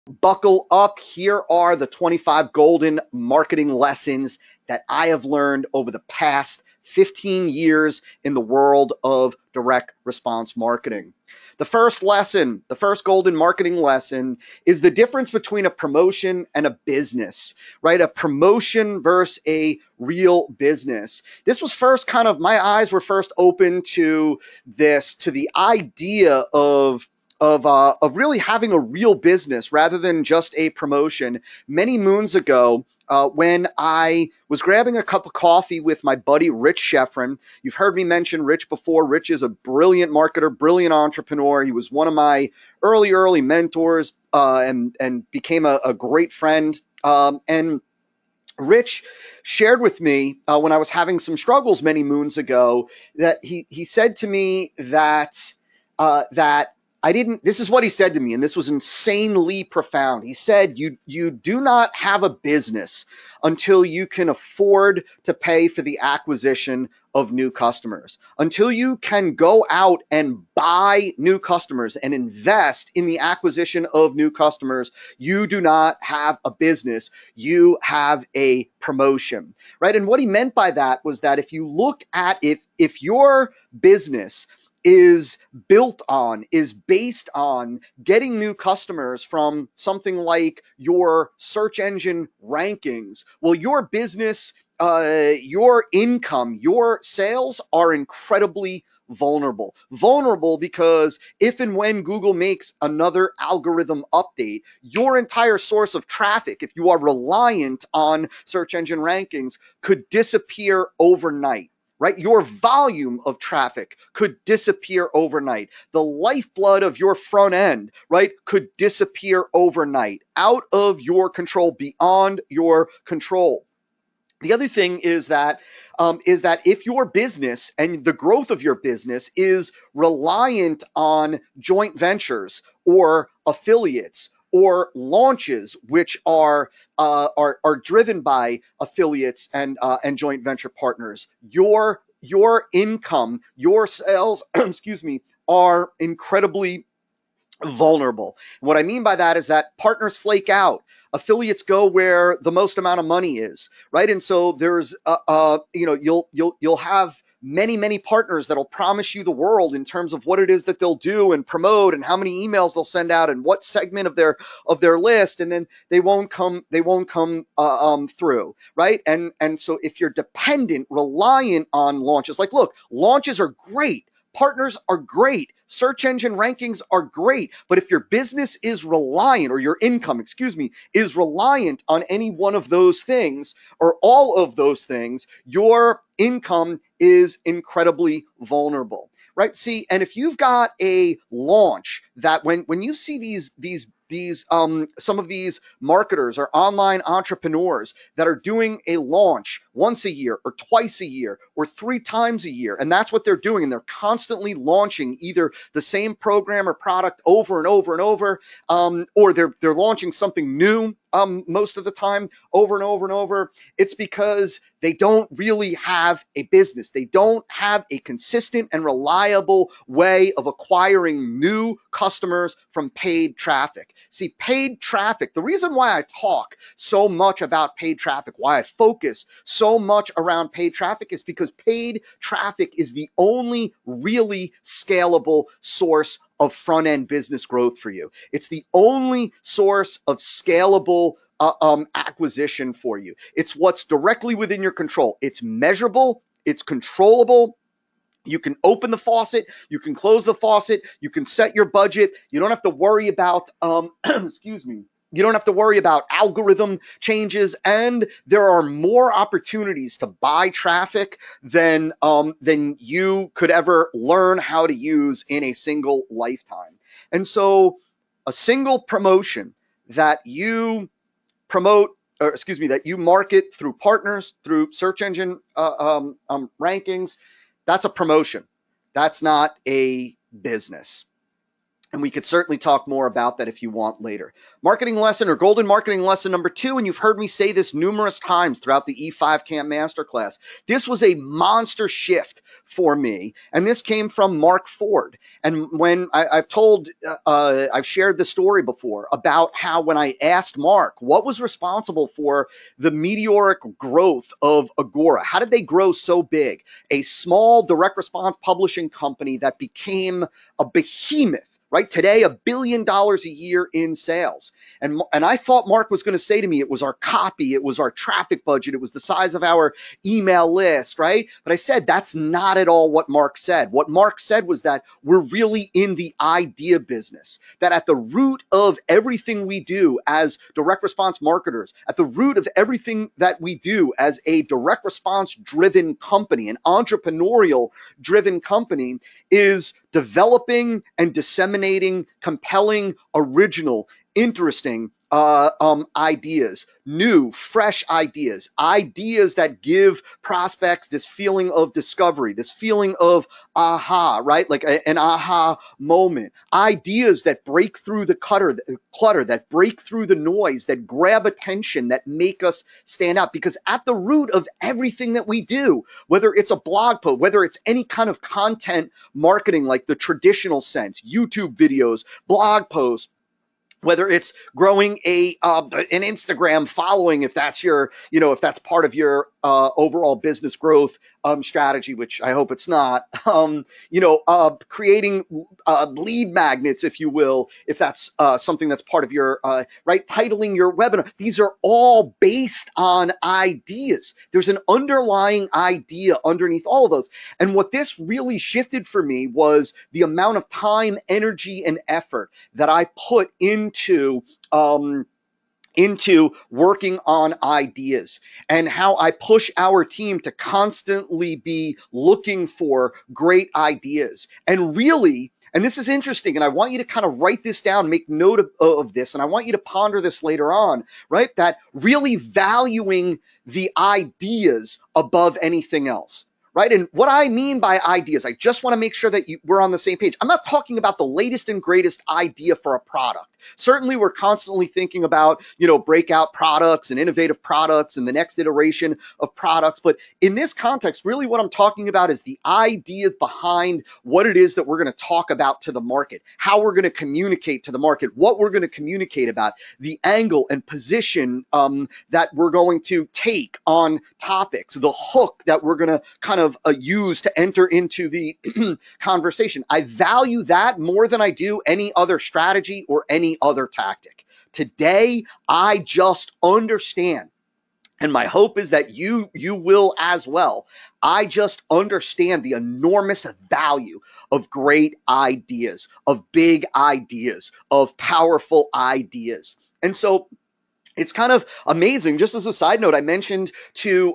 Buckle up. Here are the 25 golden marketing lessons that I have learned over the past 15 years in the world of direct response marketing. The first lesson, the first golden marketing lesson is the difference between a promotion and a business, right? A promotion versus a real business. This was first kind of, my eyes were first open to this, to the idea of really having a real business rather than just a promotion many moons ago when I was grabbing a cup of coffee with my buddy Rich Sheffrin. You've heard me mention Rich before. Rich is a brilliant marketer, brilliant entrepreneur. He was one of my early mentors and became a great friend. And Rich shared with me when I was having some struggles many moons ago that he said to me that I didn't. This is what he said to me, and this was insanely profound. He said, "You do not have a business until you can afford to pay for the acquisition of new customers. Until you can go out and buy new customers and invest in the acquisition of new customers, you do not have a business. You have a promotion." Right? And what he meant by that was that if you look at if your business is based on getting new customers from something like your search engine rankings, well, your business, your income, your sales are incredibly vulnerable. Vulnerable because if and when Google makes another algorithm update, your entire source of traffic, if you are reliant on search engine rankings, could disappear overnight. Right? Your volume of traffic could disappear overnight. The lifeblood of your front end, right, could disappear overnight, out of your control, beyond your control. The other thing is that if your business and the growth of your business is reliant on joint ventures or affiliates or launches, which are driven by affiliates and joint venture partners, your income, your sales, excuse me, are incredibly vulnerable. What I mean by that is that partners flake out. Affiliates go where the most amount of money is, right? And so there's, you'll have many partners that'll promise you the world in terms of what it is that they'll do and promote and how many emails they'll send out and what segment of their list, and then they won't come through, right? And so if you're dependent, reliant on launches, like, look, launches are great. Partners are great. Search engine rankings are great. But if your business is reliant, or your income, excuse me, is reliant on any one of those things or all of those things, your income is incredibly vulnerable. Right? See, and if you've got a launch that when you see these some of these marketers or online entrepreneurs that are doing a launch once a year or twice a year or three times a year, and that's what they're doing, and they're constantly launching either the same program or product over and over and over, or they're launching something new most of the time over and over and over. It's because they don't really have a business. They don't have a consistent and reliable way of acquiring new customers from paid traffic. See, paid traffic, the reason why I talk so much about paid traffic, why I focus so much around paid traffic, is because paid traffic is the only really scalable source of front end business growth for you. It's the only source of scalable acquisition for you. It's what's directly within your control. It's measurable, it's controllable. You can open the faucet, you can close the faucet, you can set your budget. You don't have to worry about, excuse me, you don't have to worry about algorithm changes, and there are more opportunities to buy traffic than you could ever learn how to use in a single lifetime. And so, a single promotion that you promote, or excuse me, that you market through partners, through search engine rankings, that's a promotion. That's not a business. And we could certainly talk more about that if you want later. Marketing lesson or golden marketing lesson number 2, and you've heard me say this numerous times throughout the E5 Camp Masterclass. This was a monster shift for me, and this came from Mark Ford. And when I've shared the story before about how when I asked Mark what was responsible for the meteoric growth of Agora, how did they grow so big? A small direct response publishing company that became a behemoth, right? Today, $1 billion a year in sales. And I thought Mark was going to say to me, it was our copy, it was our traffic budget, it was the size of our email list, right? But I said, that's not at all what Mark said. What Mark said was that we're really in the idea business, that at the root of everything we do as direct response marketers, at the root of everything that we do as a direct response driven company, an entrepreneurial driven company, is developing and disseminating compelling, original, interesting ideas, new, fresh ideas, ideas that give prospects this feeling of discovery, this feeling of aha, right? Like an aha moment, ideas that break through the clutter, that break through the noise, that grab attention, that make us stand out. Because at the root of everything that we do, whether it's a blog post, whether it's any kind of content marketing like the traditional sense, YouTube videos, blog posts, whether it's growing an Instagram following, if that's if that's part of your overall business growth strategy, which I hope it's not, creating lead magnets, if you will, if that's something that's part of your, right, titling your webinar. These are all based on ideas. There's an underlying idea underneath all of those. And what this really shifted for me was the amount of time, energy, and effort that I put into working on ideas, and how I push our team to constantly be looking for great ideas. And really, and this is interesting, and I want you to kind of write this down, make note of this, and I want you to ponder this later on, right? That really valuing the ideas above anything else. Right. And what I mean by ideas, I just want to make sure that we're on the same page. I'm not talking about the latest and greatest idea for a product. Certainly, we're constantly thinking about, breakout products and innovative products and the next iteration of products. But in this context, really what I'm talking about is the ideas behind what it is that we're going to talk about to the market, how we're going to communicate to the market, what we're going to communicate about, the angle and position that we're going to take on topics, the hook that we're going to kind of use to enter into the conversation. I value that more than I do any other strategy or any other tactic. Today, I just understand, and my hope is that you will as well. I just understand the enormous value of great ideas, of big ideas, of powerful ideas. And so it's kind of amazing. Just as a side note, I mentioned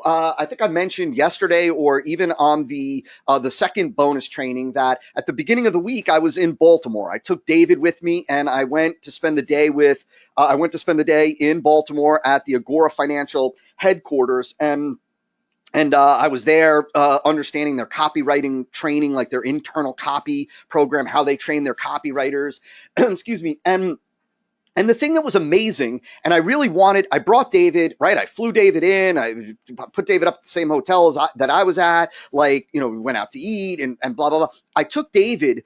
I think I mentioned yesterday, or even on the second bonus training, that at the beginning of the week I was in Baltimore. I took David with me, and I went to spend the day in Baltimore at the Agora Financial headquarters, and I was there understanding their copywriting training, like their internal copy program, how they train their copywriters. Excuse me. And the thing that was amazing, and I brought David, right? I flew David in, I put David up at the same hotel that I was at, we went out to eat and blah, blah, blah. I took David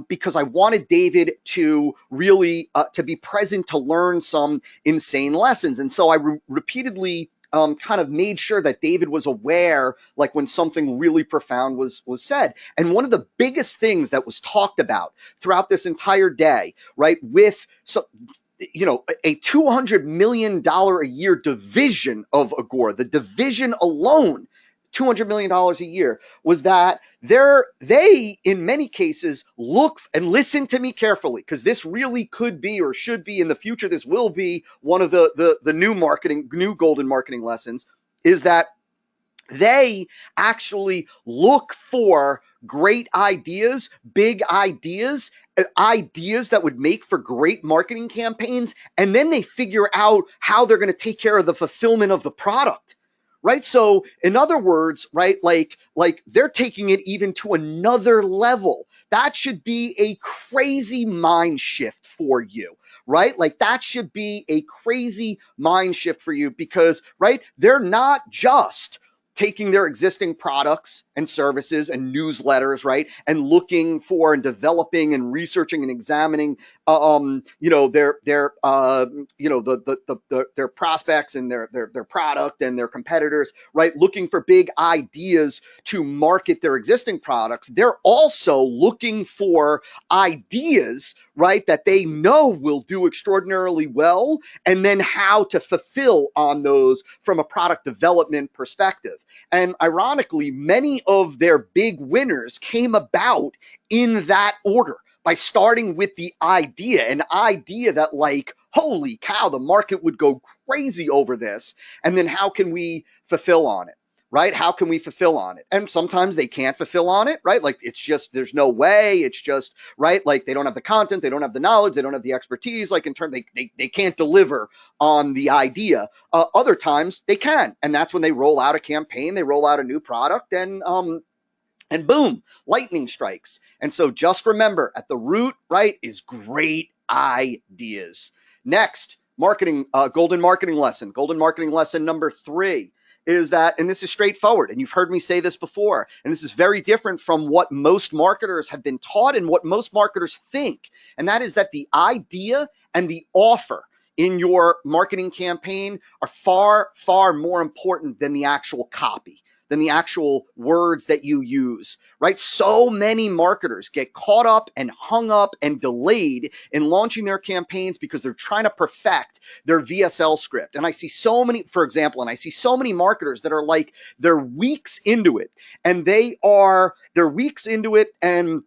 because I wanted David to really, to be present, to learn some insane lessons. And so I repeatedly kind of made sure that David was aware, like when something really profound was said. And one of the biggest things that was talked about throughout this entire day, right, with a $200 million a year division of Agora, the division alone, $200 million a year, was that they, in many cases, look and listen to me carefully, because this really could be, or should be in the future, this will be one of the new golden marketing lessons, is that they actually look for great ideas, big ideas, ideas that would make for great marketing campaigns, and then they figure out how they're going to take care of the fulfillment of the product. right? So in other words, right, like they're taking it even to another level. That should be a crazy mind shift for you, right? Like that should be a crazy mind shift for you because, right, they're not just taking their existing products and services and newsletters, right, and looking for and developing and researching and examining, their prospects and their product and their competitors, right, looking for big ideas to market their existing products. They're also looking for ideas, right, that they know will do extraordinarily well, and then how to fulfill on those from a product development perspective. And ironically, many of their big winners came about in that order by starting with the idea, an idea that, like, holy cow, the market would go crazy over this. And then how can we fulfill on it? Right? How can we fulfill on it? And sometimes they can't fulfill on it, right? Like it's just, there's no way. It's just, right? Like they don't have the content, they don't have the knowledge, they don't have the expertise. Like in turn, they can't deliver on the idea. Other times they can. And that's when they roll out a campaign, they roll out a new product, and boom, lightning strikes. And so just remember, at the root, right, is great ideas. Next, golden marketing lesson. Golden marketing lesson number 3 is that, and this is straightforward, and you've heard me say this before, and this is very different from what most marketers have been taught and what most marketers think, and that is that the idea and the offer in your marketing campaign are far, far more important than the actual copy, than the actual words that you use, right? So many marketers get caught up and hung up and delayed in launching their campaigns because they're trying to perfect their VSL script. And I see so many, for example, and I see so many marketers that are like, they're weeks into it, and they're weeks into it, and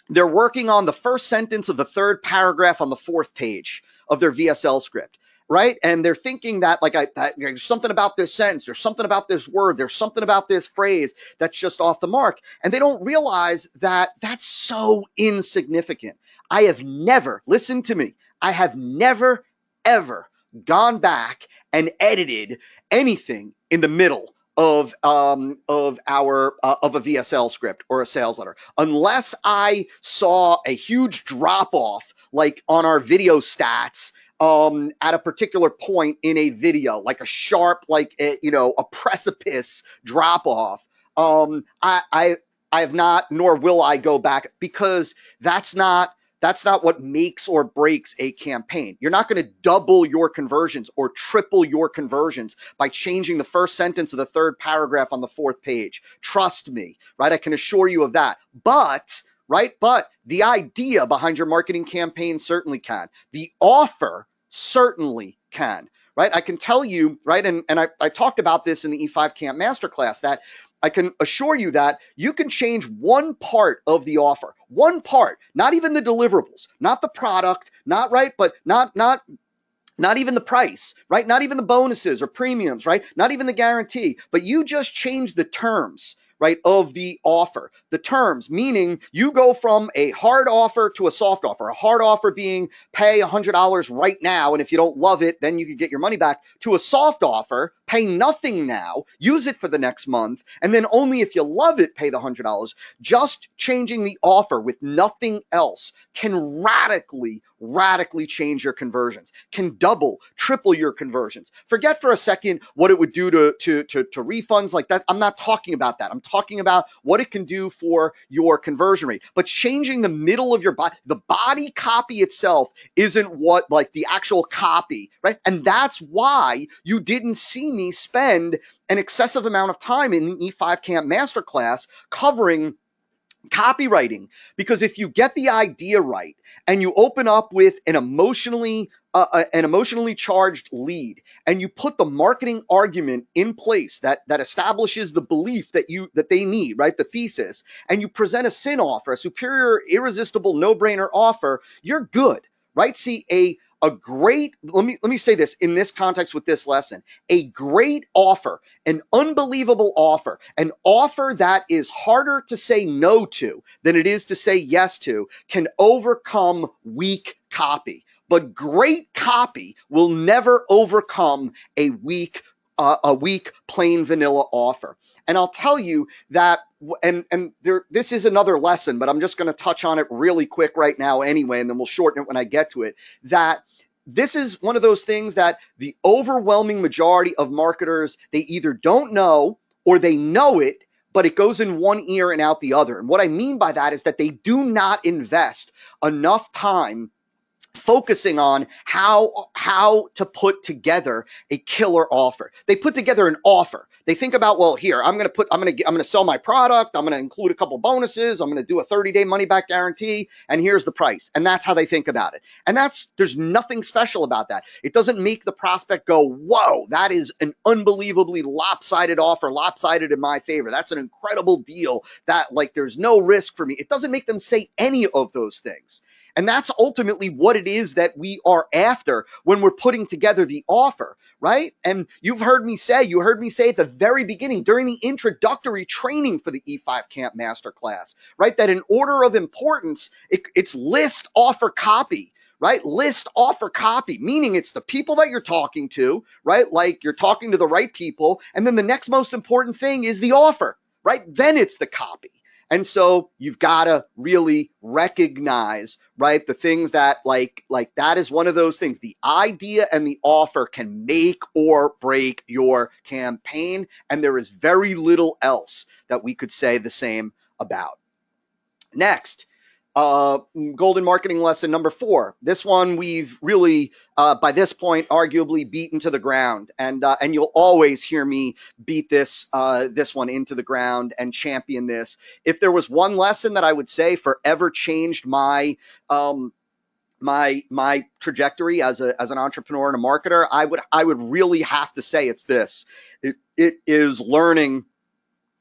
they're working on the first sentence of the third paragraph on the fourth page of their VSL script, right? And they're thinking that, like, there's something about this sentence, there's something about this word, there's something about this phrase that's just off the mark. And they don't realize that that's so insignificant. I have never, listen to me, I have never, ever gone back and edited anything in the middle of a VSL script or a sales letter, unless I saw a huge drop off, like on our video stats, at a particular point in a video, like a sharp, like a precipice drop off. I have not, nor will I go back, because that's not what makes or breaks a campaign. You're not going to double your conversions or triple your conversions by changing the first sentence of the third paragraph on the fourth page. Trust me, right? I can assure you of that. But the idea behind your marketing campaign certainly can. The offer certainly can, right? I can tell you, right, and I talked about this in the E5 Camp Masterclass, that I can assure you that you can change one part of the offer, one part, not even the deliverables, not the product, not even the price, right? Not even the bonuses or premiums, right? Not even the guarantee, but you just change the terms, right, of the offer. The terms, meaning you go from a hard offer to a soft offer. A hard offer being pay $100 right now, and if you don't love it, then you can get your money back, to a soft offer, pay nothing now, use it for the next month, and then only if you love it, pay the $100. Just changing the offer with nothing else can radically change your conversions, can double, triple your conversions. Forget for a second what it would do to refunds like that. I'm not talking about that. I'm talking about what it can do for your conversion rate. But changing the middle of your body, the body copy itself isn't what, like, the actual copy, right? And that's why you didn't see me spend an excessive amount of time in the E5 Camp Masterclass covering copywriting, because if you get the idea right and you open up with an emotionally charged lead, and you put the marketing argument in place that establishes the belief that they need, right, the thesis, and you present a SIN offer, a superior, irresistible, no-brainer offer, you're good, right? See, a great, let me say this in this context with this lesson, a great offer, an unbelievable offer, an offer that is harder to say no to than it is to say yes to, can overcome weak copy. But great copy will never overcome a weak a weak plain vanilla offer. And I'll tell you that, this is another lesson, but I'm just going to touch on it really quick right now anyway, and then we'll shorten it when I get to it, that this is one of those things that the overwhelming majority of marketers, they either don't know or they know it, but it goes in one ear and out the other. And what I mean by that is that they do not invest enough time focusing on how to put together a killer offer. They put together an offer. They think about, well, here, I'm going to sell my product. I'm going to include a couple bonuses. I'm going to do a 30-day money back guarantee, and here's the price. And that's how they think about it. And there's nothing special about that. It doesn't make the prospect go, whoa, that is an unbelievably lopsided offer, lopsided in my favor. That's an incredible deal that, like, there's no risk for me. It doesn't make them say any of those things. And that's ultimately what it is that we are after when we're putting together the offer, right? And you heard me say at the very beginning during the introductory training for the E5 Camp Masterclass, right? That in order of importance, it's list offer copy, right? List offer copy, meaning it's the people that you're talking to, right? Like you're talking to the right people. And then the next most important thing is the offer, right? Then it's the copy. And so you've got to really recognize, right, the things that like that is one of those things. The idea and the offer can make or break your campaign. And there is very little else that we could say the same about. Next, golden marketing lesson number 4. This one we've really, by this point, arguably beaten to the ground, and you'll always hear me beat this one into the ground and champion this. If there was one lesson that I would say forever changed my my trajectory as an entrepreneur and a marketer, I would really have to say it's this. It is learning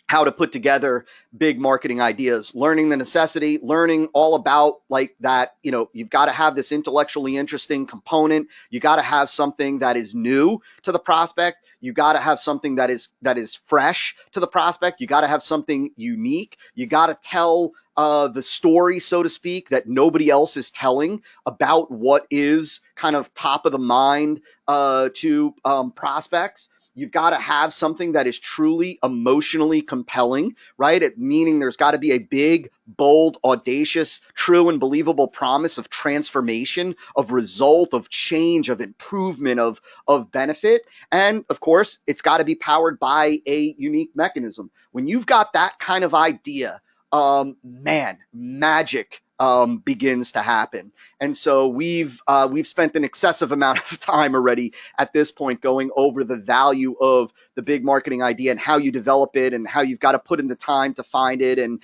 how to put together big marketing ideas, learning the necessity, learning all about like that, you've got to have this intellectually interesting component. You got to have something that is new to the prospect. You got to have something that is fresh to the prospect. You got to have something unique. You got to tell the story, so to speak, that nobody else is telling about what is kind of top of the mind to prospects. You've got to have something that is truly emotionally compelling, right? Meaning there's got to be a big, bold, audacious, true and believable promise of transformation, of result, of change, of improvement, of benefit. And of course, it's got to be powered by a unique mechanism. When you've got that kind of idea, man, magic begins to happen. And so we've spent an excessive amount of time already at this point going over the value of the big marketing idea and how you develop it and how you've got to put in the time to find it. And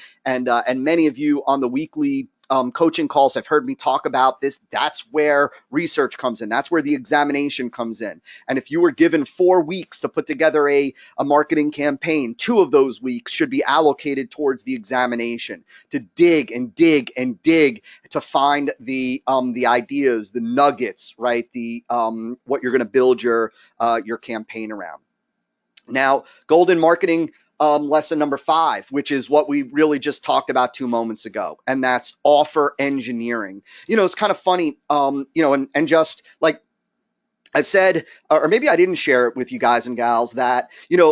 many of you on the weekly coaching calls have heard me talk about this. That's where research comes in. That's where the examination comes in. And if you were given 4 weeks to put together a marketing campaign, 2 of those weeks should be allocated towards the examination, to dig and dig and dig to find the ideas, the nuggets, right? The what you're going to build your campaign around. Now, golden marketing lesson number 5, which is what we really just talked about 2 moments ago, and that's offer engineering. It's kind of funny, and just like I've said, or maybe I didn't share it with you guys and gals, that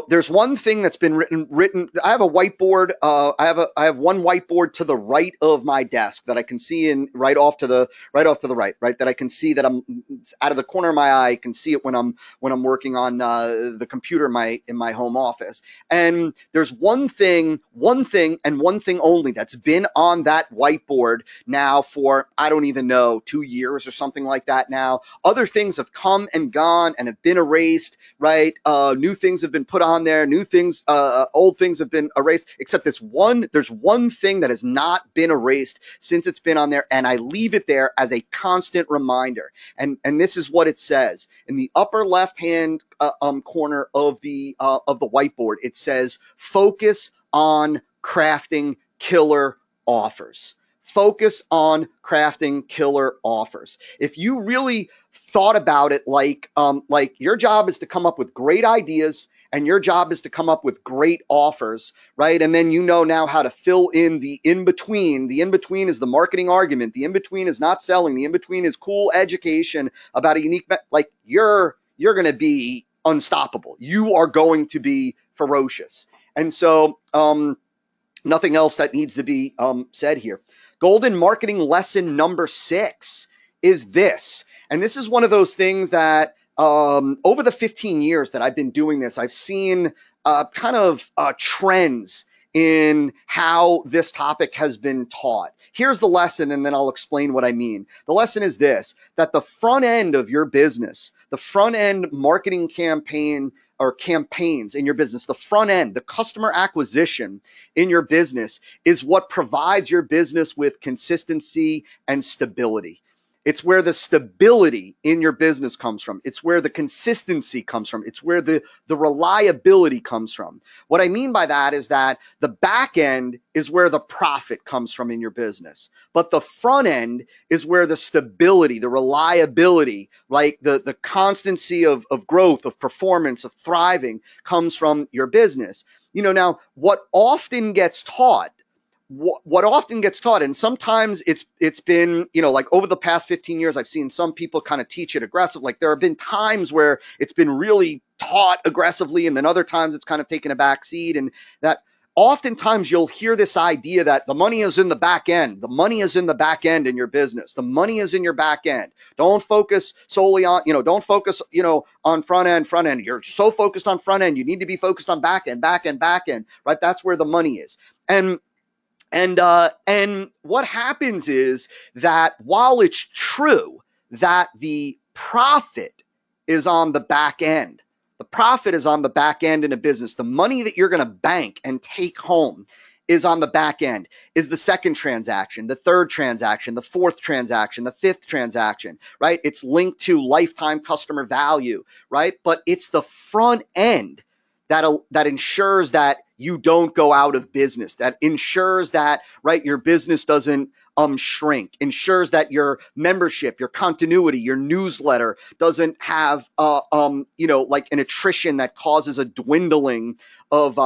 there's one thing that's been written. I have a whiteboard. I have one whiteboard to the right of my desk that I can see right off to the right. That I can see that it's out of the corner of my eye. I can see it when I'm working on the computer in my home office. And there's one thing, and one thing only that's been on that whiteboard now for, I don't even know, 2 years or something like that now. Other things have come and gone and have been erased, right? New things have been put on there, old things have been erased, except there's one thing that has not been erased since it's been on there, and I leave it there as a constant reminder. And this is what it says. In the upper left-hand corner of the whiteboard, it says, focus on crafting killer offers. Focus on crafting killer offers. If you really thought about it like your job is to come up with great ideas and your job is to come up with great offers, right? And then now how to fill in the in-between. The in-between is the marketing argument. The in-between is not selling. The in-between is cool education about a unique, you're going to be unstoppable. You are going to be ferocious. And so nothing else that needs to be said here. Golden marketing lesson number 6 is this. And this is one of those things that over the 15 years that I've been doing this, I've seen trends in how this topic has been taught. Here's the lesson, and then I'll explain what I mean. The lesson is this, that the front end of your business, the front end marketing campaign or campaigns in your business, the front end, the customer acquisition in your business is what provides your business with consistency and stability. It's where the stability in your business comes from. It's where the consistency comes from. It's where the reliability comes from. What I mean by that is that the back end is where the profit comes from in your business. But the front end is where the stability, the reliability, like the constancy of growth, of performance, of thriving comes from your business. Now what often gets taught, and sometimes it's been, like over the past 15 years, I've seen some people kind of teach it aggressive. Like there have been times where it's been really taught aggressively, and then other times it's kind of taken a back seat. And that oftentimes you'll hear this idea that the money is in the back end. The money is in the back end in your business. The money is in your back end. Don't focus solely on, don't focus, on front end. You're so focused on front end. You need to be focused on back end, right? That's where the money is. And what happens is that while it's true that the profit is on the back end, in a business, the money that you're going to bank and take home is on the back end, is the second transaction, the third transaction, the fourth transaction, the fifth transaction, right? It's linked to lifetime customer value, right? But it's the front end that ensures that you don't go out of business, that ensures that, right, your business doesn't shrink, ensures that your membership, your continuity, your newsletter doesn't have like an attrition that causes a dwindling of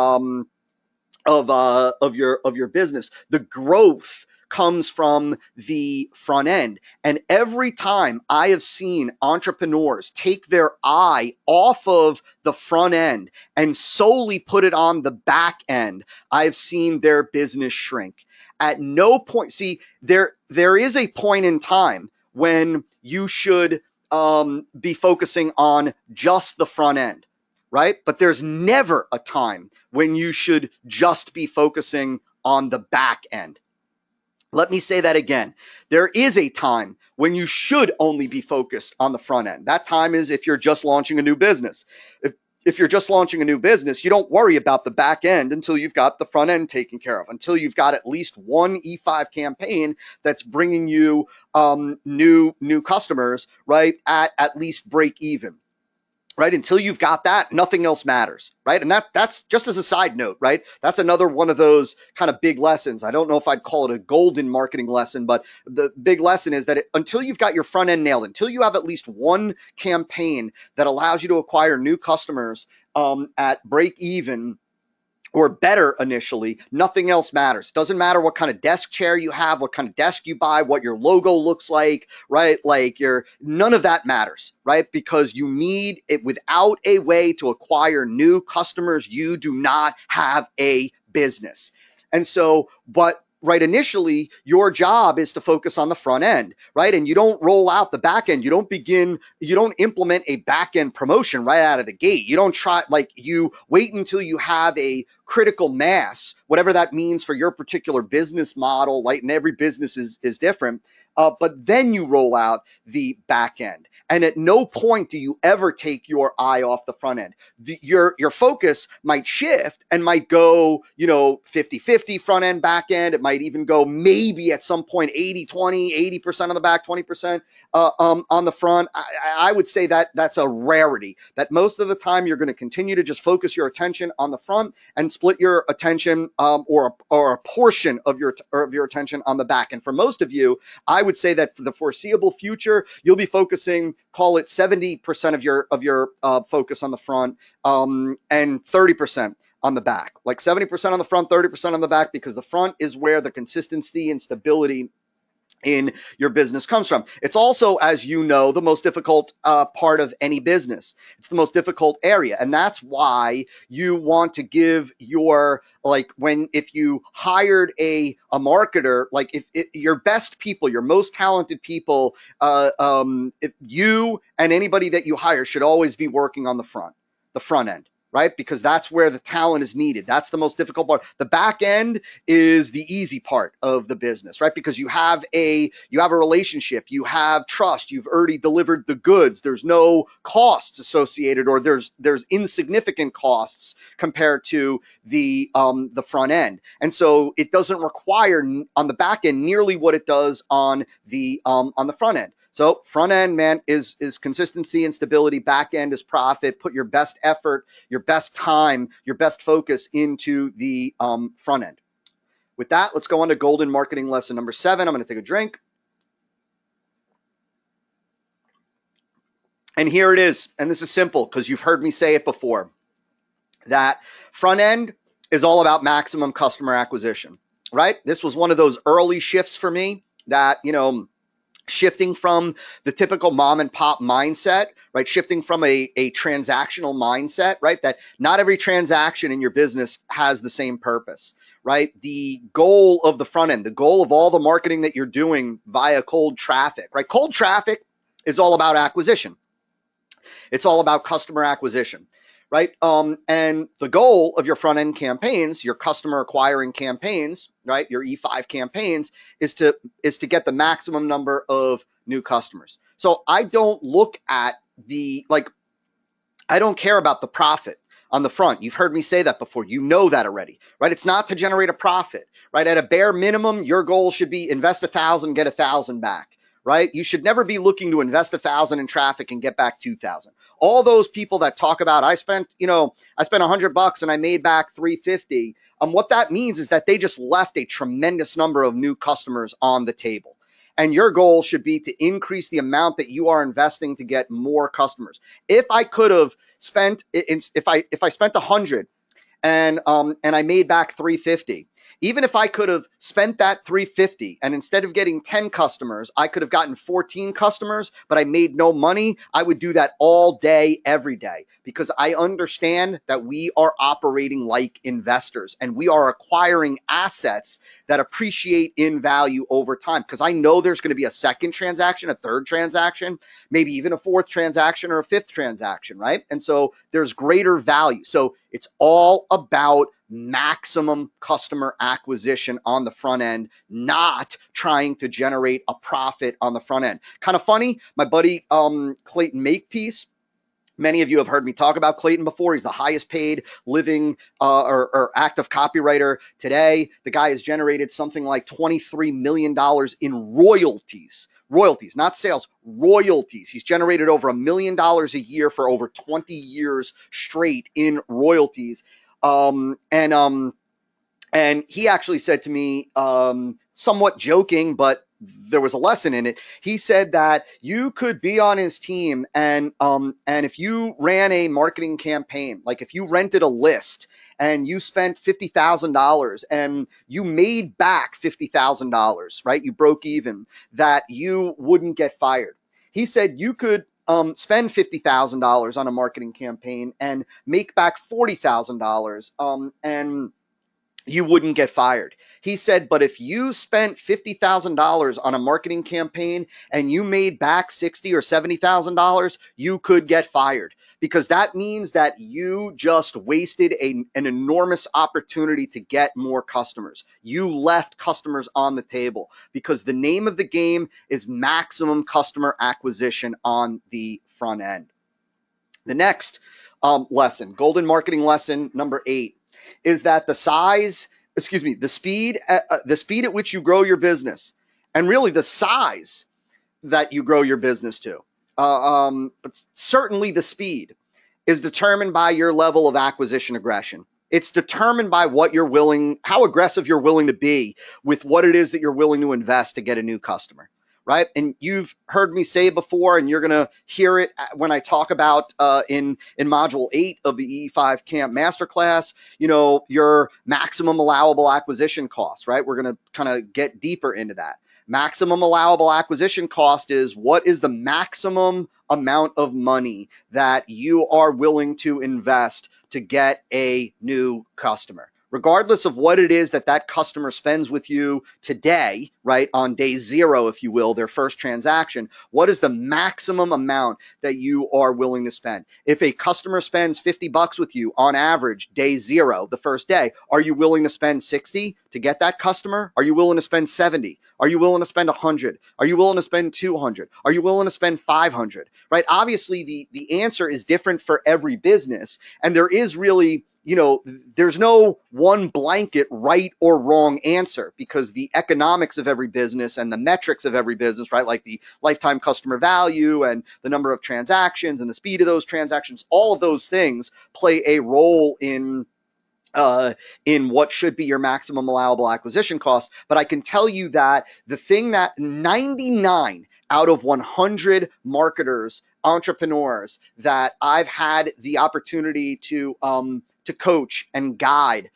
your business. The growth comes from the front end. And every time I have seen entrepreneurs take their eye off of the front end and solely put it on the back end, I've seen their business shrink. At no point, there is a point in time when you should be focusing on just the front end, right? But there's never a time when you should just be focusing on the back end. Let me say that again. There is a time when you should only be focused on the front end. That time is if you're just launching a new business. If you're just launching a new business, you don't worry about the back end until you've got the front end taken care of, until you've got at least one E5 campaign that's bringing you new customers, right, at least break even. Right? Until you've got that, nothing else matters, right? And that's just as a side note, right? That's another one of those kind of big lessons. I don't know if I'd call it a golden marketing lesson, but the big lesson is that until you've got your front end nailed, until you have at least one campaign that allows you to acquire new customers at break even or better initially, nothing else matters. Doesn't matter what kind of desk chair you have, what kind of desk you buy, what your logo looks like, right? Like none of that matters, right? Because you need it. Without a way to acquire new customers, you do not have a business. And so, but right, initially, your job is to focus on the front end, right? And you don't roll out the back end. You don't implement a back end promotion right out of the gate. You don't you wait until you have a critical mass, whatever that means for your particular business model, right? And every business is different. But then you roll out the back end. And at no point do you ever take your eye off the front end. Your focus might shift and might go, 50-50 front end, back end. It might even go maybe at some point 80-20, 80% on the back, 20% on the front. I would say that that's a rarity, that most of the time you're going to continue to just focus your attention on the front and split your attention or a portion of your attention on the back. And for most of you, I would say that for the foreseeable future, you'll be focusing, call it 70% of your focus on the front and 30% on the back. Like 70% on the front, 30% on the back, because the front is where the consistency and stability in your business comes from. It's also, as you know, the most difficult part of any business. It's the most difficult area. And that's why you want to give your, like, if you hired a marketer, like if your best people, your most talented people, if you and anybody that you hire should always be working on the front end, right? Because that's where the talent is needed. That's the most difficult part. The back end is the easy part of the business, right? Because you have a relationship, you have trust, you've already delivered the goods. There's no costs associated, or there's insignificant costs compared to the front end. And so it doesn't require on the back end nearly what it does on the front end. So front end, man, is consistency and stability. Back end is profit. Put your best effort, your best time, your best focus into the front end. With that, let's go on to golden marketing lesson number 7. I'm going to take a drink. And here it is. And this is simple because you've heard me say it before, that front end is all about maximum customer acquisition, right? This was one of those early shifts for me that, shifting from the typical mom and pop mindset, right? Shifting from a transactional mindset, right? That not every transaction in your business has the same purpose, right? The goal of the front end, the goal of all the marketing that you're doing via cold traffic, right? Cold traffic is all about acquisition. It's all about customer acquisition, right? And the goal of your front end campaigns, your customer acquiring campaigns, right? Your E5 campaigns is to get the maximum number of new customers. So I don't look at I don't care about the profit on the front. You've heard me say that before. You know that already, right? It's not to generate a profit, right? At a bare minimum, your goal should be invest 1,000, get 1,000 back, right? You should never be looking to invest 1,000 in traffic and get back 2,000. All those people that talk about, I spent $100 and I made back 350. What that means is that they just left a tremendous number of new customers on the table. And your goal should be to increase the amount that you are investing to get more customers. If I could have spent, if I spent 100 and I made back 350, even if I could have spent that 350 and instead of getting 10 customers, I could have gotten 14 customers, but I made no money, I would do that all day, every day, because I understand that we are operating like investors and we are acquiring assets that appreciate in value over time. Because I know there's going to be a second transaction, a third transaction, maybe even a fourth transaction or a fifth transaction, right? And so there's greater value. So it's all about maximum customer acquisition on the front end, not trying to generate a profit on the front end. Kind of funny, my buddy Clayton Makepeace, many of you have heard me talk about Clayton before. He's the highest paid living or active copywriter today. The guy has generated something like $23 million in royalties, not sales, royalties. He's generated over $1 million a year for over 20 years straight in royalties. And he actually said to me, somewhat joking, but there was a lesson in it. He said that you could be on his team and if you ran a marketing campaign, like if you rented a list and you spent $50,000 and you made back $50,000, right? You broke even, that you wouldn't get fired. He said you could spend $50,000 on a marketing campaign and make back $40,000 and you wouldn't get fired. He said, but if you spent $50,000 on a marketing campaign and you made back $60,000 or $70,000, you could get fired, because that means that you just wasted an enormous opportunity to get more customers. You left customers on the table, because the name of the game is maximum customer acquisition on the front end. The next lesson, golden marketing lesson number 8, is that the speed at which you grow your business, and really the size that you grow your business to, but certainly the speed, is determined by your level of acquisition aggression. It's determined by how aggressive you're willing to be with what it is that you're willing to invest to get a new customer. Right? And you've heard me say before, and you're going to hear it when I talk about in module 8 of the E5 Camp Masterclass, your maximum allowable acquisition costs, right? We're going to kind of get deeper into that. Maximum allowable acquisition cost is what is the maximum amount of money that you are willing to invest to get a new customer. Regardless of what it is that that customer spends with you today, right, on day zero, if you will, their first transaction, what is the maximum amount that you are willing to spend? If a customer spends $50 with you on average, day zero, the first day, are you willing to spend 60 to get that customer? Are you willing to spend 70? Are you willing to spend 100? Are you willing to spend 200? Are you willing to spend 500? Right? Obviously, the answer is different for every business, and there is really, there's no one blanket right or wrong answer, because the economics of every business and the metrics of every business, right, like the lifetime customer value and the number of transactions and the speed of those transactions, all of those things play a role in what should be your maximum allowable acquisition cost. But I can tell you that the thing that 99 out of 100 marketers, entrepreneurs that I've had the opportunity to coach and guide,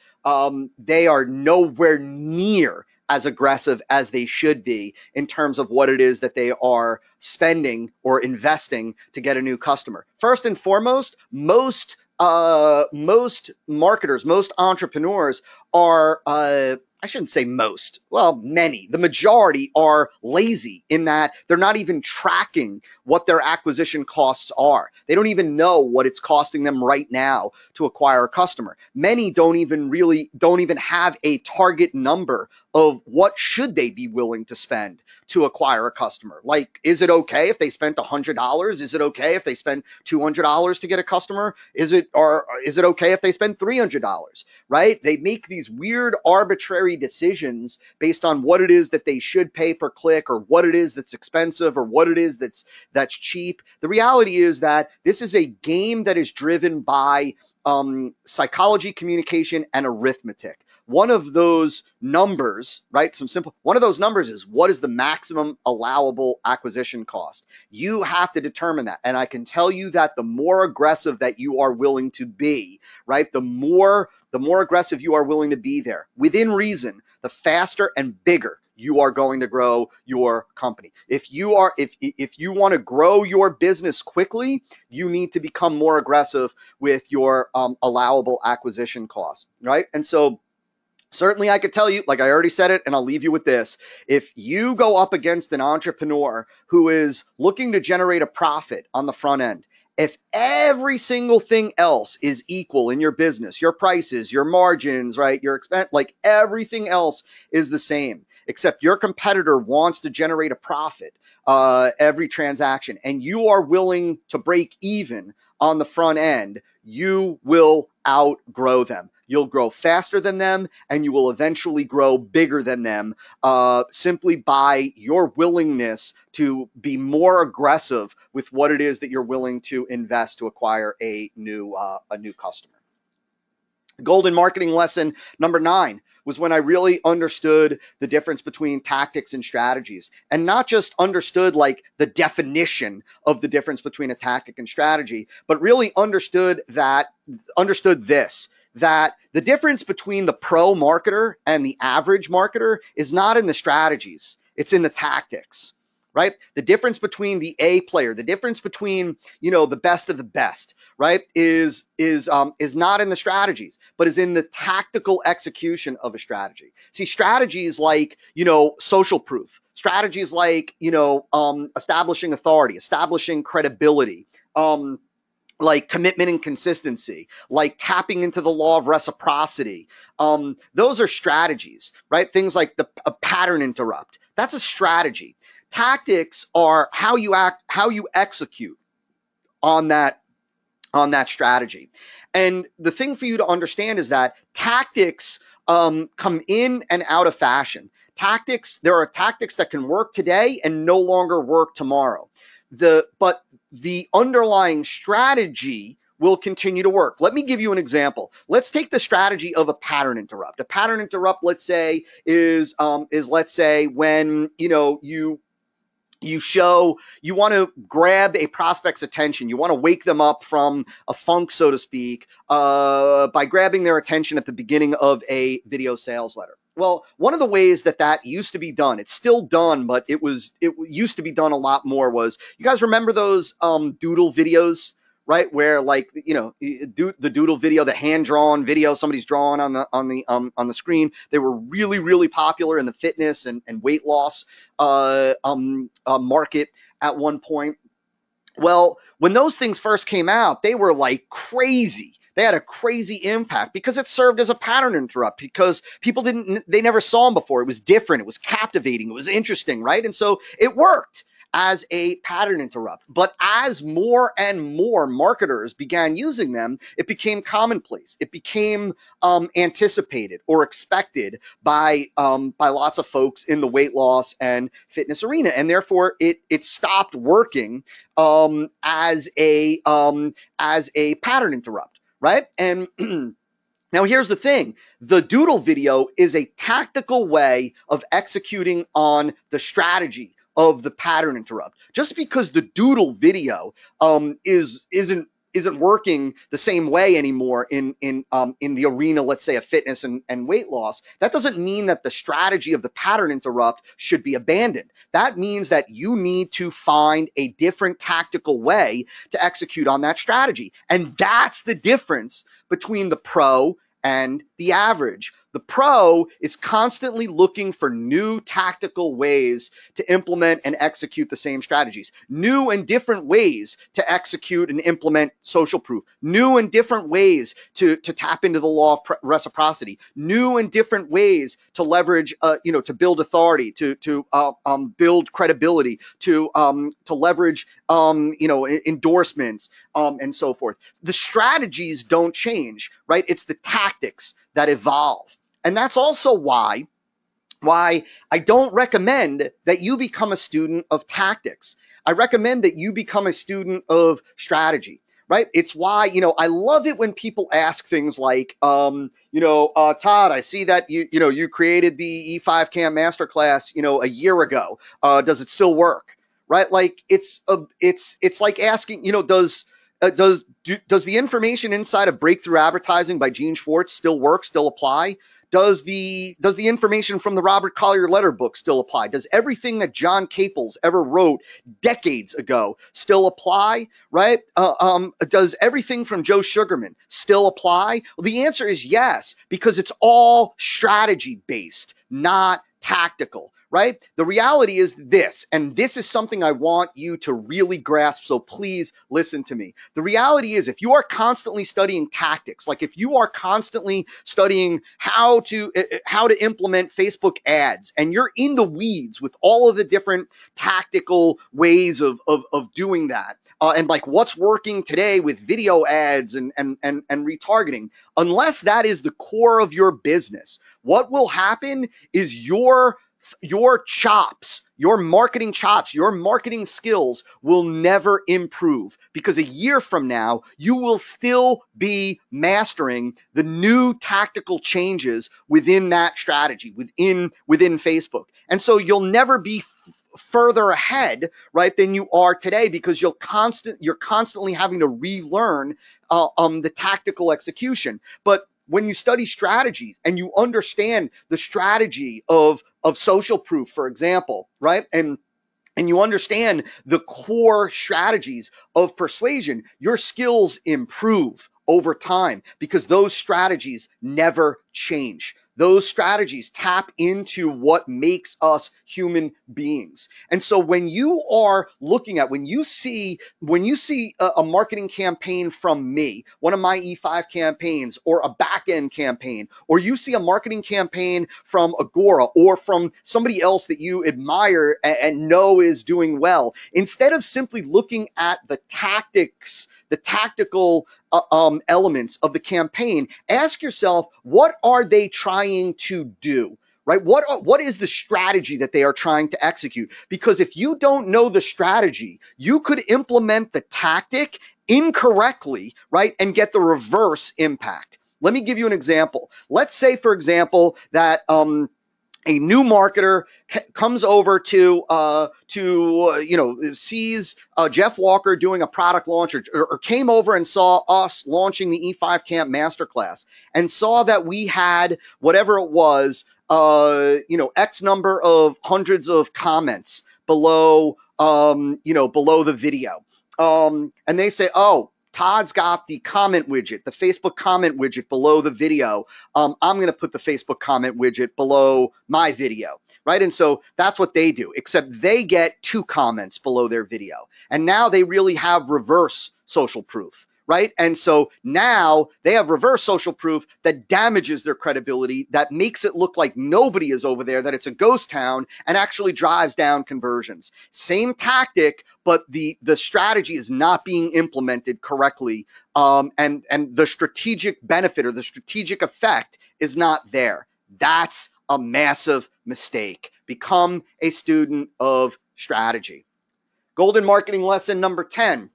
they are nowhere near as aggressive as they should be in terms of what it is that they are spending or investing to get a new customer. First and foremost, most marketers, most entrepreneurs are, I shouldn't say most, well, many, the majority are lazy in that they're not even tracking what their acquisition costs are. They don't even know what it's costing them right now to acquire a customer. Many don't even have a target number of what should they be willing to spend to acquire a customer. Like, is it okay if they spent $100? Is it okay if they spend $200 to get a customer? Is it okay if they spend $300? Right? They make these weird arbitrary decisions based on what it is that they should pay per click, or what it is that's expensive, or what it is that's cheap. The reality is that this is a game that is driven by psychology, communication, and arithmetic. One of those numbers, right? One of those numbers is, what is the maximum allowable acquisition cost? You have to determine that. And I can tell you that the more aggressive that you are willing to be, right? The more aggressive you are willing to be there within reason, the faster and bigger you are going to grow your company. If you want to grow your business quickly, you need to become more aggressive with your allowable acquisition cost, right? And so certainly I could tell you, like I already said it, and I'll leave you with this. If you go up against an entrepreneur who is looking to generate a profit on the front end, if every single thing else is equal in your business, your prices, your margins, right, your expense, like everything else is the same, except your competitor wants to generate a profit every transaction, and you are willing to break even on the front end, you will outgrow them. You'll grow faster than them, and you will eventually grow bigger than them, simply by your willingness to be more aggressive with what it is that you're willing to invest to acquire a new customer. Golden marketing lesson number 9 was when I really understood the difference between tactics and strategies, and not just understood like the definition of the difference between a tactic and strategy, but really understood this, that the difference between the pro marketer and the average marketer is not in the strategies, it's in the tactics. Right? The difference between the A player, the difference between, the best of the best, right, is not in the strategies, but is in the tactical execution of a strategy. See, strategies like, social proof, strategies like, establishing authority, establishing credibility, like commitment and consistency, like tapping into the law of reciprocity. Those are strategies, right? Things like a pattern interrupt. That's a strategy. Tactics are how you execute on that strategy. And the thing for you to understand is that tactics come in and out of fashion. There are tactics that can work today and no longer work tomorrow. But the underlying strategy will continue to work. Let me give you an example. Let's take the strategy of a pattern interrupt. A pattern interrupt, let's say, is let's say when you want to grab a prospect's attention. You want to wake them up from a funk, so to speak, by grabbing their attention at the beginning of a video sales letter. Well, one of the ways that that used to be done, it's still done, but it used to be done a lot more, was, you guys remember those doodle videos, right? Where, like, the doodle video, the hand drawn video, somebody's drawing on the screen. They were really, really popular in the fitness and weight loss market at one point. Well, when those things first came out, they were like crazy. They had a crazy impact because it served as a pattern interrupt, because they never saw them before. It was different. It was captivating. It was interesting, right? And so it worked as a pattern interrupt. But as more and more marketers began using them, it became commonplace. It became anticipated or expected by lots of folks in the weight loss and fitness arena, and therefore it stopped working as a pattern interrupt, right? And now, here's the thing. The doodle video is a tactical way of executing on the strategy of the pattern interrupt. Just because the doodle video isn't working the same way anymore in the arena, let's say, of fitness and weight loss, that doesn't mean that the strategy of the pattern interrupt should be abandoned. That means that you need to find a different tactical way to execute on that strategy. And that's the difference between the pro and the average. The pro is constantly looking for new tactical ways to implement and execute the same strategies, new and different ways to execute and implement social proof, new and different ways to tap into the law of reciprocity, new and different ways to leverage, to build authority, to build credibility, to leverage, endorsements, and so forth. The strategies don't change, right? It's the tactics that evolve. And that's also why I don't recommend that you become a student of tactics. I recommend that you become a student of strategy, right? It's why, I love it when people ask things like, Todd, I see that you created the E5 Camp Masterclass, a year ago. Does it still work? Right? Like, it's like asking, does the information inside of Breakthrough Advertising by Gene Schwartz still work, still apply? Does the information from the Robert Collier letter book still apply? Does everything that John Caples ever wrote decades ago still apply, right? Does everything from Joe Sugarman still apply? Well, the answer is yes, because it's all strategy based, not tactical, right? The reality is this, and this is something I want you to really grasp, so please listen to me. The reality is, if you are constantly studying tactics, like if you are constantly studying how to implement Facebook ads, and you're in the weeds with all of the different tactical ways of doing that, and like what's working today with video ads and retargeting, unless that is the core of your business, what will happen is your chops, your marketing chops, your marketing skills will never improve, because a year from now, you will still be mastering the new tactical changes within that strategy, within Facebook. And so you'll never be further ahead, right, than you are today, because you're constantly having to relearn the tactical execution. But when you study strategies and you understand the strategy of social proof, for example, right, and you understand the core strategies of persuasion, your skills improve over time, because those strategies never change. Those strategies tap into what makes us human beings. And so when you are looking at, when you see a marketing campaign from me, one of my E5 campaigns, or a back end campaign, or you see a marketing campaign from Agora or from somebody else that you admire and know is doing well, instead of simply looking at the tactics, the tactical elements of the campaign, ask yourself, what are they trying to do? Right? What is the strategy that they are trying to execute? Because if you don't know the strategy, you could implement the tactic incorrectly, right, and get the reverse impact. Let me give you an example. Let's say, for example, that a new marketer comes over sees Jeff Walker doing a product launch, or came over and saw us launching the E5 Camp Masterclass, and saw that we had whatever it was, X number of hundreds of comments below, below the video. And they say, oh, Todd's got the comment widget, the Facebook comment widget below the video. I'm going to put the Facebook comment widget below my video, right? And so that's what they do, except they get 2 comments below their video. And now they really have reverse social proof, right? And so now they have reverse social proof that damages their credibility, that makes it look like nobody is over there, that it's a ghost town, and actually drives down conversions. Same tactic, but the strategy is not being implemented correctly, and the strategic benefit or the strategic effect is not there. That's a massive mistake. Become a student of strategy. Golden marketing lesson number 10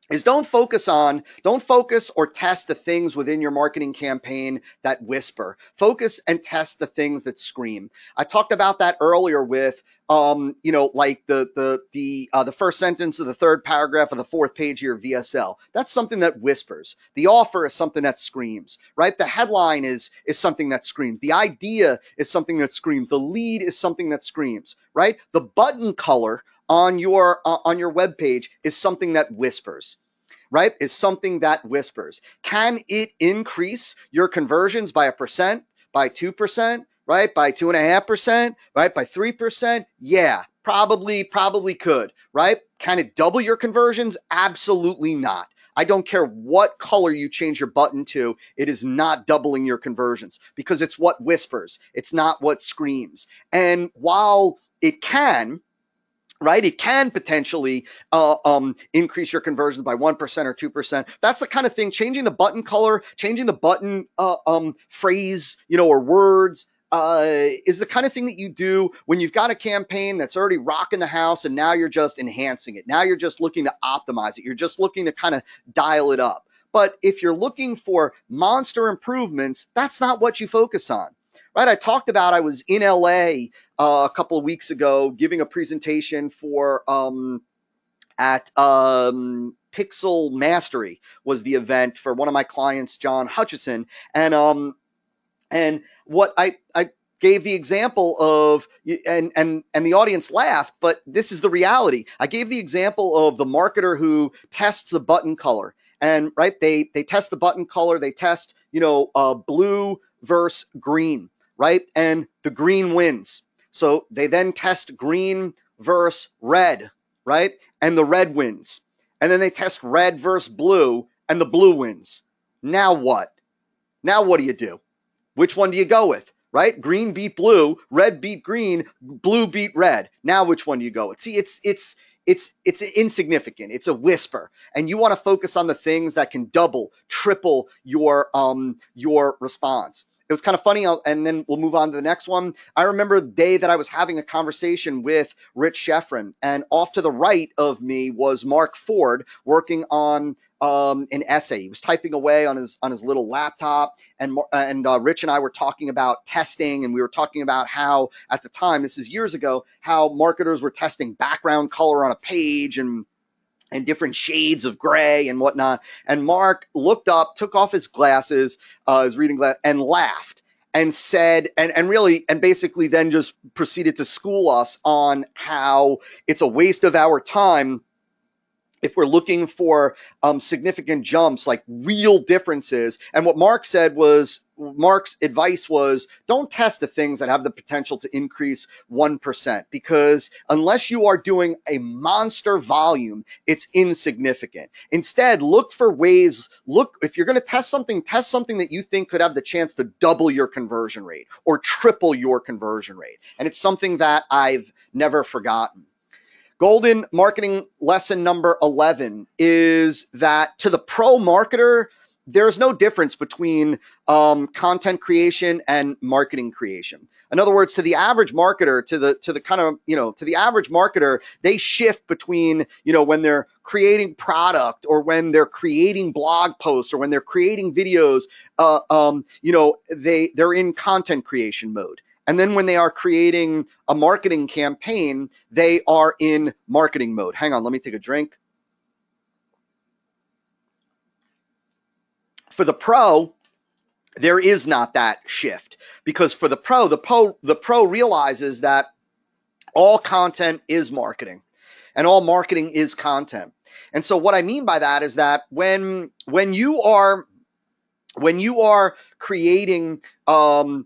is don't focus or test the things within your marketing campaign that whisper. Focus and test the things that scream. I talked about that earlier with, like the first sentence of the 3rd paragraph of the 4th page of your VSL. That's something that whispers. The offer is something that screams, right? The headline is something that screams. The idea is something that screams. The lead is something that screams, right? The button color on your web page is something that whispers, right? Is something that whispers. Can it increase your conversions by 1%, by 2%, right? By 2.5%, right? By 3%? Yeah, probably could, right? Can it double your conversions? Absolutely not. I don't care what color you change your button to, it is not doubling your conversions, because it's what whispers. It's not what screams. And while it can, right, it can potentially increase your conversions by 1% or 2%. That's the kind of thing. Changing the button color, changing the button phrase, or words, is the kind of thing that you do when you've got a campaign that's already rocking the house, and now you're just enhancing it. Now you're just looking to optimize it. You're just looking to kind of dial it up. But if you're looking for monster improvements, that's not what you focus on. Right, I was in LA a couple of weeks ago giving a presentation for at Pixel Mastery was the event for one of my clients, John Hutchison, and what I gave the example of, and the audience laughed, but this is the reality. I gave the example of the marketer who tests the button color, and right, they test the button color, they test blue versus green. Right? And the green wins. So they then test green versus red, right? And the red wins. And then they test red versus blue, and the blue wins. Now what? Now what do you do? Which one do you go with? Right? Green beat blue, red beat green, blue beat red. Now which one do you go with? See, it's insignificant. It's a whisper, and you want to focus on the things that can double, triple your response. It was kind of funny, and then we'll move on to the next one. I remember the day that I was having a conversation with Rich Schefren, and off to the right of me was Mark Ford working on an essay. He was typing away on his little laptop, and Rich and I were talking about testing, and we were talking about how, at the time, this is years ago, how marketers were testing background color on a page and different shades of gray and whatnot. And Mark looked up, took off his glasses, his reading glass, and laughed and said, and basically then just proceeded to school us on how it's a waste of our time if we're looking for significant jumps, like real differences. And what Mark said was, Mark's advice was, don't test the things that have the potential to increase 1%, because unless you are doing a monster volume, it's insignificant. Instead, look for ways, if you're going to test something that you think could have the chance to double your conversion rate or triple your conversion rate. And it's something that I've never forgotten. Golden marketing lesson number 11 is that to the pro marketer, there's no difference between content creation and marketing creation. In other words, to the average marketer, to the average marketer, they shift between, when they're creating product or when they're creating blog posts or when they're creating videos, they're in content creation mode. And then when they are creating a marketing campaign, they are in marketing mode. Hang on, let me take a drink. For the pro, there is not that shift, because for the pro realizes that all content is marketing and all marketing is content. And so what I mean by that is that when you are creating when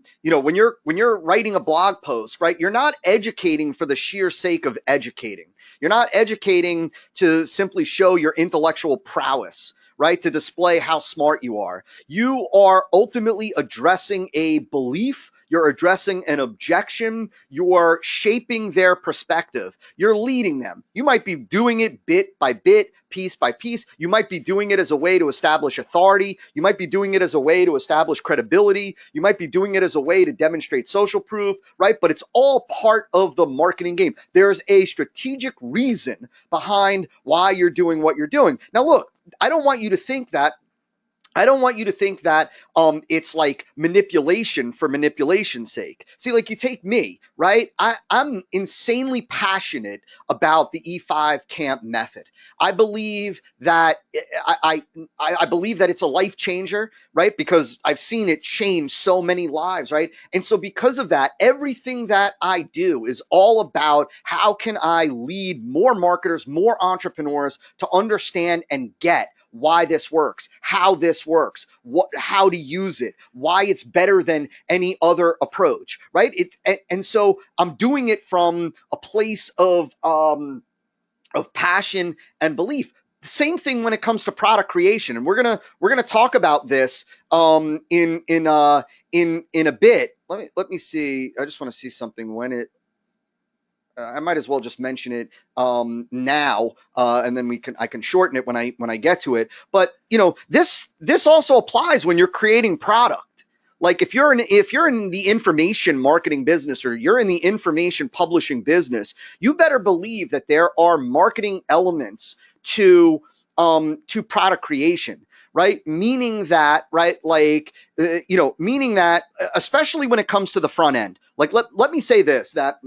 you're writing a blog post, right, you're not educating for the sheer sake of educating. You're not educating to simply show your intellectual prowess, right, to display how smart you are. You are ultimately addressing a belief, you're addressing an objection, you're shaping their perspective, you're leading them. You might be doing it bit by bit, piece by piece. You might be doing it as a way to establish authority. You might be doing it as a way to establish credibility. You might be doing it as a way to demonstrate social proof, right? But it's all part of the marketing game. There's a strategic reason behind why you're doing what you're doing. Now, look, I don't want you to think that it's like manipulation for manipulation's sake. See, like, you take me, right? I'm insanely passionate about the E5 camp method. I believe that I believe that it's a life changer, right? Because I've seen it change so many lives, right? And so because of that, everything that I do is all about how can I lead more marketers, more entrepreneurs to understand and get why this works, how this works, how to use it, why it's better than any other approach, right? And so I'm doing it from a place of passion and belief. The same thing when it comes to product creation, and we're gonna talk about this in a bit. Let me see. I just want to see something when it. I might as well just mention it now, and then I can shorten it when I get to it. But this also applies when you're creating product. Like, if you're in the information marketing business, or you're in the information publishing business, you better believe that there are marketing elements to product creation. Right? Meaning that, right? Like, meaning that, especially when it comes to the front end. Like, let me say this, that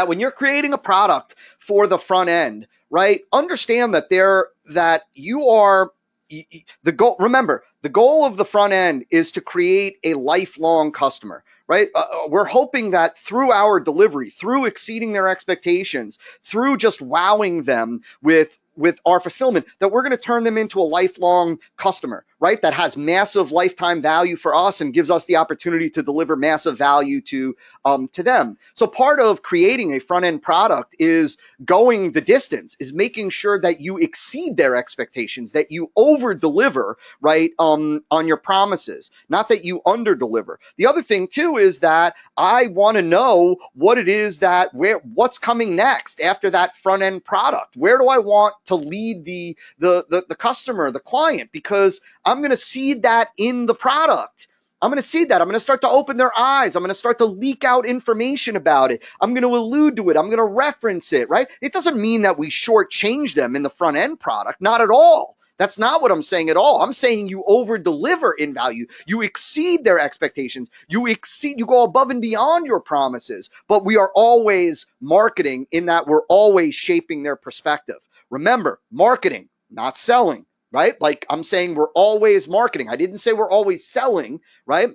when you're creating a product for the front end, right, understand that you are the goal. Remember, the goal of the front end is to create a lifelong customer, right? We're hoping that through our delivery, through exceeding their expectations, through just wowing them with our fulfillment, that we're going to turn them into a lifelong customer, right? That has massive lifetime value for us and gives us the opportunity to deliver massive value to them. So part of creating a front end product is going the distance, is making sure that you exceed their expectations, that you over deliver, right, on your promises, not that you under deliver. The other thing too is that I want to know what it is what's coming next after that front end product. Where do I want to lead the customer, the client? Because I'm going to seed that in the product. I'm going to see that. I'm going to start to open their eyes. I'm going to start to leak out information about it. I'm going to allude to it. I'm going to reference it, right? It doesn't mean that we shortchange them in the front end product. Not at all. That's not what I'm saying at all. I'm saying you over deliver in value. You exceed their expectations. You go above and beyond your promises. But we are always marketing in that we're always shaping their perspective. Remember, marketing, not selling. Right? Like, I'm saying we're always marketing. I didn't say we're always selling, right?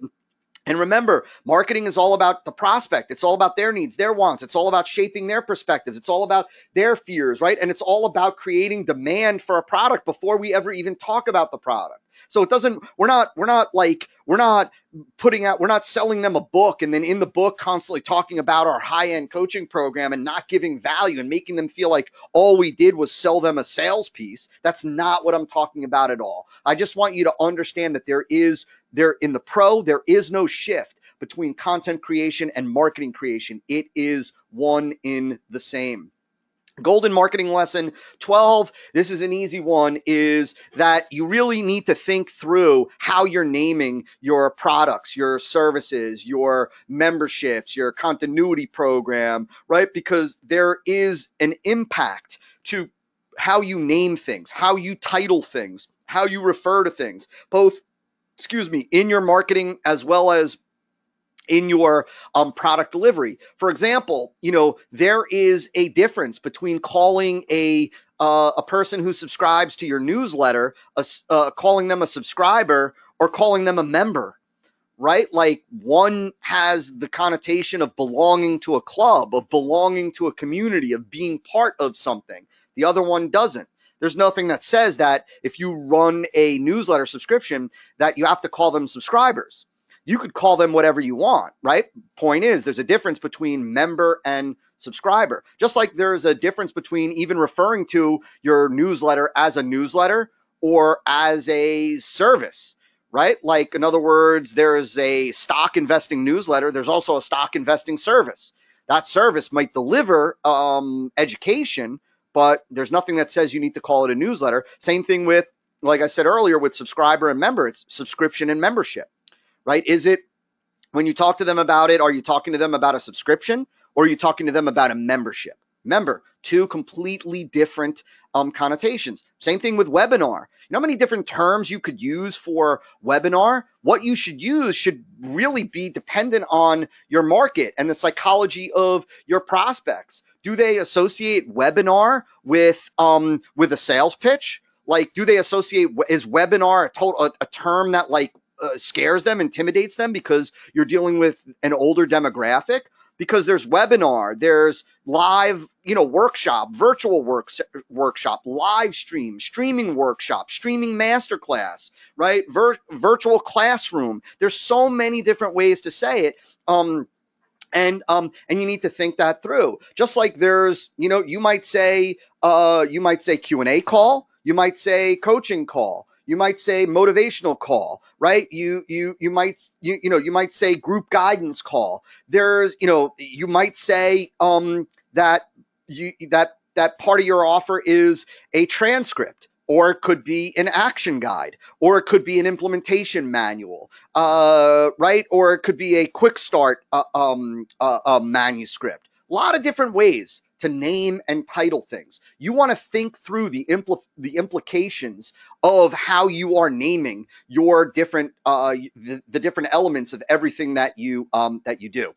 And remember, marketing is all about the prospect. It's all about their needs, their wants. It's all about shaping their perspectives. It's all about their fears, right? And it's all about creating demand for a product before we ever even talk about the product. So we're not selling them a book and then in the book constantly talking about our high-end coaching program and not giving value and making them feel like all we did was sell them a sales piece. That's not what I'm talking about at all. I just want you to understand that there is no shift between content creation and marketing creation. It is one in the same. Golden marketing lesson 12, this is an easy one, is that you really need to think through how you're naming your products, your services, your memberships, your continuity program, right? Because there is an impact to how you name things, how you title things, how you refer to things, both in your marketing as well as in your product delivery. For example, there is a difference between calling a person who subscribes to your newsletter, calling them a subscriber or calling them a member, right? Like one has the connotation of belonging to a club, of belonging to a community, of being part of something. The other one doesn't. There's nothing that says that if you run a newsletter subscription that you have to call them subscribers. You could call them whatever you want, right? Point is, there's a difference between member and subscriber. Just like there's a difference between even referring to your newsletter as a newsletter or as a service, right? Like, in other words, there's a stock investing newsletter. There's also a stock investing service. That service might deliver education, but there's nothing that says you need to call it a newsletter. Same thing with, like I said earlier, with subscriber and member. It's subscription and membership, right? Is it, when you talk to them about it, are you talking to them about a subscription or are you talking to them about a membership? Remember, two completely different connotations. Same thing with webinar. You know how many different terms you could use for webinar? What you should use should really be dependent on your market and the psychology of your prospects. Do they associate webinar with a sales pitch? Like, do they associate, is webinar a term that like scares them, intimidates them because you're dealing with an older demographic? Because there's webinar, there's live, workshop, virtual workshop, live stream, streaming workshop, streaming masterclass, right? Virtual classroom. There's so many different ways to say it. And you need to think that through. Just like there's, you might say Q&A call, you might say coaching call, you might say motivational call, right? You might say group guidance call. There's, you might say that that part of your offer is a transcript, or it could be an action guide, or it could be an implementation manual, right? Or it could be a quick start manuscript. A lot of different ways to name and title things. You want to think through the implications of how you are naming your different the different elements of everything that you do.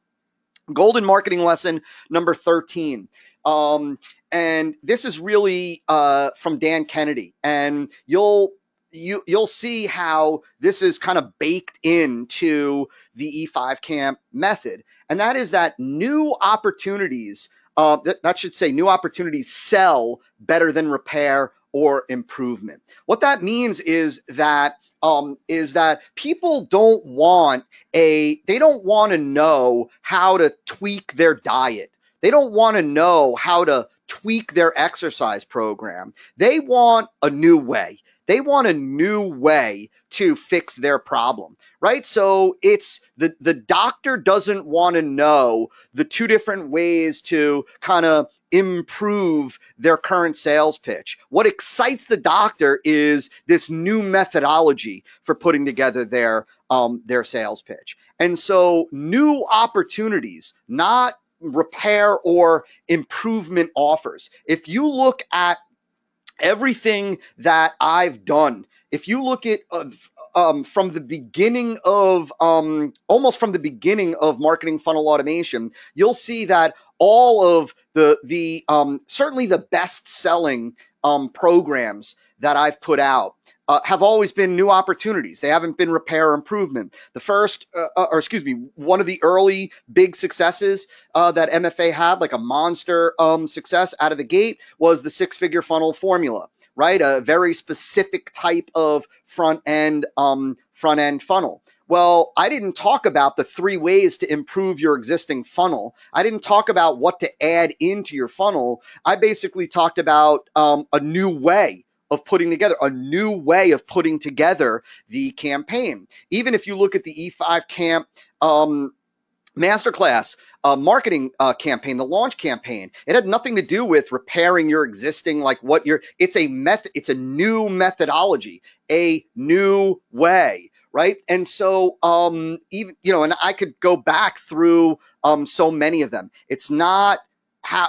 Golden marketing lesson number 13. And this is really from Dan Kennedy, and you'll see how this is kind of baked into the E5 Camp method, and that is that new opportunities, that should say new opportunities sell better than repair or improvement. What that means is that people don't want to know how to tweak their diet. They don't want to know how to tweak their exercise program. They want a new way. They want a new way to fix their problem, right? So it's the doctor doesn't want to know the two different ways to kind of improve their current sales pitch. What excites the doctor is this new methodology for putting together their sales pitch. And so new opportunities, not repair or improvement offers. If you look at everything that I've done, if you look at from the beginning of almost from the beginning of marketing funnel automation, you'll see that all of the certainly the best selling programs that I've put out have always been new opportunities. They haven't been repair or improvement. The first, one of the early big successes that MFA had, like a monster success out of the gate, was the six-figure funnel formula, right? A very specific type of front-end funnel. Well, I didn't talk about the 3 ways to improve your existing funnel. I didn't talk about what to add into your funnel. I basically talked about a new way of putting together the campaign. Even if you look at the E5 Camp masterclass marketing campaign, the launch campaign, it had nothing to do with repairing your existing, it's a new methodology, a new way, right? And so even, and I could go back through so many of them. It's not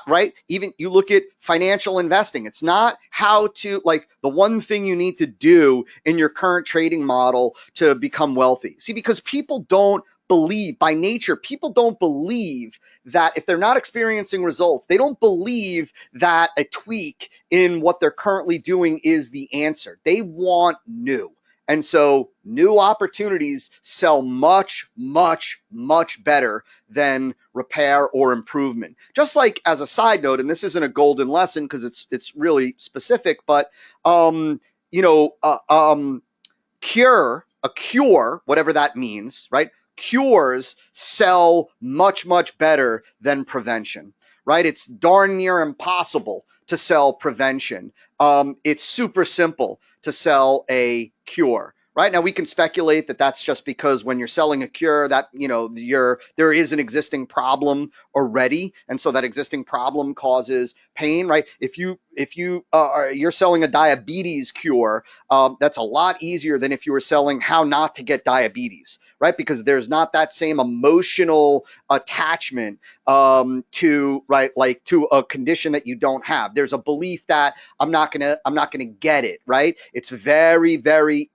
right? Even you look at financial investing, it's not how to, the one thing you need to do in your current trading model to become wealthy. See, because people don't believe, by nature, people don't believe that if they're not experiencing results, they don't believe that a tweak in what they're currently doing is the answer. They want new. And so new opportunities sell much, much, much better than repair or improvement. Just like as a side note, and this isn't a golden lesson because it's really specific, but you know, a cure, whatever that means, right? Cures sell much, much better than prevention, right? It's darn near impossible to sell prevention. It's super simple to sell a cure. Right now, we can speculate that that's just because when you're selling a cure, that there is an existing problem already, and so that existing problem causes pain. Right? If you're selling a diabetes cure, that's a lot easier than if you were selling how not to get diabetes. Right? Because there's not that same emotional attachment to a condition that you don't have. There's a belief that I'm not gonna get it. Right? It's very, very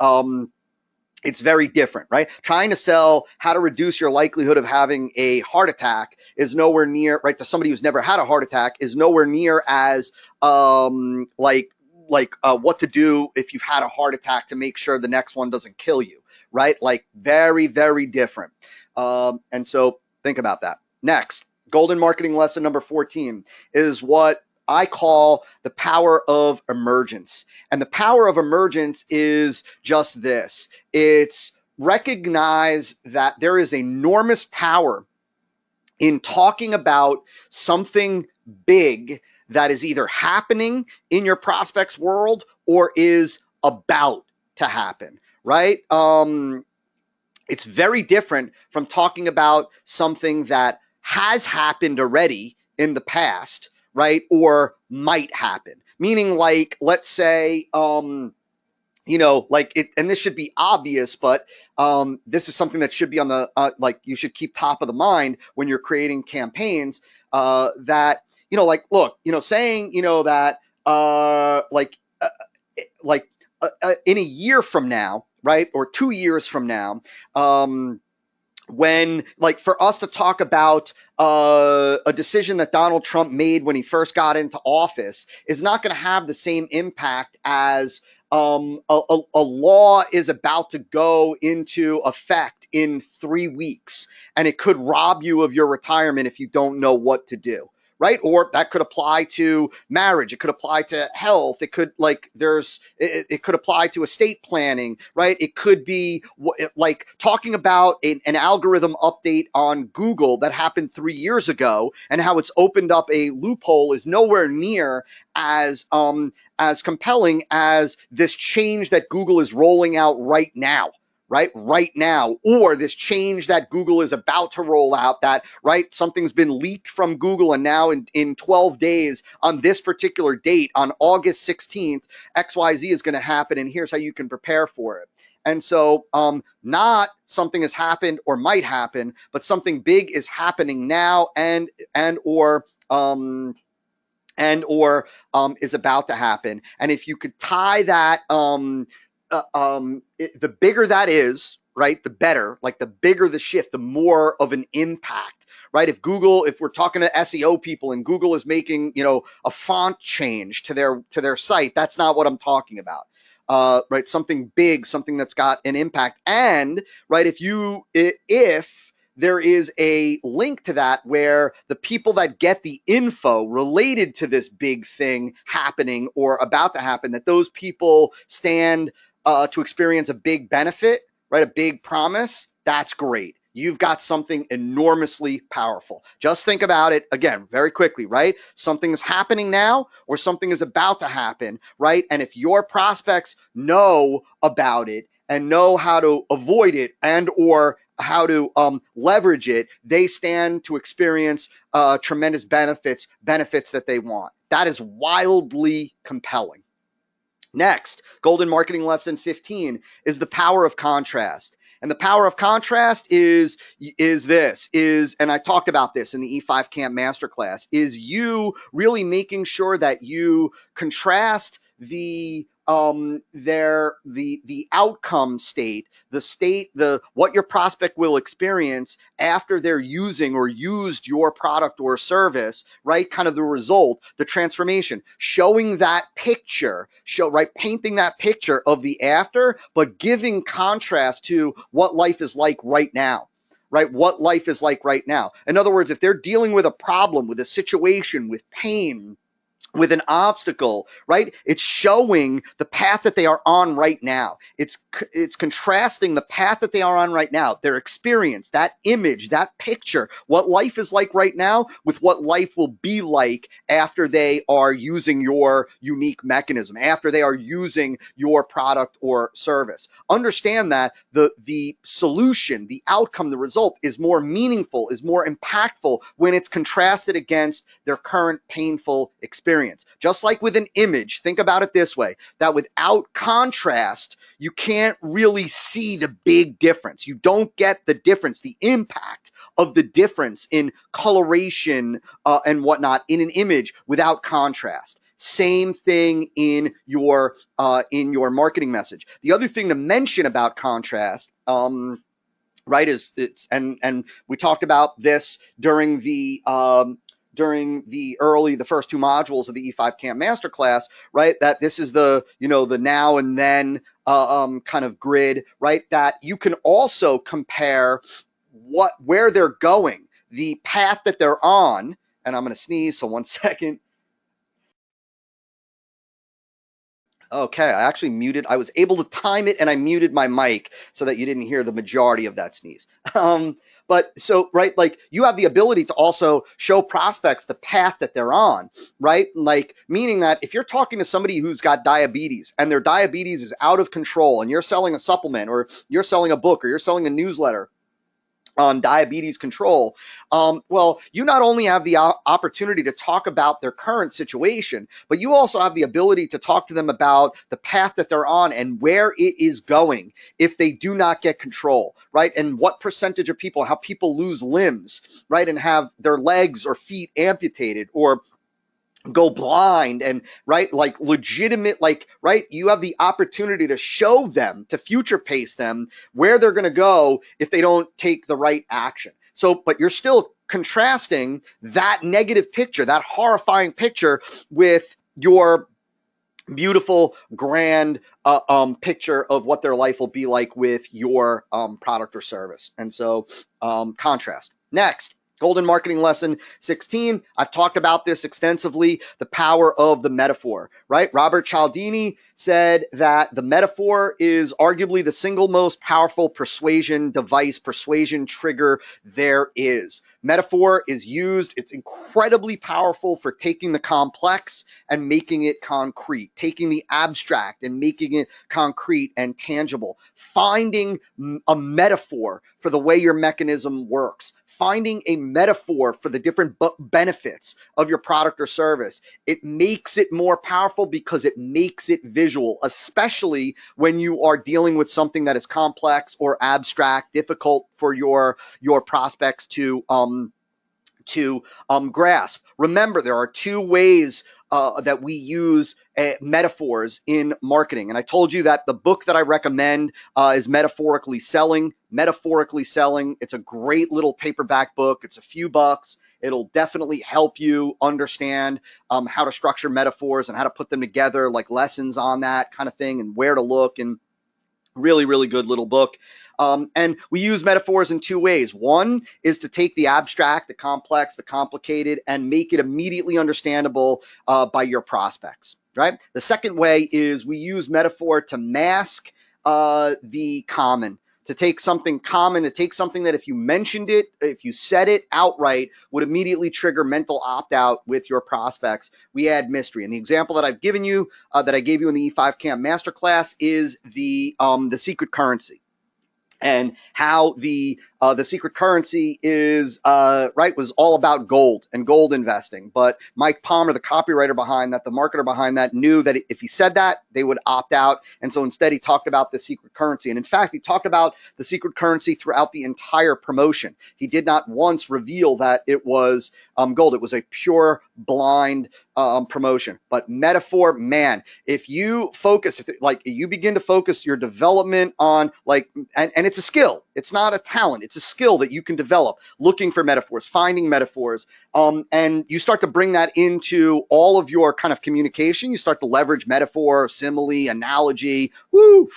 it's very different, right? Trying to sell how to reduce your likelihood of having a heart attack is nowhere near, right, to somebody who's never had a heart attack, is nowhere near as what to do if you've had a heart attack to make sure the next one doesn't kill you, right? Like very, very different. And so think about that. Next, golden marketing lesson number 14 is what I call the power of emergence. And the power of emergence is just this. It's recognize that there is enormous power in talking about something big that is either happening in your prospect's world or is about to happen, right? It's very different from talking about something that has happened already in the past, right? Or might happen. Meaning, like, let's say, and this should be obvious, but this is something that should be on the, you should keep top of the mind when you're creating campaigns, that, look, saying, that, in a year from now, right? Or 2 years from now, when, for us to talk about a decision that Donald Trump made when he first got into office is not going to have the same impact as a law is about to go into effect in 3 weeks, and it could rob you of your retirement if you don't know what to do. Right? Or that could apply to marriage. It could apply to health. It could it could apply to estate planning, right? It could be like talking about an algorithm update on Google that happened 3 years ago and how it's opened up a loophole is nowhere near as compelling as this change that Google is rolling out right now. Right now, or this change that Google is about to roll out that, right, something's been leaked from Google and now in 12 days on this particular date, on August 16th, XYZ is going to happen, and here's how you can prepare for it. And so not something has happened or might happen, but something big is happening now and or is about to happen. And if you could tie that the bigger that is, right, the better. Like the bigger the shift, the more of an impact, right? If we're talking to SEO people and Google is making, a font change to their site, that's not what I'm talking about. Right, something big, something that's got an impact. And right, if there is a link to that where the people that get the info related to this big thing happening or about to happen, that those people stand to experience a big benefit, right? A big promise, that's great. You've got something enormously powerful. Just think about it again, very quickly, right? Something is happening now or something is about to happen, right? And if your prospects know about it and know how to avoid it and or how to leverage it, they stand to experience tremendous benefits that they want. That is wildly compelling. Next, golden marketing lesson 15 is the power of contrast. And the power of contrast is, and I talked about this in the E5 Camp Masterclass, is you really making sure that you contrast the outcome state, the what your prospect will experience after they're using or used your product or service, right? Kind of the result, the transformation, showing that picture, right, painting that picture of the after, but giving contrast to what life is like right now. Right? What life is like right now. In other words, if they're dealing with a problem, with a situation, with pain, with an obstacle, right? It's showing the path that they are on right now. It's contrasting the path that they are on right now, their experience, that image, that picture, what life is like right now with what life will be like after they are using your unique mechanism, after they are using your product or service. Understand that the solution, the outcome, the result is more meaningful, is more impactful when it's contrasted against their current painful experience. Just like with an image, think about it this way, that without contrast, you can't really see the big difference. You don't get the difference, the impact of the difference in coloration and whatnot in an image without contrast. Same thing in your marketing message. The other thing to mention about contrast, right, is it's and we talked about this during the first two modules of the E5 Camp Masterclass, right? That this is the now and then kind of grid, right? That you can also compare where they're going, the path that they're on, and I'm going to sneeze, so 1 second. Okay, I actually muted. I was able to time it, and I muted my mic so that you didn't hear the majority of that sneeze. But so, right, like you have the ability to also show prospects the path that they're on, right? Like, meaning that if you're talking to somebody who's got diabetes and their diabetes is out of control and you're selling a supplement or you're selling a book or you're selling a newsletter on diabetes control, well, you not only have the opportunity to talk about their current situation, but you also have the ability to talk to them about the path that they're on and where it is going if they do not get control, right? And what percentage of people, how people lose limbs, right? And have their legs or feet amputated or go blind, and right, like legitimate, like, right, you have the opportunity to show them, to future pace them where they're going to go if they don't take the right action. So, but you're still contrasting that negative picture, that horrifying picture, with your beautiful, grand picture of what their life will be like with your product or service. And so contrast. Next, Golden Marketing Lesson 16. I've talked about this extensively, the power of the metaphor, right? Robert Cialdini said that the metaphor is arguably the single most powerful persuasion device, persuasion trigger there is. Metaphor is used, it's incredibly powerful for taking the complex and making it concrete, taking the abstract and making it concrete and tangible, finding a metaphor for the way your mechanism works, finding a metaphor for the different benefits of your product or service. It makes it more powerful because it makes it visual, especially when you are dealing with something that is complex or abstract, difficult for your prospects to grasp. Remember, there are two ways that we use metaphors in marketing. And I told you that the book that I recommend is Metaphorically Selling. Metaphorically Selling. It's a great little paperback book. It's a few bucks. It'll definitely help you understand how to structure metaphors and how to put them together, like lessons on that kind of thing and where to look. And really, really good little book. And we use metaphors in two ways. One is to take the abstract, the complex, the complicated, and make it immediately understandable by your prospects, right? The second way is we use metaphor to mask the common, to take something common, to take something that if you mentioned it, if you said it outright, would immediately trigger mental opt-out with your prospects. We add mystery. And the example that I've given you, that I gave you in the E5 Camp Masterclass, is the secret currency, and how the The secret currency is right, was all about gold and gold investing. But Mike Palmer, the copywriter behind that, the marketer behind that, knew that if he said that, they would opt out. And so instead, he talked about the secret currency. And in fact, he talked about the secret currency throughout the entire promotion. He did not once reveal that it was gold. It was a pure blind promotion. But metaphor, man, if you focus, like you begin to focus your development on like, and it's a skill. It's not a talent. It's a skill that you can develop, looking for metaphors, finding metaphors. And you start to bring that into all of your kind of communication. You start to leverage metaphor, simile, analogy. Woo!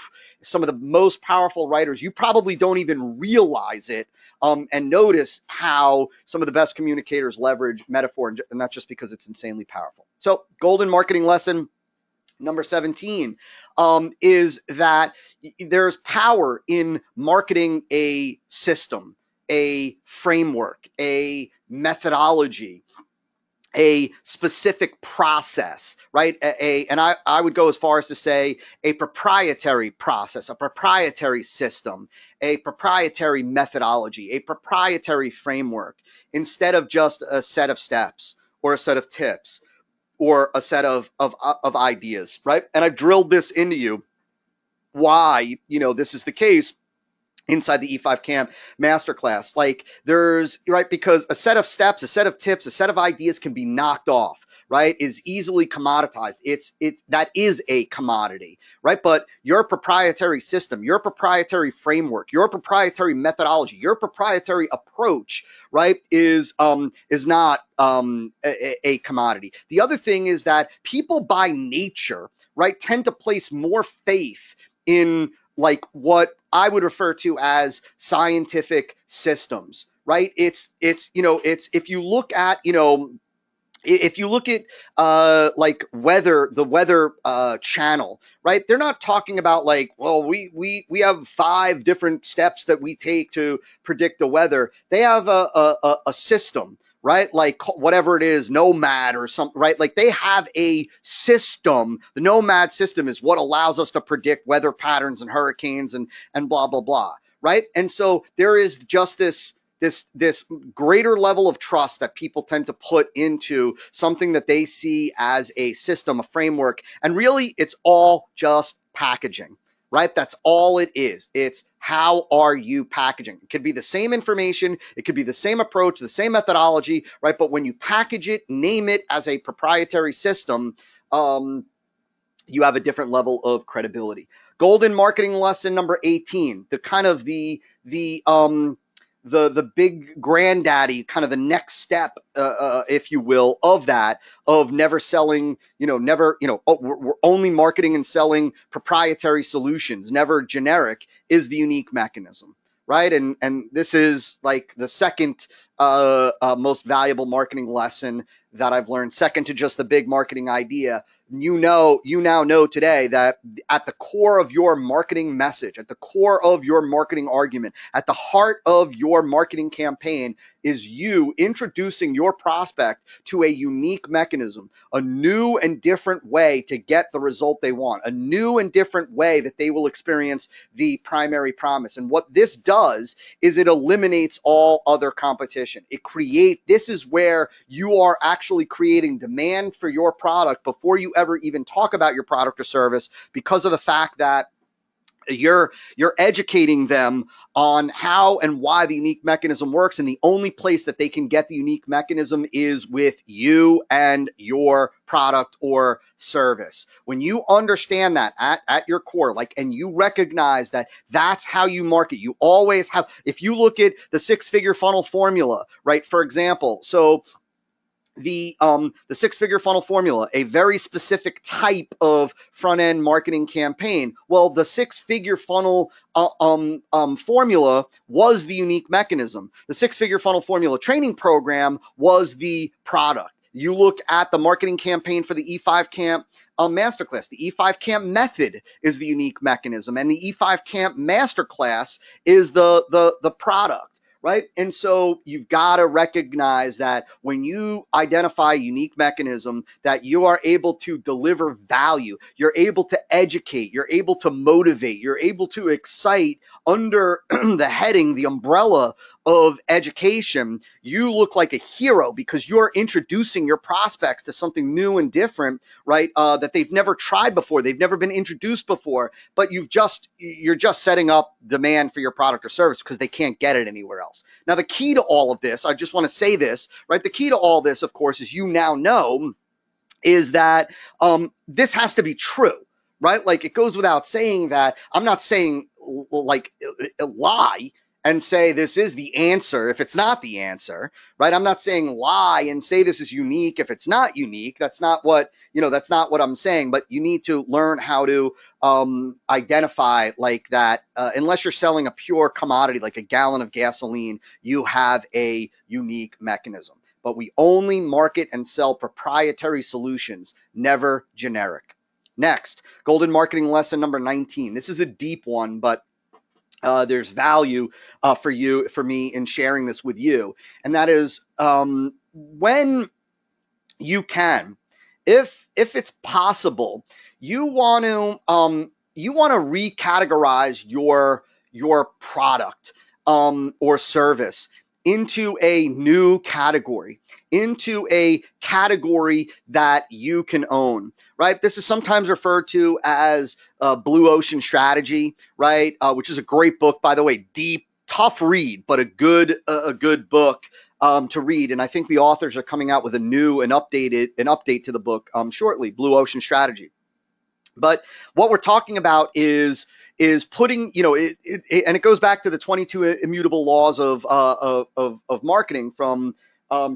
Some of the most powerful writers, you probably don't even realize it. And notice how some of the best communicators leverage metaphor, and that's just because it's insanely powerful. So, golden marketing lesson number 17 is that there's power in marketing a system, a framework, a methodology, a specific process, right? And I would go as far as to say a proprietary process, a proprietary system, a proprietary methodology, a proprietary framework, instead of just a set of steps or a set of tips or a set of ideas, right? And I've drilled this into you why, this is the case inside the E5 Camp Masterclass. Like there's, right, because a set of steps, a set of tips, a set of ideas can be knocked off, right, is easily commoditized. That is a commodity, right? But your proprietary system, your proprietary framework, your proprietary methodology, your proprietary approach, right, is not a commodity. The other thing is that people by nature, right, tend to place more faith in like what I would refer to as scientific systems, right? It's if you look at like the weather channel, right? They're not talking about like, well, we have 5 different steps that we take to predict the weather. They have a system, right? Like whatever it is, Nomad or something, right? Like they have a system. The Nomad system is what allows us to predict weather patterns and hurricanes and blah, blah, blah, right? And so there is just this greater level of trust that people tend to put into something that they see as a system, a framework, and really it's all just packaging, right? That's all it is. It's how are you packaging? It could be the same information, it could be the same approach, the same methodology, right? But when you package it, name it as a proprietary system, you have a different level of credibility. Golden marketing lesson number 18, the kind of the big granddaddy, kind of the next step, if you will, of that, of never selling, we're only marketing and selling proprietary solutions, never generic, is the unique mechanism, right? And this is like the second most valuable marketing lesson that I've learned, second to just the big marketing idea. You now know today that at the core of your marketing message, at the core of your marketing argument, at the heart of your marketing campaign is you introducing your prospect to a unique mechanism, a new and different way to get the result they want, a new and different way that they will experience the primary promise. And what this does is it eliminates all other competition. This is where you are actually creating demand for your product before you ever even talk about your product or service, because of the fact that you're educating them on how and why the unique mechanism works, and the only place that they can get the unique mechanism is with you and your product or service. When you understand that at your core, like, and you recognize that that's how you market, you always have. If you look at the 6-figure funnel formula, right, for example, so the 6-figure funnel formula, a very specific type of front-end marketing campaign. Well, the 6-figure funnel formula was the unique mechanism. The 6-figure funnel formula training program was the product. You look at the marketing campaign for the E5 Camp Masterclass. The E5 Camp method is the unique mechanism, and the E5 Camp Masterclass is the product. right? And so you've got to recognize that when you identify a unique mechanism, that you are able to deliver value, you're able to educate, you're able to motivate, you're able to excite under the heading, the umbrella of education. You look like a hero because you're introducing your prospects to something new and different, right? That they've never tried before, they've never been introduced before, but you're just setting up demand for your product or service because they can't get it anywhere else. Now, the key to all of this, I just want to say this, right? The key to all this, of course, as you now know, is that this has to be true, right? Like, it goes without saying that I'm not saying like lie and say this is the answer if it's not the answer, right? I'm not saying lie and say this is unique if it's not unique. That's not what, that's not what I'm saying. But you need to learn how to identify like that. Unless you're selling a pure commodity like a gallon of gasoline, you have a unique mechanism. But we only market and sell proprietary solutions, never generic. Next, golden marketing lesson number 19. This is a deep one, but there's value for me in sharing this with you. And that is when you can, if it's possible, you want to recategorize your product or service into a new category, into a category that you can own, right? This is sometimes referred to as Blue Ocean Strategy, right? Which is a great book, by the way, deep, tough read, but a good book to read. And I think the authors are coming out with an update to the book shortly, Blue Ocean Strategy. But what we're talking about is putting, and it goes back to the 22 immutable laws of marketing from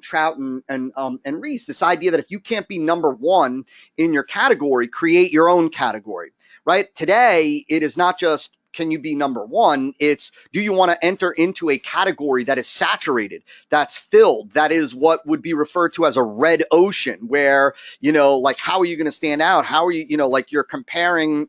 Trout and Reese. This idea that if you can't be number one in your category, create your own category, right? Today, it is not just can you be number one? It's, do you want to enter into a category that is saturated, that's filled, that is what would be referred to as a red ocean, where, like, how are you going to stand out? How are you, like you're comparing,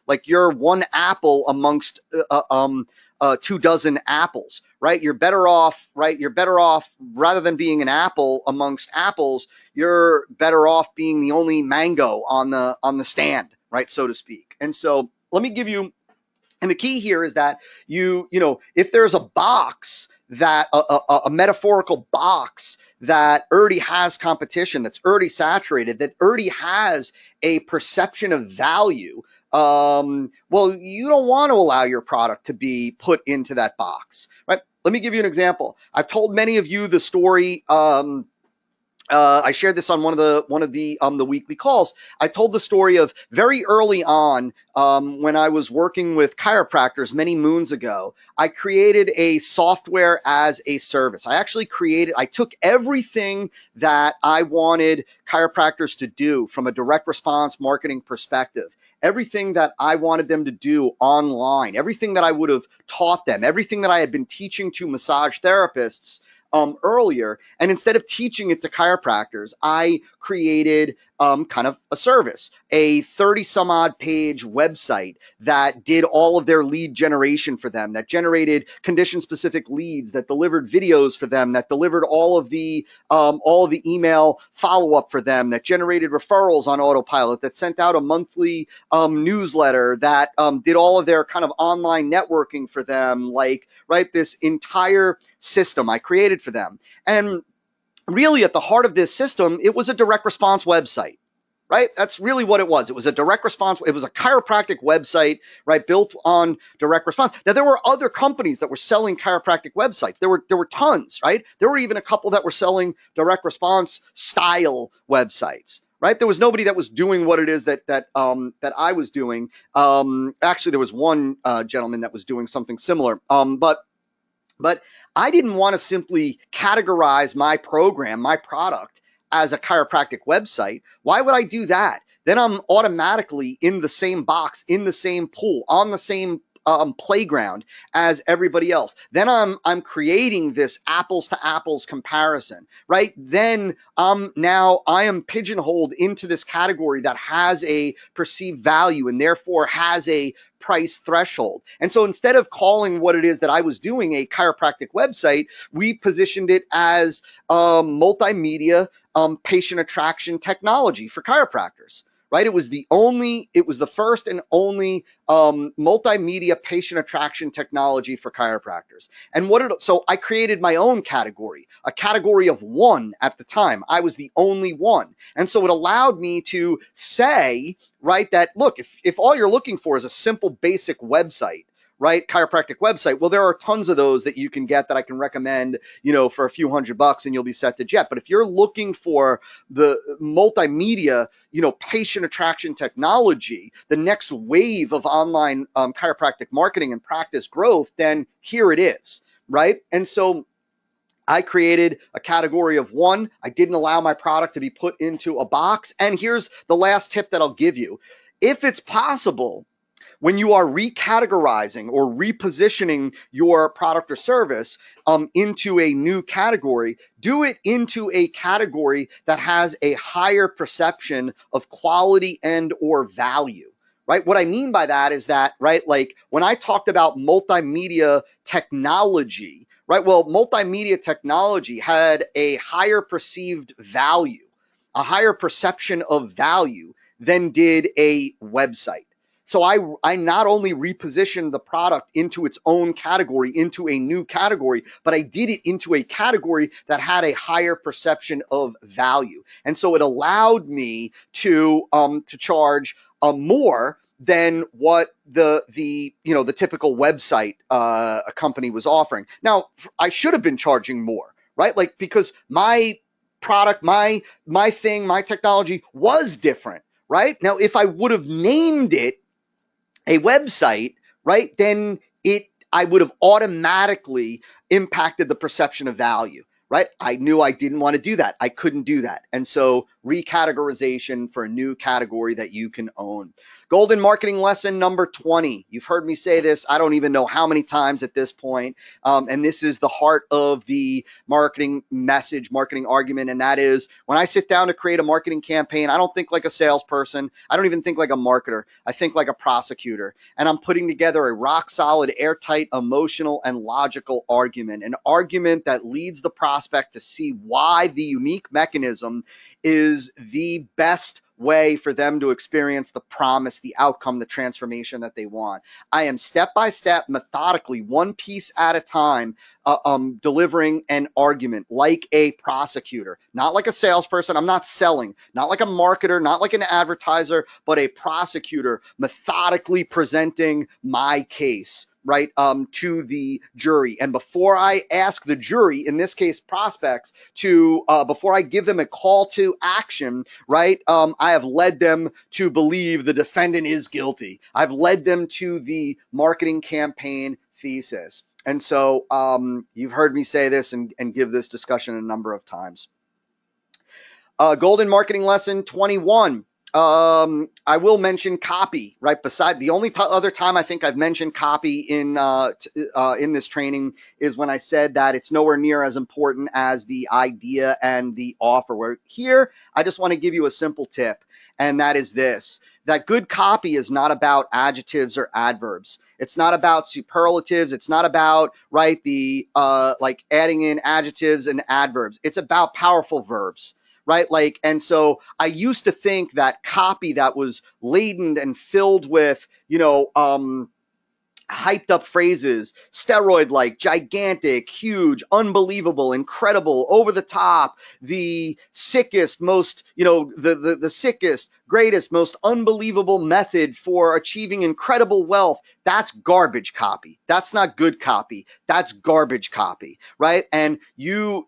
like you're one apple amongst 24 apples, right? You're better off, right? You're better off, rather than being an apple amongst apples, you're better off being the only mango on the stand, right? So to speak. And so let me give you, and the key here is that if there's a box that a metaphorical box that already has competition, that's already saturated, that already has a perception of value, well, you don't want to allow your product to be put into that box, right? Let me give you an example. I've told many of you the story. I shared this on one of the weekly calls. I told the story of very early on when I was working with chiropractors many moons ago. I created a software as a service. I took everything that I wanted chiropractors to do from a direct response marketing perspective. Everything that I wanted them to do online, everything that I would have taught them, everything that I had been teaching to massage therapists earlier. And instead of teaching it to chiropractors, I created kind of a service, a 30 some odd page website that did all of their lead generation for them, that generated condition specific leads, that delivered videos for them, that delivered all of the email follow up for them, that generated referrals on autopilot, that sent out a monthly newsletter, that did all of their kind of online networking for them, like, right, this entire system I created for them. And really, at the heart of this system, it was a direct response website, right? That's really what it was. It was a direct response. It was a chiropractic website, right, built on direct response. Now, there were other companies that were selling chiropractic websites. There were tons, right? There were even a couple that were selling direct response style websites, right? There was nobody that was doing what it is that I was doing. Actually, there was one gentleman that was doing something similar, but I didn't want to simply categorize my program, my product, as a chiropractic website. Why would I do that? Then I'm automatically in the same box, in the same pool, on the same playground as everybody else. Then I'm creating this apples to apples comparison, right? Then now I am pigeonholed into this category that has a perceived value and therefore has a price threshold. And so instead of calling what it is that I was doing a chiropractic website, we positioned it as multimedia patient attraction technology for chiropractors. Right? It was the first and only multimedia patient attraction technology for chiropractors. And so I created my own category, a category of one at the time. I was the only one. And so it allowed me to say, right, that look, if all you're looking for is a simple basic website, right, chiropractic website, well, there are tons of those that you can get that I can recommend, for a few $100 and you'll be set to jet. But if you're looking for the multimedia, patient attraction technology, the next wave of online chiropractic marketing and practice growth, then here it is, right? And so I created a category of one. I didn't allow my product to be put into a box. And here's the last tip that I'll give you. If it's possible, when you are recategorizing or repositioning your product or service into a new category, do it into a category that has a higher perception of quality and or value. Right? What I mean by that is that, right, like when I talked about multimedia technology, right? Well, multimedia technology had a higher perceived value, a higher perception of value than did a website. So I not only repositioned the product into its own category, into a new category, but I did it into a category that had a higher perception of value. And so it allowed me to charge more than what the typical website a company was offering. Now, I should have been charging more, right? Like, because my product, my thing, my technology was different, right? Now, if I would have named it a website, right, then I would have automatically impacted the perception of value, right? I knew I didn't want to do that. I couldn't do that. And so recategorization for a new category that you can own. Golden marketing lesson number 20. You've heard me say this, I don't even know how many times at this point. And this is the heart of the marketing message, marketing argument. And that is, when I sit down to create a marketing campaign, I don't think like a salesperson. I don't even think like a marketer. I think like a prosecutor. And I'm putting together a rock solid, airtight, emotional, and logical argument. An argument that leads the prospect to see why the unique mechanism is the best way for them to experience the promise, the outcome, the transformation that they want. I am step by step, methodically, one piece at a time, delivering an argument like a prosecutor, not like a salesperson. I'm not selling, not like a marketer, not like an advertiser, but a prosecutor, methodically presenting my case, right, to the jury. And before I ask the jury, in this case prospects, to before I give them a call to action, right, I have led them to believe the defendant is guilty. I've led them to the marketing campaign thesis. And so you've heard me say this and give this discussion a number of times. Golden marketing lesson 21. I will mention copy, right? Beside the only other time I think I've mentioned copy in this training is when I said that it's nowhere near as important as the idea and the offer. Where here, I just want to give you a simple tip, and that is this: that good copy is not about adjectives or adverbs. It's not about superlatives. It's not about, right, the like adding in adjectives and adverbs. It's about powerful verbs. Right? Like, and so I used to think that copy that was laden and filled with, hyped up phrases, steroid-like, gigantic, huge, unbelievable, incredible, over the top, the sickest, most, the sickest, greatest, most unbelievable method for achieving incredible wealth. That's garbage copy. That's not good copy. That's garbage copy, right? And you've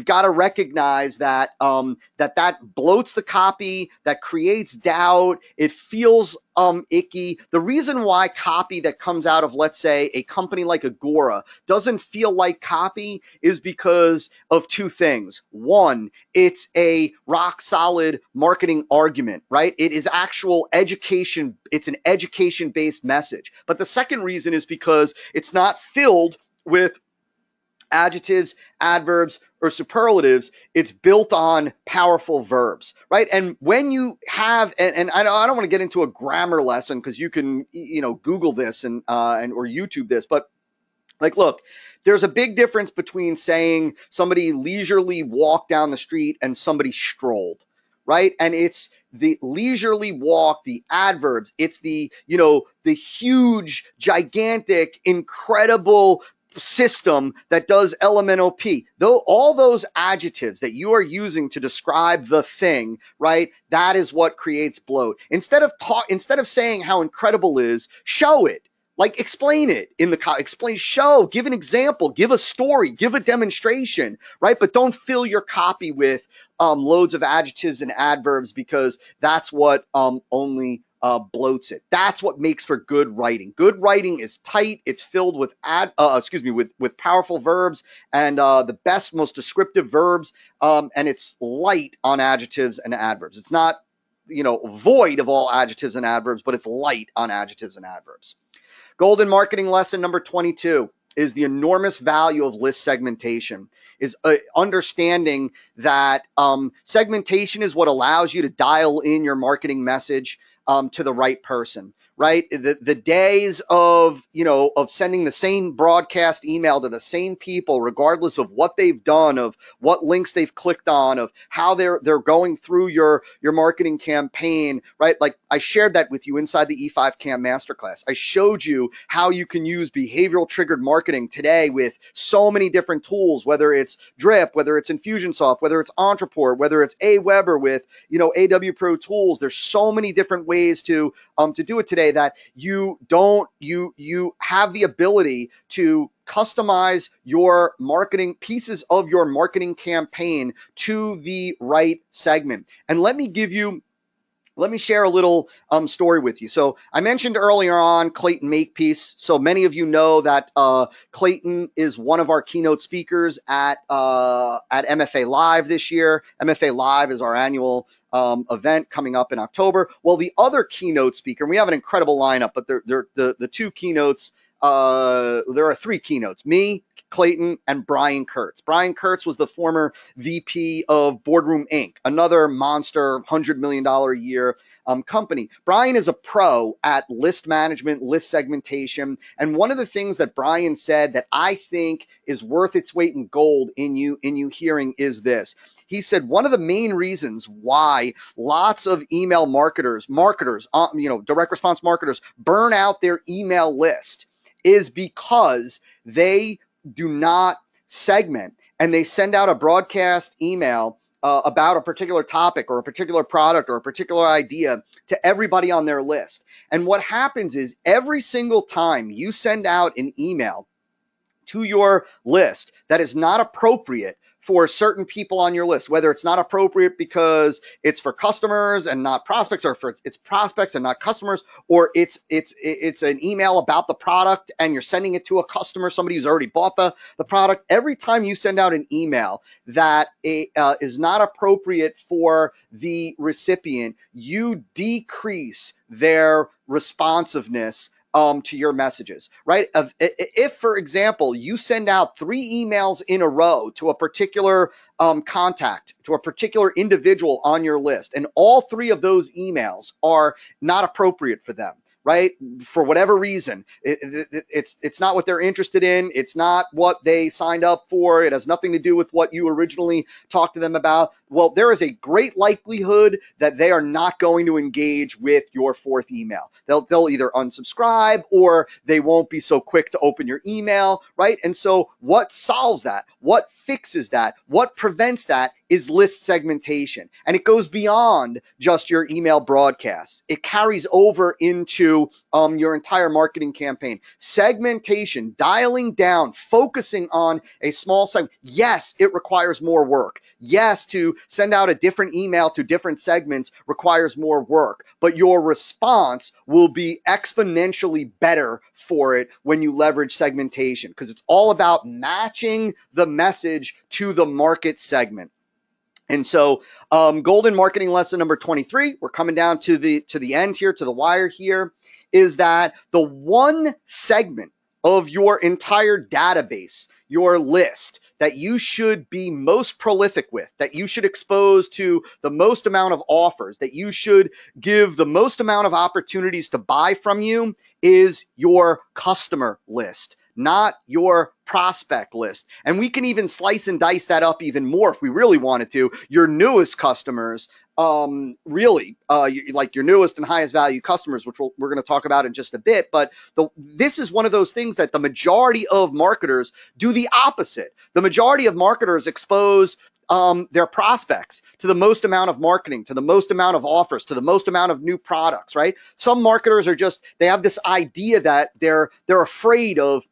got to recognize that that bloats the copy, that creates doubt. It feels icky. The reason why copy that comes out of, let's say, a company like Agora doesn't feel like copy is because of two things. One, it's a rock solid marketing argument argument, right? It is actual education. It's an education-based message. But the second reason is because it's not filled with adjectives, adverbs, or superlatives. It's built on powerful verbs, right? And when you have, and I don't want to get into a grammar lesson because you can, Google this and or YouTube this, but like, look, there's a big difference between saying somebody leisurely walked down the street and somebody strolled, right? And it's the leisurely walk, the adverbs, it's the huge, gigantic, incredible system that does LMNOP. Though all those adjectives that you are using to describe the thing, right? That is what creates bloat. Instead of saying how incredible is, show it. Like, explain it give an example, give a story, give a demonstration, right? But don't fill your copy with loads of adjectives and adverbs, because that's what only bloats it. That's what makes for good writing. Good writing is tight. It's filled with with powerful verbs and the best, most descriptive verbs, and it's light on adjectives and adverbs. It's not void of all adjectives and adverbs, but it's light on adjectives and adverbs. Golden marketing lesson number 22 is the enormous value of list segmentation, is understanding that segmentation is what allows you to dial in your marketing message to the right person, right? The days of sending the same broadcast email to the same people, regardless of what they've done, of what links they've clicked on, of how they're going through your marketing campaign, right? Like, I shared that with you inside the E5CAM masterclass. I showed you how you can use behavioral triggered marketing today with so many different tools, whether it's Drip, whether it's Infusionsoft, whether it's Ontraport, whether it's Aweber with AW Pro tools. There's so many different ways to do it today that you have the ability to customize your marketing pieces of your marketing campaign to the right segment. And let me share a little story with you. So I mentioned earlier on Clayton Makepeace. So many of you know that Clayton is one of our keynote speakers at MFA Live this year. MFA Live is our annual event coming up in October. Well, the other keynote speaker, and we have an incredible lineup, but the two keynotes, there are three keynotes: me, Clayton, and Brian Kurtz. Brian Kurtz was the former VP of Boardroom Inc., another monster $100 million a year company. Brian is a pro at list management, list segmentation. And one of the things that Brian said that I think is worth its weight in gold in you hearing is this. He said one of the main reasons why lots of email marketers, direct response marketers burn out their email list is because they do not segment, and they send out a broadcast email about a particular topic or a particular product or a particular idea to everybody on their list. And what happens is every single time you send out an email to your list that is not appropriate for certain people on your list, whether it's not appropriate because it's for customers and not prospects, or for it's prospects and not customers, or it's an email about the product and you're sending it to a customer, somebody who's already bought the product. Every time you send out an email that is not appropriate for the recipient, you decrease their responsiveness to your messages, right? If, for example, you send out 3 emails in a row to a particular contact, to a particular individual on your list, and all 3 of those emails are not appropriate for them, right? For whatever reason, it's not what they're interested in. It's not what they signed up for. It has nothing to do with what you originally talked to them about. Well, there is a great likelihood that they are not going to engage with your 4th email. They'll either unsubscribe or they won't be so quick to open your email, right? And so what solves that? What fixes that? What prevents that is list segmentation. And it goes beyond just your email broadcasts. It carries over into your entire marketing campaign. Segmentation, dialing down, focusing on a small segment. Yes, it requires more work. Yes, to send out a different email to different segments requires more work, but your response will be exponentially better for it when you leverage segmentation, because it's all about matching the message to the market segment. And so, golden marketing lesson number 23, we're coming down to the end here, to the wire here, is that the one segment of your entire database, your list, that you should be most prolific with, that you should expose to the most amount of offers, that you should give the most amount of opportunities to buy from you, is your customer list, not your prospect list. And we can even slice and dice that up even more if we really wanted to. Your newest customers, really, like your newest and highest value customers, which we're going to talk about in just a bit. But this is one of those things that the majority of marketers do the opposite. The majority of marketers expose their prospects to the most amount of marketing, to the most amount of offers, to the most amount of new products, right? Some marketers are just, they have this idea that they're afraid of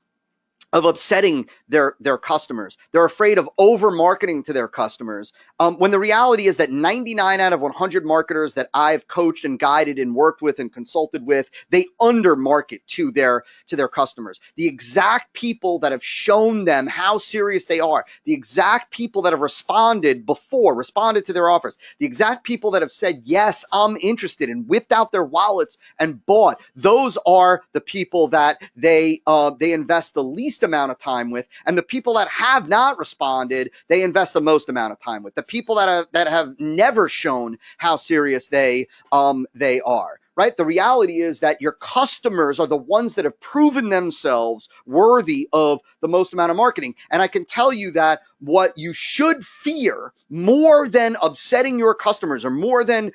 upsetting their customers. They're afraid of over marketing to their customers. When the reality is that 99 out of 100 marketers that I've coached and guided and worked with and consulted with, they under market to their customers. The exact people that have shown them how serious they are, the exact people that have responded to their offers, the exact people that have said, yes, I'm interested, and whipped out their wallets and bought, those are the people that they invest the least amount of time with. And the people that have not responded, they invest the most amount of time with. The people that have never shown how serious they are. Right? The reality is that your customers are the ones that have proven themselves worthy of the most amount of marketing. And I can tell you that what you should fear more than upsetting your customers, or more than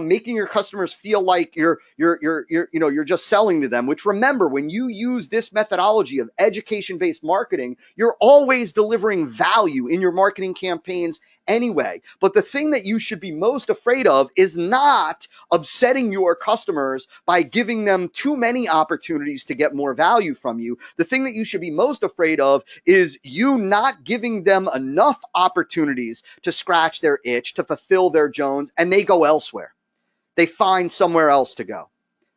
making your customers feel like you're just selling to them, which, remember, when you use this methodology of education-based marketing, you're always delivering value in your marketing campaigns anyway. But the thing that you should be most afraid of is not upsetting your customers by giving them too many opportunities to get more value from you. The thing that you should be most afraid of is you not giving them enough opportunities to scratch their itch, to fulfill their Jones, and they go elsewhere. They find somewhere else to go.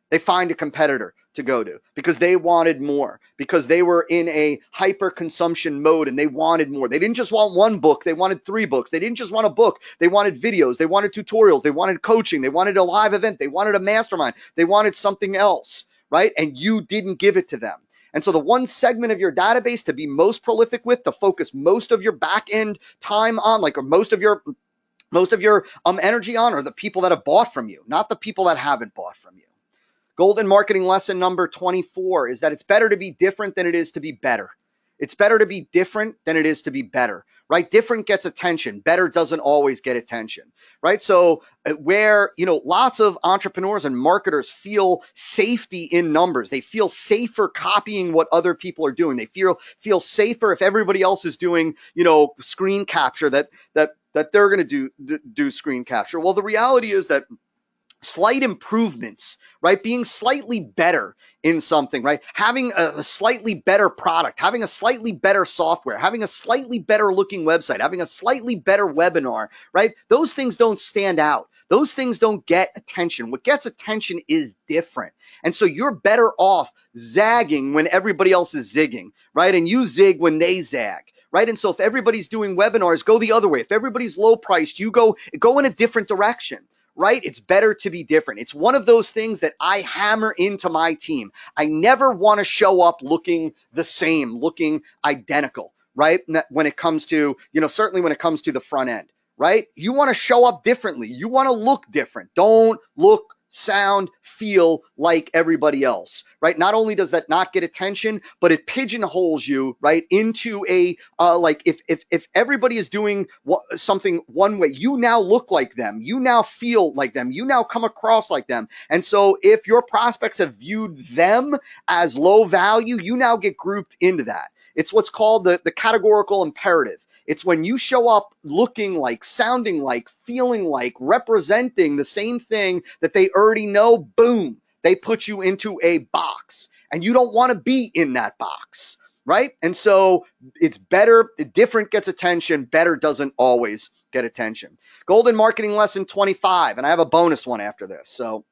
They find a competitor to go to because they wanted more, because they were in a hyper consumption mode and they wanted more. They didn't just want one book, they wanted 3 books. They didn't just want a book, they wanted videos, they wanted tutorials, they wanted coaching, they wanted a live event, they wanted a mastermind, they wanted something else, right? And you didn't give it to them. And so the one segment of your database to be most prolific with, to focus most of your back end time on, or most of your energy on, are the people that have bought from you, not the people that haven't bought from you. Golden marketing lesson number 24 is that it's better to be different than it is to be better. It's better to be different than it is to be better, right? Different gets attention. Better doesn't always get attention, right? So where, lots of entrepreneurs and marketers feel safety in numbers. They feel safer copying what other people are doing. They feel safer if everybody else is doing, screen capture, that they're going to do screen capture. Well, the reality is that slight improvements, right? Being slightly better in something, right? Having a slightly better product, having a slightly better software, having a slightly better looking website, having a slightly better webinar, right? Those things don't stand out. Those things don't get attention. What gets attention is different. And so you're better off zagging when everybody else is zigging, right? And you zig when they zag. Right. And so if everybody's doing webinars, go the other way. If everybody's low priced, you go in a different direction. Right? It's better to be different. It's one of those things that I hammer into my team. I never want to show up looking the same, looking identical, right? When it comes to, certainly when it comes to the front end, right? You want to show up differently. You want to look different. Don't look, sound, feel like everybody else, right? Not only does that not get attention, but it pigeonholes you, right, into a if everybody is doing something one way, you now look like them, you now feel like them, you now come across like them. And so if your prospects have viewed them as low value, you now get grouped into that. It's what's called the categorical imperative. It's when you show up looking like, sounding like, feeling like, representing the same thing that they already know, boom, they put you into a box. And you don't want to be in that box, right? And so it's better, different gets attention, better doesn't always get attention. Golden marketing lesson 25, and I have a bonus one after this. So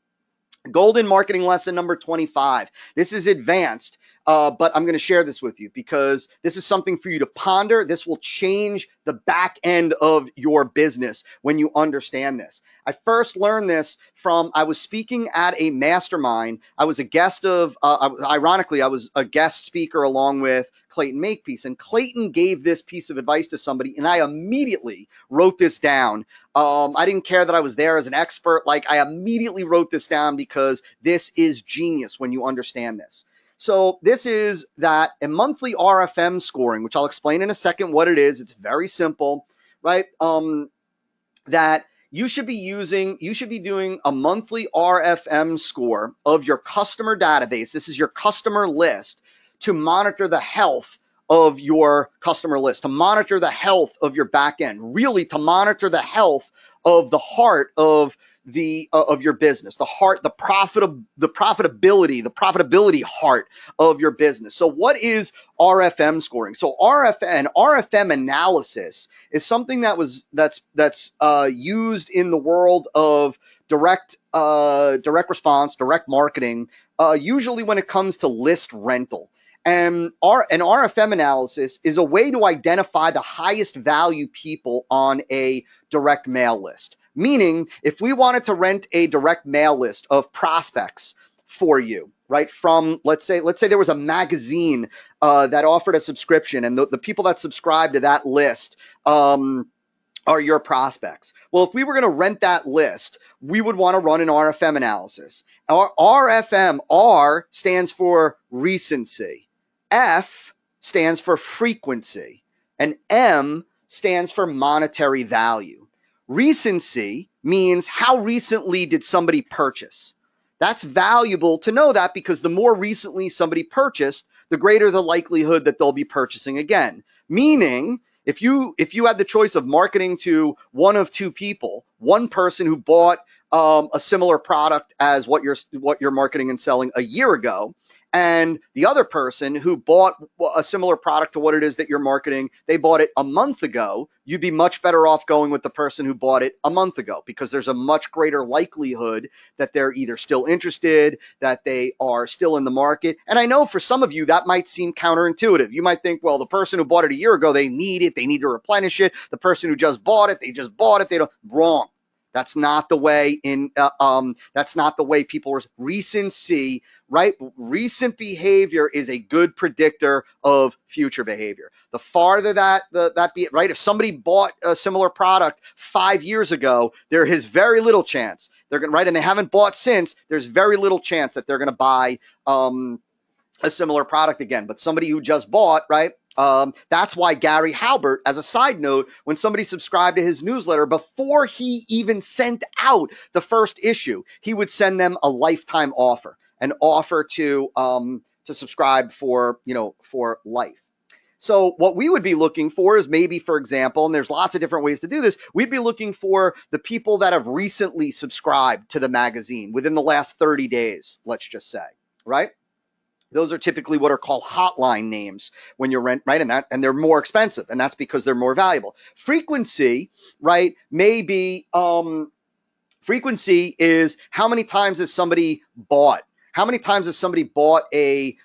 golden marketing lesson number 25. This is advanced. but I'm going to share this with you because this is something for you to ponder. This will change the back end of your business when you understand this. I first learned this from, I was speaking at a mastermind. I was a guest of, ironically, I was a guest speaker along with Clayton Makepeace. And Clayton gave this piece of advice to somebody, and I immediately wrote this down. I didn't care that I was there as an expert. Like, I immediately wrote this down because this is genius when you understand this. So this is that a monthly RFM scoring, which I'll explain in a second what it is. It's very simple, right? That you should be doing a monthly RFM score of your customer database. This is your customer list to monitor the health of your customer list, to monitor the health of your back end, really to monitor the health of the heart of your business, the profitability heart of your business. So what is RFM scoring? So RFM analysis is something that's used in the world of direct response, direct marketing, usually when it comes to list rental. And an RFM analysis is a way to identify the highest value people on a direct mail list. Meaning, if we wanted to rent a direct mail list of prospects for you, right, from, let's say there was a magazine that offered a subscription, and the people that subscribe to that list are your prospects. Well, if we were going to rent that list, we would want to run an RFM analysis. Our RFM, R stands for recency, F stands for frequency, and M stands for monetary value. Recency means how recently did somebody purchase. That's valuable to know that because the more recently somebody purchased, the greater the likelihood that they'll be purchasing again. Meaning, if you had the choice of marketing to one of two people, one person who bought a similar product as what you're marketing and selling a year ago, and the other person who bought a similar product to what it is that you're marketing, they bought it a month ago, you'd be much better off going with the person who bought it a month ago because there's a much greater likelihood that they're either still interested, that they are still in the market. And I know for some of you that might seem counterintuitive. You might think, well, the person who bought it a year ago, they need to replenish it. The person who just bought it, they just bought it. They don't. Wrong. That's not the way that's not the way people are. Recency, right? Recent behavior is a good predictor of future behavior. The farther that be, right? If somebody bought a similar product 5 years ago, there is very little chance they're going to, right? And they haven't bought since. There's very little chance that they're going to buy a similar product again. But somebody who just bought, right? That's why Gary Halbert, as a side note, when somebody subscribed to his newsletter, before he even sent out the first issue, he would send them a lifetime offer, an offer to subscribe for life. So what we would be looking for is maybe, for example, and there's lots of different ways to do this, we'd be looking for the people that have recently subscribed to the magazine within the last 30 days, let's just say, right? Those are typically what are called hotline names when you're right, and they're more expensive, and that's because they're more valuable. Frequency, right, frequency is how many times has somebody bought? How many times has somebody bought a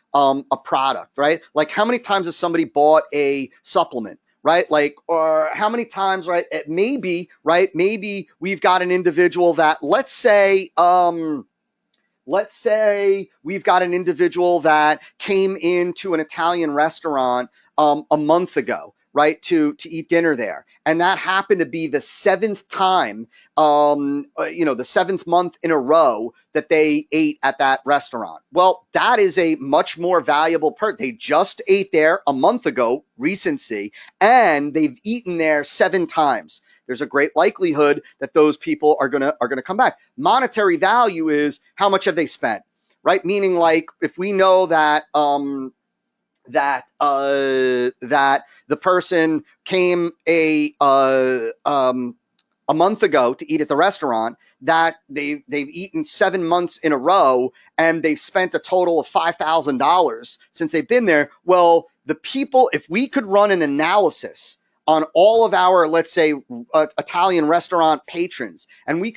product, right? Like how many times has somebody bought a supplement? Right? Like, or how many times, right? It may be, right? Maybe we've got an individual that, let's say we've got an individual that came into an Italian restaurant a month ago, right, to eat dinner there. And that happened to be the seventh time, the seventh month in a row that they ate at that restaurant. Well, that is a much more valuable They just ate there a month ago, recency, and they've eaten there 7 times. There's a great likelihood that those people are gonna come back. Monetary value is how much have they spent, right? Meaning, like, if we know that that the person came a month ago to eat at the restaurant, that they've eaten 7 months in a row, and they've spent a total of $5,000 since they've been there. Well, the people, if we could run an analysis on all of our, let's say, Italian restaurant patrons, and we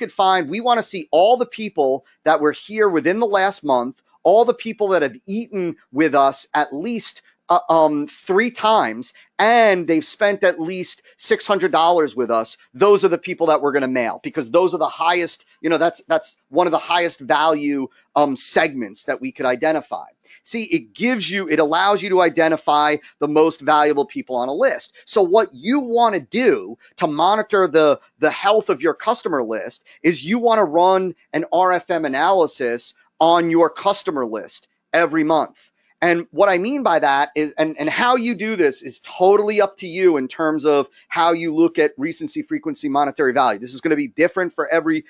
want to see all the people that were here within the last month, all the people that have eaten with us at least 3 times, and they've spent at least $600 with us, those are the people that we're going to mail, because those are the highest, that's one of the highest value segments that we could identify. See, it allows you to identify the most valuable people on a list. So what you want to do to monitor the health of your customer list is you want to run an RFM analysis on your customer list every month. And what I mean by that is, and how you do this is totally up to you in terms of how you look at recency, frequency, monetary value. This is going to be different for every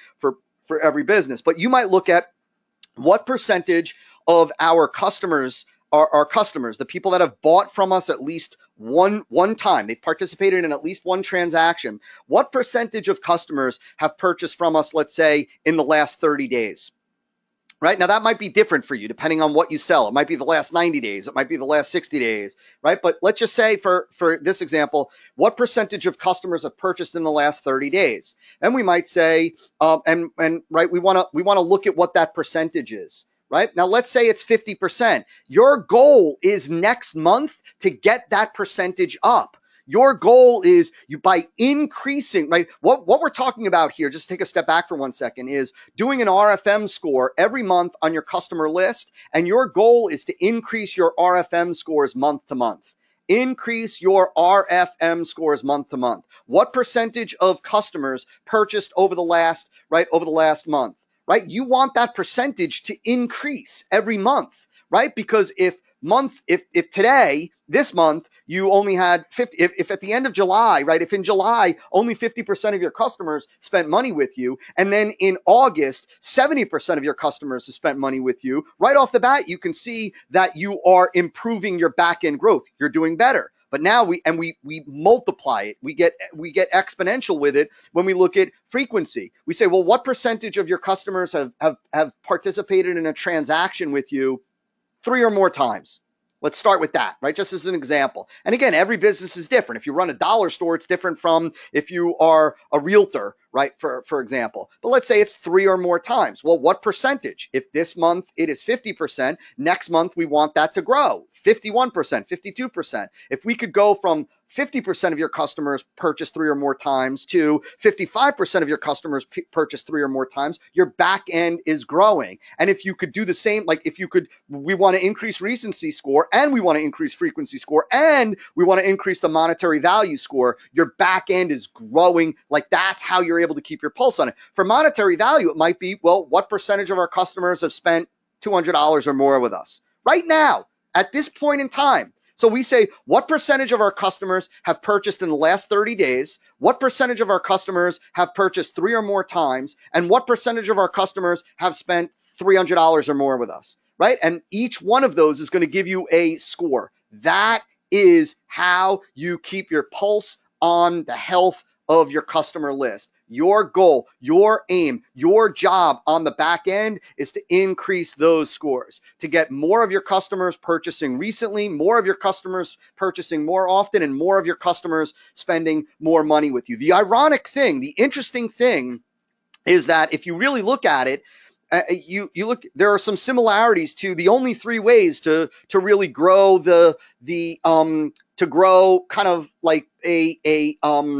business, but you might look at what percentage of our customers are customers, the people that have bought from us at least one time, they've participated in at least one transaction. What percentage of customers have purchased from us, let's say, in the last 30 days? Right? Now, that might be different for you depending on what you sell. It might be the last 90 days. It might be the last 60 days, right? But let's just say for this example, what percentage of customers have purchased in the last 30 days? And we might say, right, we want to look at what that percentage is, right? Now, let's say it's 50%. Your goal is next month to get that percentage up. Your goal is by increasing, right? What we're talking about here, just take a step back for 1 second, is doing an RFM score every month on your customer list. And your goal is to increase your RFM scores month to month. Increase your RFM scores month to month. What percentage of customers purchased over the last month, right? You want that percentage to increase every month, right? Because if today, this month, you only had 50, if at the end of July, right, if in July only 50% of your customers spent money with you, and then in August, 70% of your customers have spent money with you, right off the bat, you can see that you are improving your back end growth. You're doing better. But now we multiply it. We get exponential with it when we look at frequency. We say, well, what percentage of your customers have participated in a transaction with you 3 or more times? Let's start with that, right? Just as an example. And again, every business is different. If you run a dollar store, it's different from if you are a realtor, right? For example. But let's say it's 3 or more times. Well, what percentage? If this month it is 50%, next month we want that to grow 51%, 52%. If we could go from 50% of your customers purchase 3 or more times to 55% of your customers purchase 3 or more times, your back end is growing. And if you could do the same, like we want to increase recency score, and we want to increase frequency score, and we want to increase the monetary value score, your back end is growing. Like, that's how you're able to keep your pulse on it. For monetary value, it might be, well, what percentage of our customers have spent $200 or more with us right now at this point in time? So we say, what percentage of our customers have purchased in the last 30 days? What percentage of our customers have purchased 3 or more times? And what percentage of our customers have spent $300 or more with us, right? And each one of those is going to give you a score. That is how you keep your pulse on the health of your customer list. Your goal, your aim, your job on the back end is to increase those scores, to get more of your customers purchasing recently, more of your customers purchasing more often, and more of your customers spending more money with you. The ironic thing, the interesting thing is that if you really look at it, there are some similarities to the only 3 ways to really grow to grow kind of like a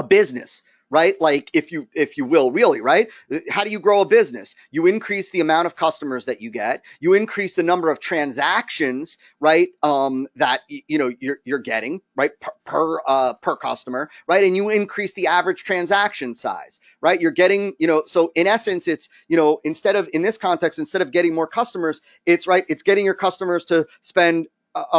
business, right? Like, if you will, really, right? How do you grow a business? You increase the amount of customers that you get. You increase the number of transactions, right? That you're getting, right? Per customer, right? And you increase the average transaction size, right? You're getting, so in essence, it's, instead of getting more customers, it's getting your customers to spend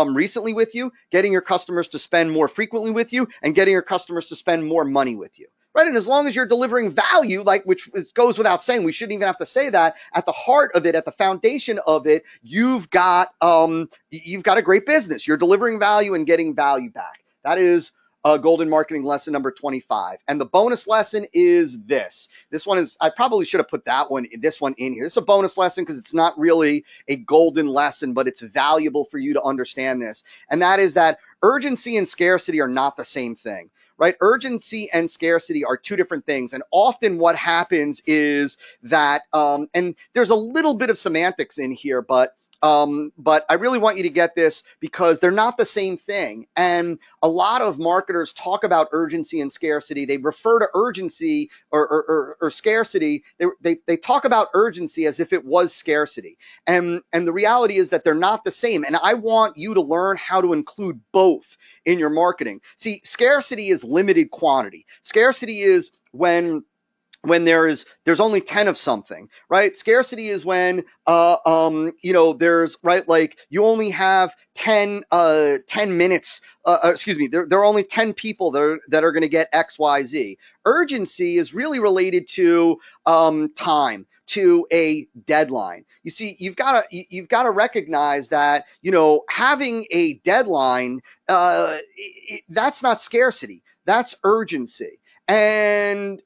recently with you, getting your customers to spend more frequently with you, and getting your customers to spend more money with you. Right? And as long as you're delivering value, which goes without saying, we shouldn't even have to say that, at the heart of it, at the foundation of it, you've got a great business. You're delivering value and getting value back. That is Golden Marketing lesson number 25. And the bonus lesson is this. This one is, I probably should have put this one in here. It's a bonus lesson because it's not really a golden lesson, but it's valuable for you to understand this. And that is that urgency and scarcity are not the same thing. right? Urgency and scarcity are two different things. And often what happens is that, and there's a little bit of semantics in here, but I really want you to get this because they're not the same thing. And a lot of marketers talk about urgency and scarcity. They refer to urgency or scarcity. They talk about urgency as if it was scarcity. And the reality is that they're not the same. And I want you to learn how to include both in your marketing. See, scarcity is limited quantity. Scarcity is when there's only 10 of something, right? Scarcity is when there's, right, like you only have 10 minutes, excuse me, there are only 10 people that are going to get XYZ. Urgency is really related to time, to a deadline. You see, you've got to recognize that, having a deadline, that's not scarcity, that's urgency. And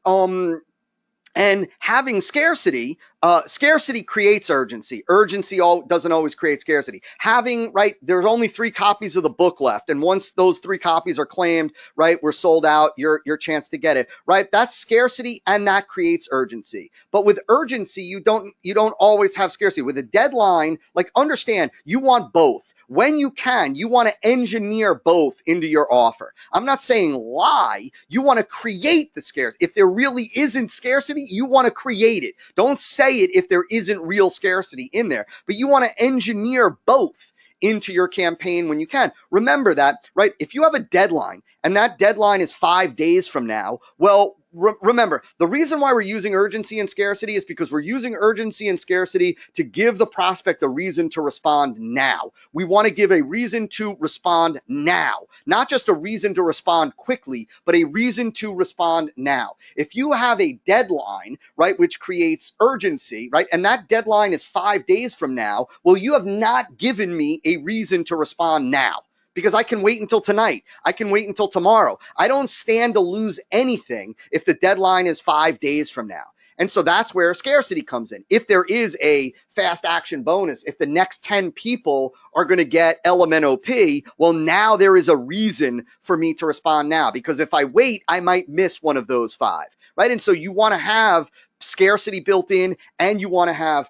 having scarcity, scarcity creates urgency. Urgency doesn't always create scarcity. Having, right, there's only 3 copies of the book left, and once those 3 copies are claimed, right, we're sold out, your chance to get it, right? That's scarcity, and that creates urgency. But with urgency, you don't always have scarcity. With a deadline, like, understand, you want both. When you can, you want to engineer both into your offer. I'm not saying lie. You want to create the scarcity. If there really isn't scarcity, you want to create it. Don't say it if there isn't real scarcity in there, but you want to engineer both into your campaign when you can. Remember that, right? If you have a deadline and that deadline is 5 days from now, well, remember, the reason why we're using urgency and scarcity is because we're using urgency and scarcity to give the prospect a reason to respond now. We want to give a reason to respond now, not just a reason to respond quickly, but a reason to respond now. If you have a deadline, right, which creates urgency, right, and that deadline is 5 days from now, well, you have not given me a reason to respond now. Because I can wait until tonight. I can wait until tomorrow. I don't stand to lose anything if the deadline is 5 days from now. And so that's where scarcity comes in. If there is a fast action bonus, if the next 10 people are going to get LMNOP, well, now there is a reason for me to respond now. Because if I wait, I might miss one of those 5, right? And so you want to have scarcity built in, and you want to have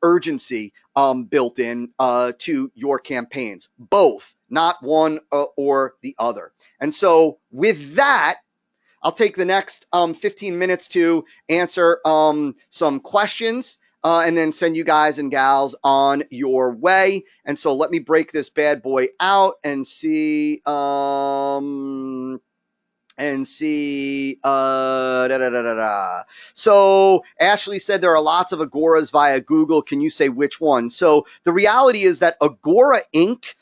urgency built in to your campaigns. Both, not one or the other. And so with that, I'll take the next 15 minutes to answer some questions and then send you guys and gals on your way. And so let me break this bad boy out and see So Ashley said there are lots of Agoras via Google. Can you say which one? So the reality is that Agora Inc.,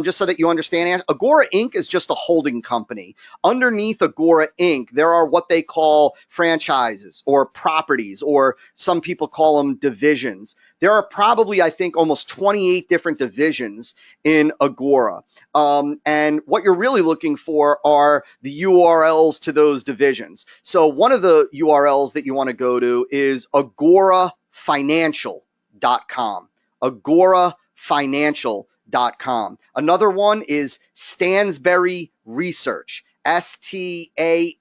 just so that you understand, Agora Inc. is just a holding company. Underneath Agora Inc., there are what they call franchises or properties, or some people call them divisions. There are probably, I think, almost 28 different divisions in Agora. And what you're really looking for are the URLs to those divisions. So one of the URLs that you want to go to is agorafinancial.com. Agorafinancial.com. Another one is Stansberry Research, Stansberry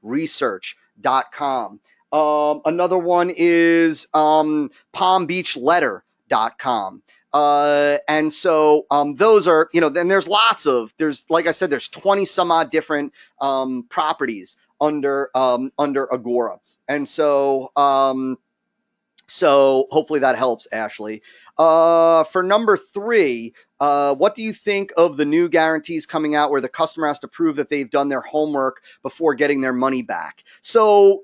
research.com. Another one is palmbeachletter.com. And so those are, then there's like I said, there's 20 some odd different properties under Agora. And so hopefully that helps, Ashley. For number 3, what do you think of the new guarantees coming out where the customer has to prove that they've done their homework before getting their money back? So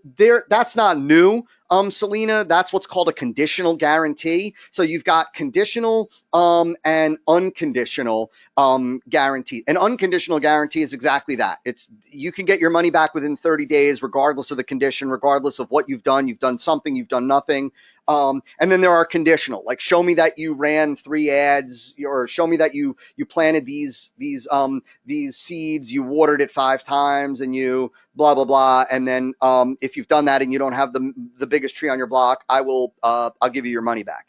that's not new, Selena. That's what's called a conditional guarantee. So you've got conditional and unconditional guarantee. An unconditional guarantee is exactly that. You can get your money back within 30 days, regardless of the condition, regardless of what you've done. You've done something, you've done nothing. And then there are conditional, like show me that you ran 3 ads, or show me that you planted these seeds, you watered it 5 times, and you blah blah blah. And then if you've done that and you don't have the biggest tree on your block, I'll give you your money back.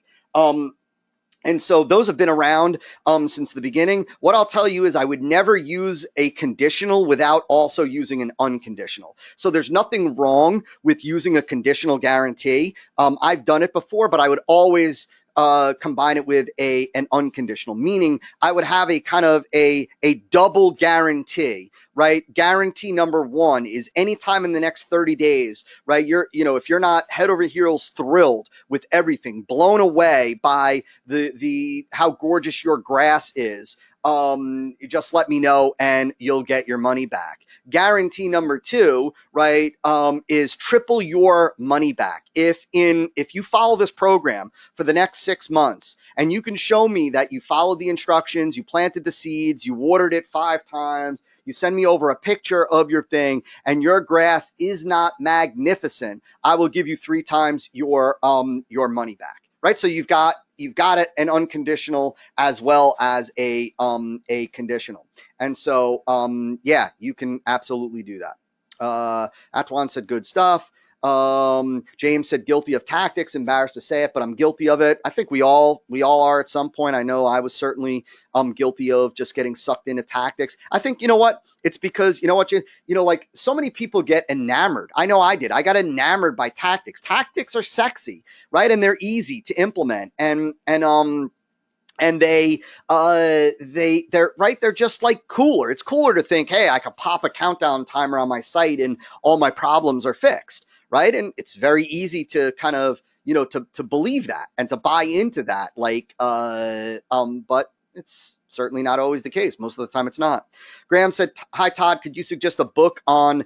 And so those have been around since the beginning. What I'll tell you is I would never use a conditional without also using an unconditional. So there's nothing wrong with using a conditional guarantee. I've done it before, but I would always combine it with an unconditional, meaning I would have a kind of a double guarantee, right? Guarantee number one is anytime in the next 30 days, right? If you're not head over heels thrilled with everything, blown away by the how gorgeous your grass is, you just let me know and you'll get your money back. Guarantee number two, right, is triple your money back. If you follow this program for the next 6 months and you can show me that you followed the instructions, you planted the seeds, you watered it 5 times, you send me over a picture of your thing, and your grass is not magnificent, I will give you 3 times your money back. Right? So you've got an unconditional as well as a conditional. And so yeah, you can absolutely do that. Atwan said good stuff. James said guilty of tactics, embarrassed to say it, but I'm guilty of it. I think we all are at some point. I know I was certainly guilty of just getting sucked into tactics. I think, you know what? It's because, like so many people get enamored. I know I did. I got enamored by tactics. Tactics are sexy, right? And they're easy to implement. And they're right, they're just like cooler. It's cooler to think, hey, I could pop a countdown timer on my site and all my problems are fixed, right? And it's very easy to kind of, to believe that and to buy into that, but it's certainly not always the case. Most of the time it's not. Graham said, hi Todd, could you suggest a book on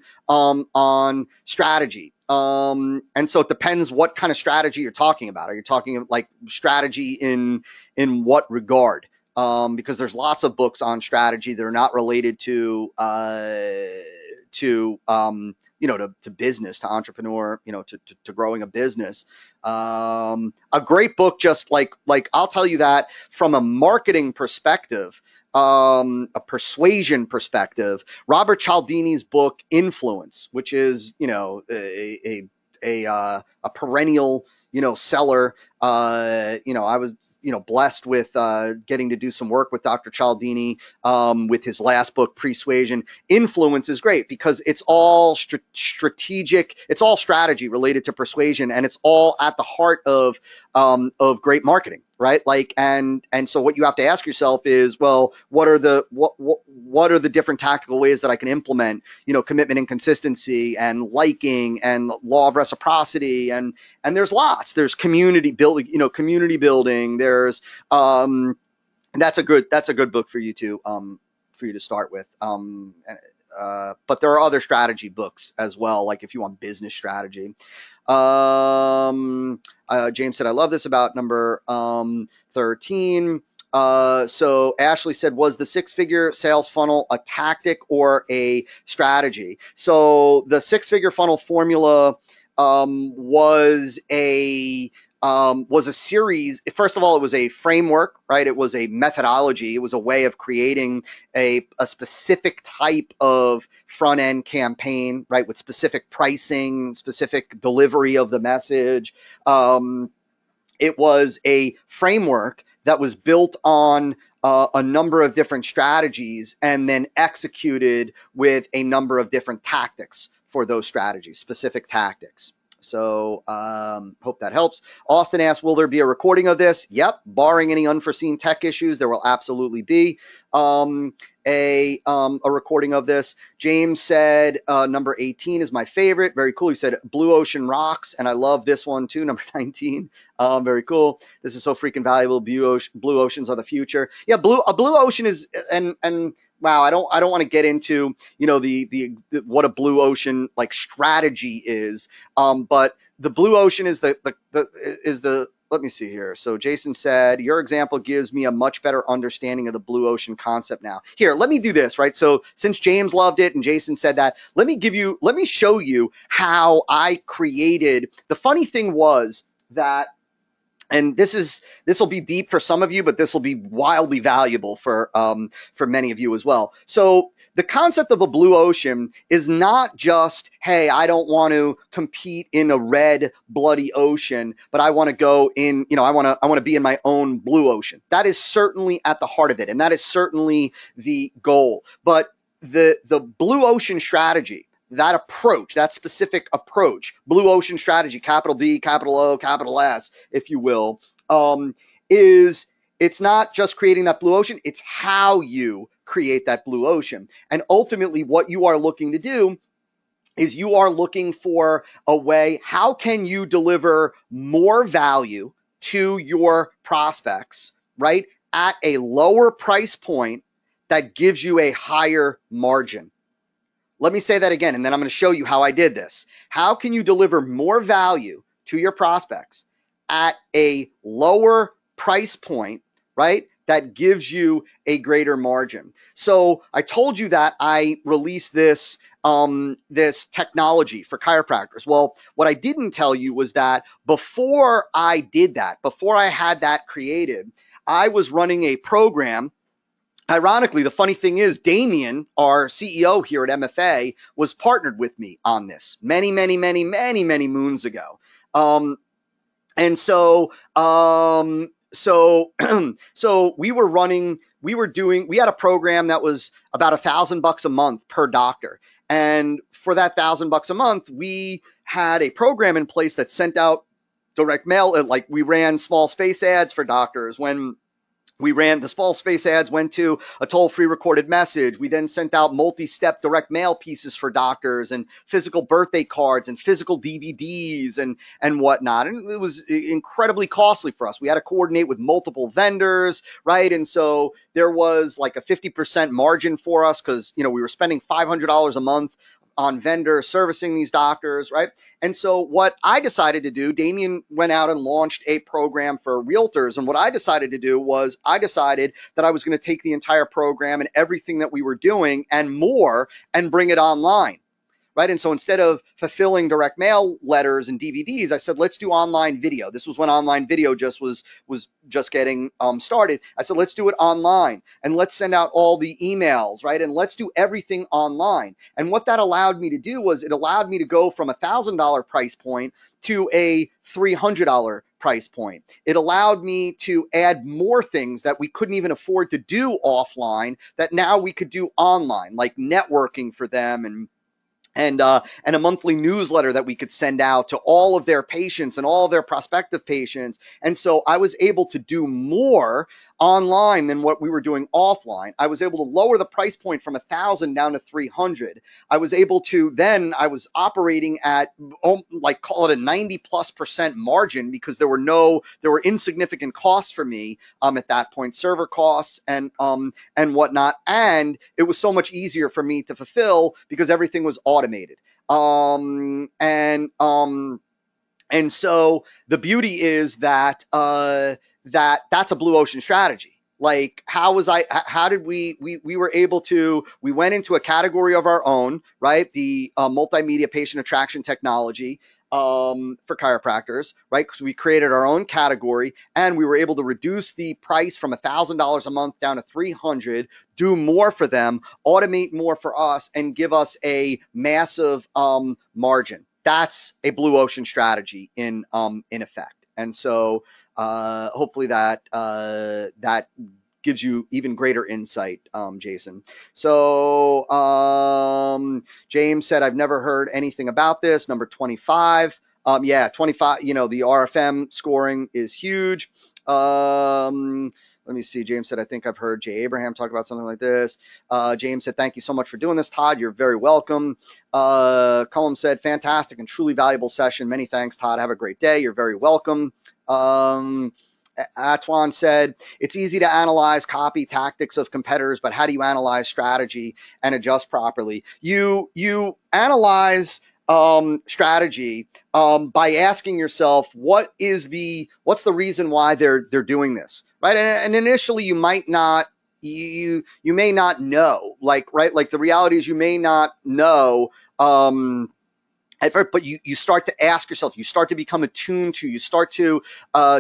strategy? And so it depends what kind of strategy you're talking about. Are you talking like strategy in what regard? Because there's lots of books on strategy that are not related to business, to entrepreneur, to growing a business. A great book, just like I'll tell you that from a marketing perspective, a persuasion perspective, Robert Cialdini's book Influence, which is a perennial seller. I was blessed with getting to do some work with Dr. Cialdini with his last book, Persuasion. Influence is great because it's all strategic. It's all strategy related to persuasion, and it's all at the heart of great marketing, right? And so what you have to ask yourself is, well, what are the different tactical ways that I can implement, commitment and consistency and liking and law of reciprocity, and there's lots. There's community building. There's that's a good book for you to start with. But there are other strategy books as well, like if you want business strategy. James said, I love this about number 13. So Ashley said, was the 6-figure sales funnel a tactic or a strategy? So the 6-figure funnel formula was a series. First of all, it was a framework, right? It was a methodology. It was a way of creating a specific type of front end campaign, right? With specific pricing, specific delivery of the message. It was a framework that was built on a number of different strategies and then executed with a number of different tactics for those strategies, specific tactics. So hope that helps. Austin asked, will there be a recording of this? Yep. Barring any unforeseen tech issues, there will absolutely be a recording of this. James said number 18 is my favorite. Very cool. He said Blue Ocean rocks, and I love this one too, number 19. Very cool. This is so freaking valuable. Blue oceans are the future. Yeah, blue ocean is and wow, I don't want to get into the what a blue ocean like strategy is, but the blue ocean is the let me see here. So Jason said, your example gives me a much better understanding of the blue ocean concept now. Here, let me do this, right? So since James loved it and Jason said that, let me show you how I created. The funny thing was that and this will be deep for some of you, but this will be wildly valuable for many of you as well. So the concept of a blue ocean is not just, hey, I don't want to compete in a red bloody ocean, but I want to go in, I want to be in my own blue ocean. That is certainly at the heart of it, and that is certainly the goal. But the blue ocean strategy, that approach, that specific approach, blue ocean strategy, capital B, capital O, capital S, if you will, is it's not just creating that blue ocean, it's how you create that blue ocean. And ultimately, what you are looking to do is you are looking for a way, how can you deliver more value to your prospects, right, at a lower price point that gives you a higher margin. Let me say that again, and then I'm going to show you how I did this. How can you deliver more value to your prospects at a lower price point, right, that gives you a greater margin? So I told you that I released this this technology for chiropractors. Well, what I didn't tell you was that before I did that, before I had that created, I was running a program. Ironically, the funny thing is, Damien, our CEO here at MFA, was partnered with me on this many, many, many, many, many moons ago. And so, so we were running, we had a program that was about $1,000 a month per doctor. And for that $1,000 a month, we had a program in place that sent out direct mail. Like we ran small space ads for doctors. When we ran the small space ads, went to a toll-free recorded message. We then sent out multi-step direct mail pieces for doctors and physical birthday cards and physical DVDs and whatnot. And it was incredibly costly for us. We had to coordinate with multiple vendors, right? And so there was like a 50% margin for us because, we were spending $500 a month on vendor servicing these doctors, right? And so what I decided to do, Damien went out and launched a program for realtors. And what I decided to do was I decided that I was going to take the entire program and everything that we were doing and more and bring it online. Right. And so instead of fulfilling direct mail letters and DVDs, I said, let's do online video. This was when online video was just getting started. I said, let's do it online and let's send out all the emails, right? And let's do everything online. And what that allowed me to do was it allowed me to go from $1,000 price point to a $300 price point. It allowed me to add more things that we couldn't even afford to do offline that now we could do online, like networking for them and a monthly newsletter that we could send out to all of their patients and all of their prospective patients. And so I was able to do more online than what we were doing offline. I was able to lower the price point from 1,000 down to 300. I was able to I was operating at like call it a 90+% margin because there were insignificant costs for me at that point, server costs and whatnot. And it was so much easier for me to fulfill because everything was automated. And so the beauty is that that's a blue ocean strategy. Like how did we were able to, we went into a category of our own, right? The multimedia patient attraction technology for chiropractors, right? Because we created our own category and we were able to reduce the price from $1,000 a month down to 300, do more for them, automate more for us, and give us a massive margin. That's a blue ocean strategy in effect. And so hopefully that gives you even greater insight, Jason. So James said, I've never heard anything about this. Number 25. Yeah, 25, the RFM scoring is huge. Let me see. James said, I think I've heard Jay Abraham talk about something like this. James said, thank you so much for doing this, Todd. You're very welcome. Cullum said, fantastic and truly valuable session. Many thanks, Todd. Have a great day. You're very welcome. Atwan said, it's easy to analyze copy tactics of competitors, but how do you analyze strategy and adjust properly? You analyze strategy by asking yourself, what's the reason why they're doing this, right? And initially you might not, you may not know, like, right? Like the reality is you may not know but you start to ask yourself, you start to become attuned to, you start to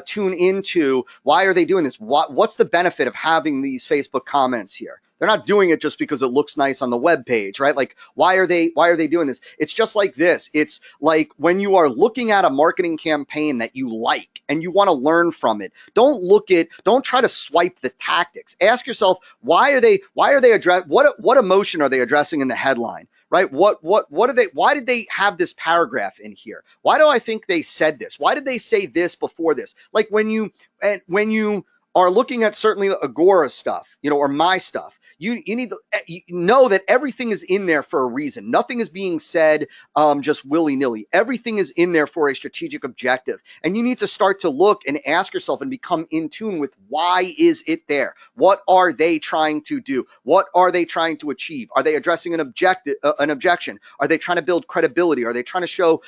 tune into, why are they doing this? What's the benefit of having these Facebook comments here? They're not doing it just because it looks nice on the web page, right? Like, why are they doing this? It's just like this. It's like when you are looking at a marketing campaign that you like and you want to learn from it. Don't try to swipe the tactics. Ask yourself, why are they address what emotion are they addressing in the headline? Right? Why did they have this paragraph in here? Why do I think they said this? Why did they say this before this? Like when you are looking at certainly Agora stuff, or my stuff, you need to know that everything is in there for a reason. Nothing is being said just willy-nilly. Everything is in there for a strategic objective. And you need to start to look and ask yourself and become in tune with, why is it there? What are they trying to do? What are they trying to achieve? Are they addressing an objection? Are they trying to build credibility? Are they trying to show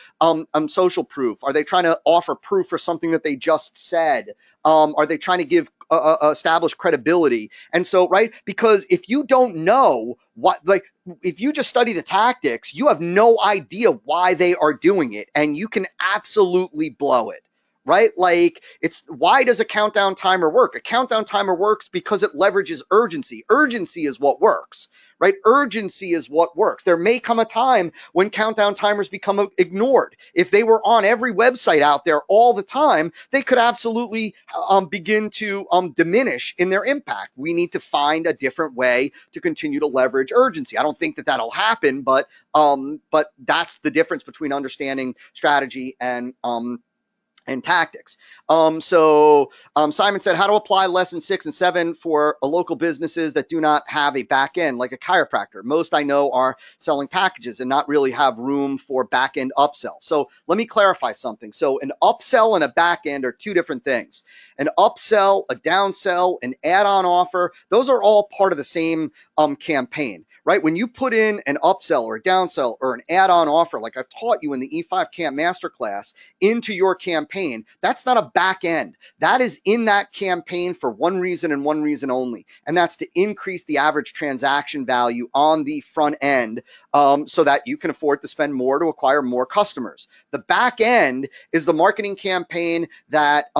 social proof? Are they trying to offer proof for something that they just said? Are they trying to give establish credibility? And so, right, because if you don't know if you just study the tactics, you have no idea why they are doing it, and you can absolutely blow it. Right? Like, why does a countdown timer work? A countdown timer works because it leverages urgency. Urgency is what works, right? Urgency is what works. There may come a time when countdown timers become ignored. If they were on every website out there all the time, they could absolutely begin to diminish in their impact. We need to find a different way to continue to leverage urgency. I don't think that that'll happen, but that's the difference between understanding strategy and tactics. So Simon said, how to apply lesson 6 and 7 for local businesses that do not have a back end, like a chiropractor. Most I know are selling packages and not really have room for back end upsell. So let me clarify something. So an upsell and a back end are two different things. An upsell, a downsell, an add-on offer, those are all part of the same campaign. Right? When you put in an upsell or a downsell or an add-on offer, like I've taught you in the E5 Camp Masterclass, into your campaign, that's not a back end. That is in that campaign for one reason and one reason only, and that's to increase the average transaction value on the front end, so that you can afford to spend more to acquire more customers. The back end is the marketing campaign that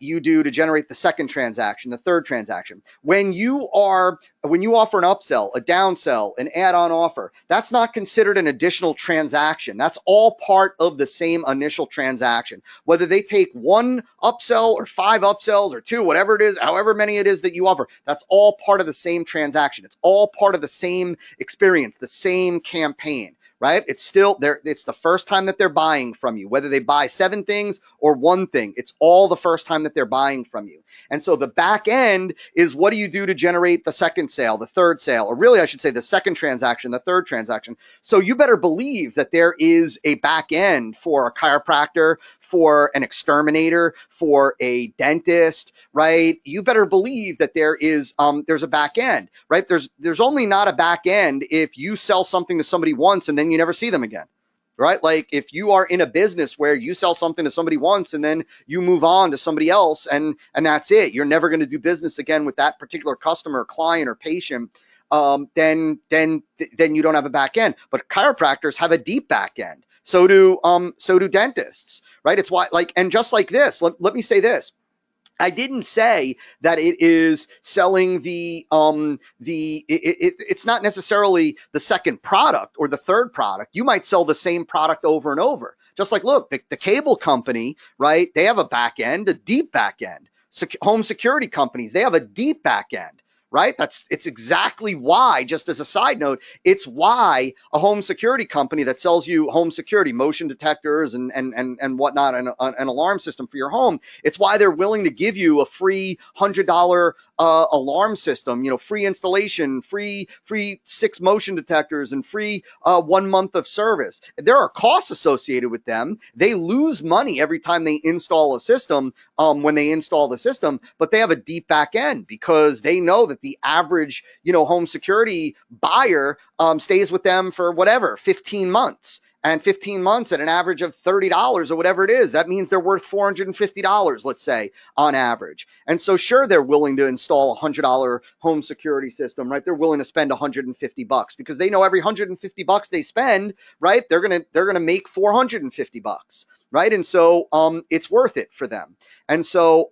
you do to generate the second transaction, the third transaction. When you offer an upsell, a downsell, an add-on offer, that's not considered an additional transaction. That's all part of the same initial transaction. Whether they take one upsell or 5 upsells or 2, whatever it is, however many it is that you offer, that's all part of the same transaction. It's all part of the same experience, the same campaign. Right? It's still there. It's the first time that they're buying from you, whether they buy 7 things or 1 thing. It's all the first time that they're buying from you. And so the back end is, what do you do to generate the second sale, the third sale, or really I should say the second transaction, the third transaction. So you better believe that there is a back end for a chiropractor, for an exterminator, for a dentist, right? You better believe that there's a back end, right? There's only not a back end if you sell something to somebody once and then you never see them again. Right? Like, if you are in a business where you sell something to somebody once and then you move on to somebody else and that's it, you're never going to do business again with that particular customer, client, or patient, then you don't have a back end. But chiropractors have a deep back end. So do dentists, right? It's why, like, and just like this, let me say this. I didn't say that it is selling it's not necessarily the second product or the third product. You might sell the same product over and over. Just like, look, the cable company, right? They have a back end, a deep back end. Home security companies, they have a deep back end. Right? It's exactly why, just as a side note, it's why a home security company that sells you home security, motion detectors and whatnot, and an alarm system for your home, it's why they're willing to give you a free $100 alarm system, free installation, free 6 motion detectors, and free 1 month of service. There are costs associated with them. They lose money every time they install a system, when they install the system, but they have a deep back end because they know that the average, home security buyer stays with them for 15 months. and 15 months at an average of $30 or whatever it is, that means they're worth $450, let's say, on average. And so sure, they're willing to install a $100 home security system, right? They're willing to spend $150 because they know every $150 they spend, right, they're gonna make $450, right? And so it's worth it for them. And so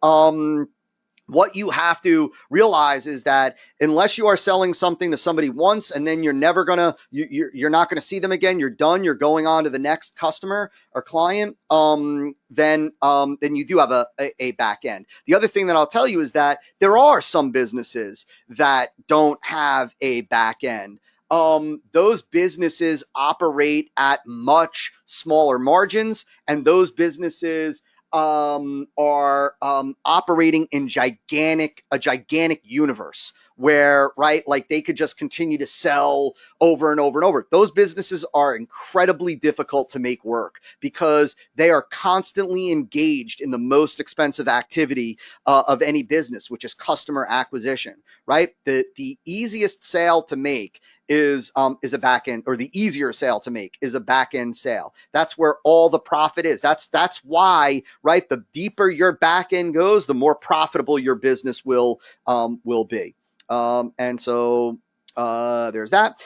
what you have to realize is that unless you are selling something to somebody once and then you're never gonna you're not gonna see them again, you're done, you're going on to the next customer or client, then you do have a back end. The other thing that I'll tell you is that there are some businesses that don't have a back end. Those businesses operate at much smaller margins, and those businesses are operating in a gigantic universe where, right, like they could just continue to sell over and over and over. Those businesses are incredibly difficult to make work because they are constantly engaged in the most expensive activity of any business, which is customer acquisition, right? The easiest sale to make is a back end, or the easier sale to make is a back end sale. That's where all the profit is. That's why, right, the deeper your back end goes, the more profitable your business will be. And so there's that.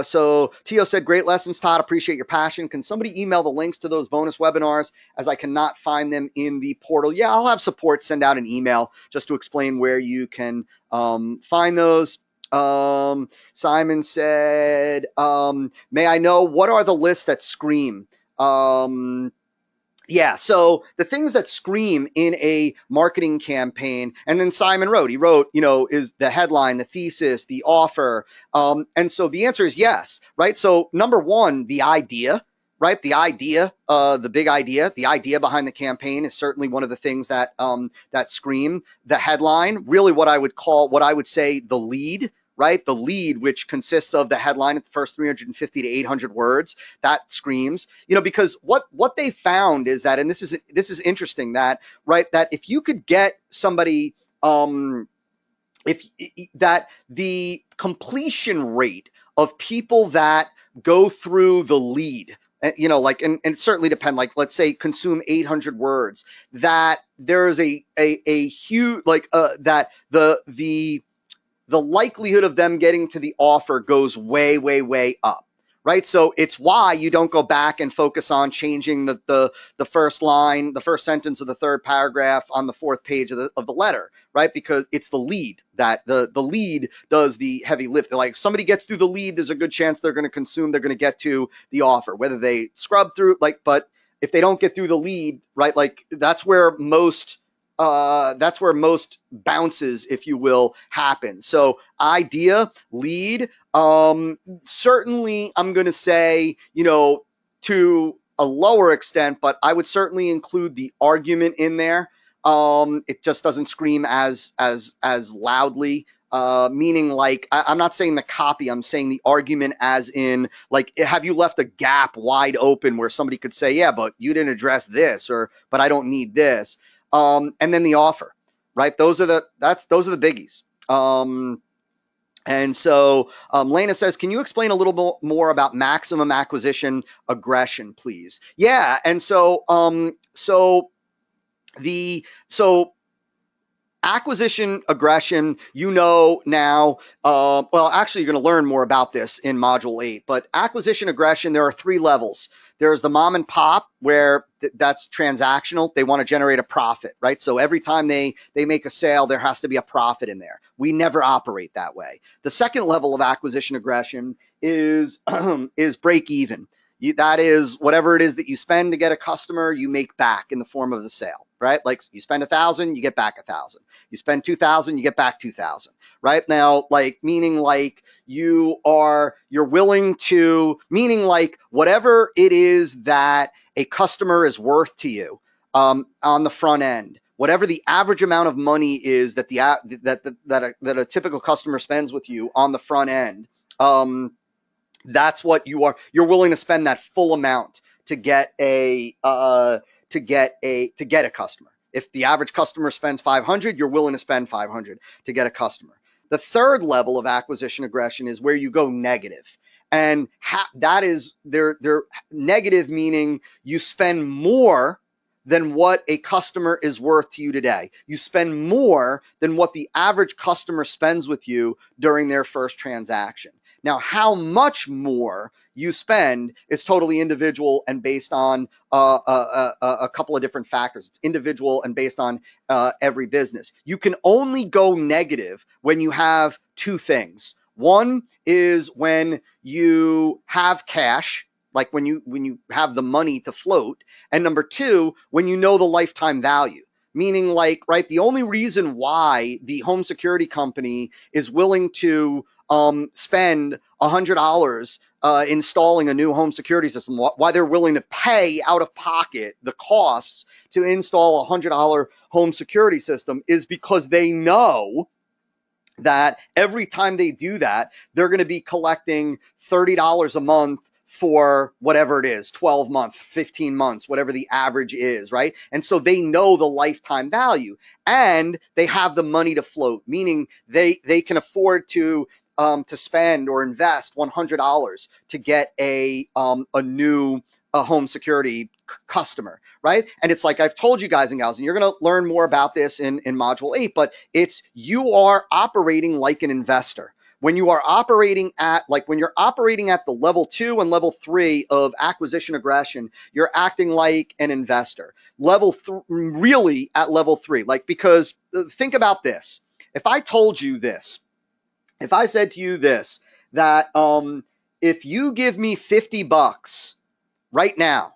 So Tio said, great lessons, Todd. Appreciate your passion. Can somebody email the links to those bonus webinars as I cannot find them in the portal? Yeah, I'll have support send out an email just to explain where you can find those. Simon said, may I know what are the lists that scream? Yeah, so the things that scream in a marketing campaign, and then Simon wrote, is the headline, the thesis, the offer. And so the answer is yes, right? So number one, the idea, right? The idea, the big idea, the idea behind the campaign is certainly one of the things that scream. The headline, really what I would say the lead, right? The lead, which consists of the headline at the first 350 to 800 words, that screams, because what they found is that, and this is interesting, that, right, that if you could get somebody, that the completion rate of people that go through the lead, and it certainly depend, like, let's say consume 800 words, that there's a huge, that the likelihood of them getting to the offer goes way, way, way up, right? So it's why you don't go back and focus on changing the first line, the first sentence of the third paragraph on the fourth page of the letter, right? Because it's the lead that the lead does the heavy lift. Like, if somebody gets through the lead, there's a good chance they're going to get to the offer, whether they scrub through, but if they don't get through the lead, right, like that's where most bounces, if you will, happen. So idea, lead, certainly I'm going to say, to a lower extent, but I would certainly include the argument in there. It just doesn't scream as loudly. Meaning, like, I'm not saying the copy, I'm saying the argument, as in, like, have you left a gap wide open where somebody could say, yeah, but you didn't address this, or, but I don't need this. And then the offer, right? Those are the biggies. And so Lena says, can you explain a little more about maximum acquisition aggression, please? Yeah. And so, acquisition aggression, now, well, actually, you're going to learn more about this in Module 8, but acquisition aggression, there are 3 levels. There's the mom and pop, where that's transactional. They want to generate a profit, right? So every time they make a sale, there has to be a profit in there. We never operate that way. The second level of acquisition aggression is break even. That is whatever it is that you spend to get a customer, you make back in the form of the sale, right? Like, you spend 1,000, you get back 1,000. You spend 2,000, you get back 2,000, right? Now, like, meaning like you're willing to, meaning like whatever it is that a customer is worth to you on the front end, whatever the average amount of money is that a typical customer spends with you on the front end, that's what you're willing to spend that full amount to get a customer. If the average customer spends 500, you're willing to spend 500 to get a customer. The third level of acquisition aggression is where you go negative. And that is their negative, meaning you spend more than what a customer is worth to you today. You spend more than what the average customer spends with you during their first transaction. Now, how much more you spend is totally individual and based on a couple of different factors. It's individual and based on every business. You can only go negative when you have two things. One is when you have cash, like when you have the money to float, and number two, when you know the lifetime value. Meaning, like, right, the only reason why the home security company is willing to spend $100 installing a new home security system, why they're willing to pay out of pocket the costs to install a $100 home security system, is because they know that every time they do that, they're going to be collecting $30 a month for whatever it is, 12 months, 15 months, whatever the average is, right? And so they know the lifetime value and they have the money to float, meaning they can afford to spend or invest $100 to get a new home security customer, right? And it's like I've told you guys and gals, and you're going to learn more about this in module 8, but it's you are operating like an investor. When you are operating at, like when you're operating at the level 2 and level 3 of acquisition aggression, you're acting like an investor. Really at level 3, like, because think about this. If I told you this, if I said to you this, that if you give me $50 right now,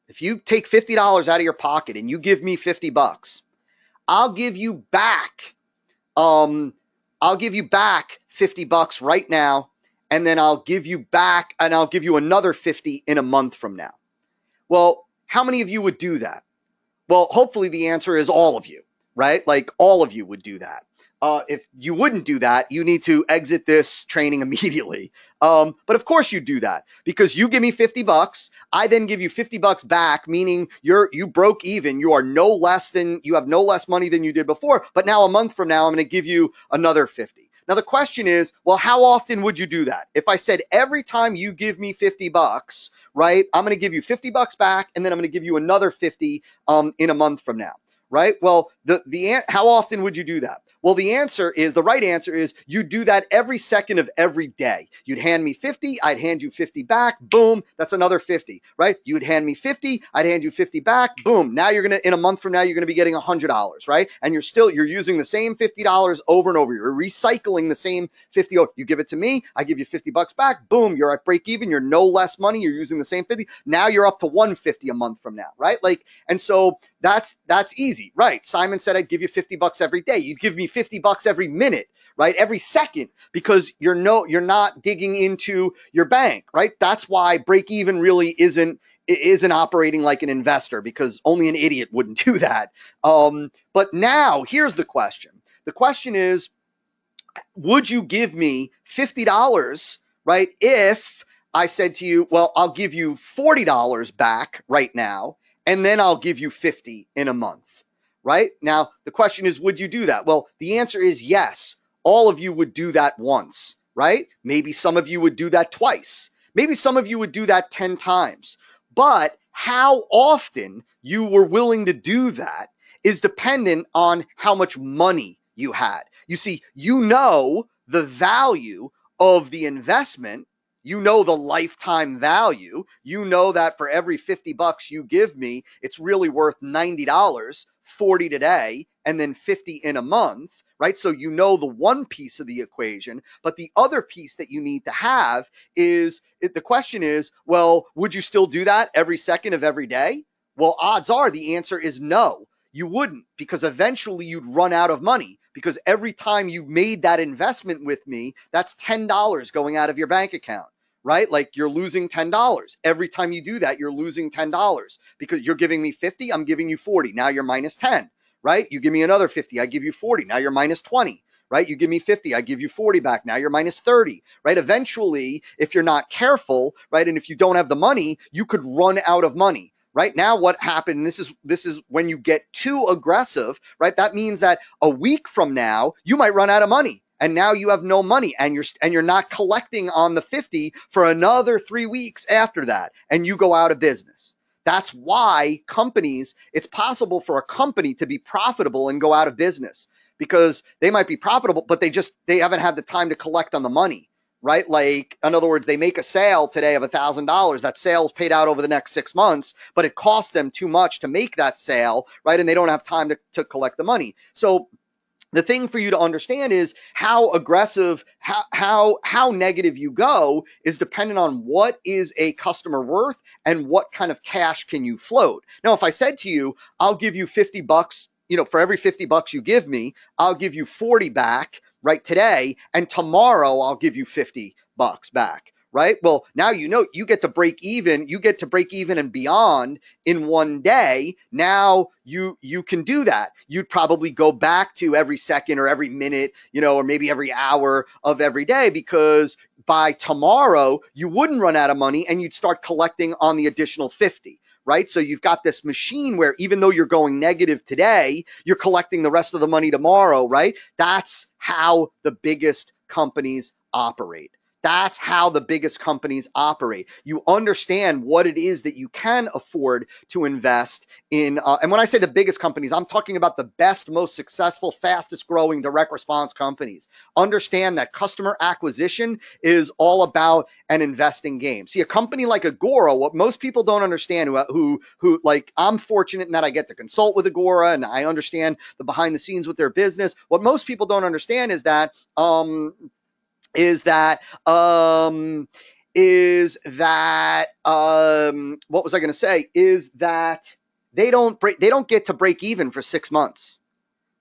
if you take $50 out of your pocket and you give me $50, I'll give you back $50 right now, and then I'll give you another 50 in a month from now. Well, how many of you would do that? Well, hopefully the answer is all of you, right? Like all of you would do that. If you wouldn't do that, you need to exit this training immediately. But of course you do that because you give me $50. I then give you $50 back, meaning you broke even. You have no less money than you did before. But now a month from now, I'm going to give you another 50. Now the question is, well, how often would you do that? If I said every time you give me $50, right, I'm going to give you $50 back, and then I'm going to give you another 50 in a month from now. Right? Well, how often would you do that? Well, the right answer is you do that every second of every day. You'd hand me 50, I'd hand you 50 back, boom, that's another 50, right? You would hand me 50, I'd hand you 50 back, boom. Now in a month from now, you're going to be getting $100, right? And you're using the same $50 over and over. You're recycling the same 50. You give it to me, I give you $50 back, boom, you're at break even, you're no less money, you're using the same 50. Now you're up to 150 a month from now, right? Like, and so that's easy. Right. Simon said I'd give you $50 every day. You'd give me $50 every minute, right? Every second, because you're not digging into your bank, right? That's why break even really isn't operating like an investor, because only an idiot wouldn't do that. But now here's the question. The question is, would you give me $50, right? If I said to you, well, I'll give you $40 back right now, and then I'll give you 50 in a month. Right? Now, the question is, would you do that? Well, the answer is yes. All of you would do that once, right? Maybe some of you would do that twice. Maybe some of you would do that 10 times. But how often you were willing to do that is dependent on how much money you had. You see, you know the value of the investment. You know the lifetime value. You know that for every $50 you give me, it's really worth $90, 40 today, and then 50 in a month, right? So you know the one piece of the equation, but the other piece that you need to have is, the question is, well, would you still do that every second of every day? Well, odds are the answer is no, you wouldn't, because eventually you'd run out of money. Because every time you made that investment with me, that's $10 going out of your bank account, right? Like you're losing $10. Every time you do that, you're losing $10 because you're giving me 50, I'm giving you 40. Now you're minus 10, right? You give me another 50, I give you 40. Now you're minus 20, right? You give me 50, I give you 40 back. Now you're minus 30, right? Eventually, if you're not careful, right, and if you don't have the money, you could run out of money. Right now, what happened, this is when you get too aggressive, right? That means that a week from now, you might run out of money. and now you have no money, and you're not collecting on the 50 for another 3 weeks after that, and you go out of business. That's why it's possible for a company to be profitable and go out of business, because they might be profitable, but they haven't had the time to collect on the money, right? Like, in other words, they make a sale today of $1,000. That sale is paid out over the next 6 months, but it costs them too much to make that sale, right? And they don't have time to collect the money. So the thing for you to understand is how aggressive, how negative you go is dependent on what is a customer worth and what kind of cash can you float. Now, if I said to you, I'll give you $50, for every $50 you give me, I'll give you 40 back right today, and tomorrow I'll give you $50 back. Right? Well, now you get to break even. You get to break even and beyond in one day. Now you can do that. You'd probably go back to every second or every minute, or maybe every hour of every day, because by tomorrow you wouldn't run out of money and you'd start collecting on the additional 50. Right? So you've got this machine where even though you're going negative today, you're collecting the rest of the money tomorrow, right? That's how the biggest companies operate. That's how the biggest companies operate. You understand what it is that you can afford to invest in. And when I say the biggest companies, I'm talking about the best, most successful, fastest growing direct response companies. Understand that customer acquisition is all about an investing game. See, a company like Agora, what most people don't understand, who like, I'm fortunate in that I get to consult with Agora and I understand the behind the scenes with their business. What most people don't understand is that what was I going to say? Is that they don't get to break even for 6 months,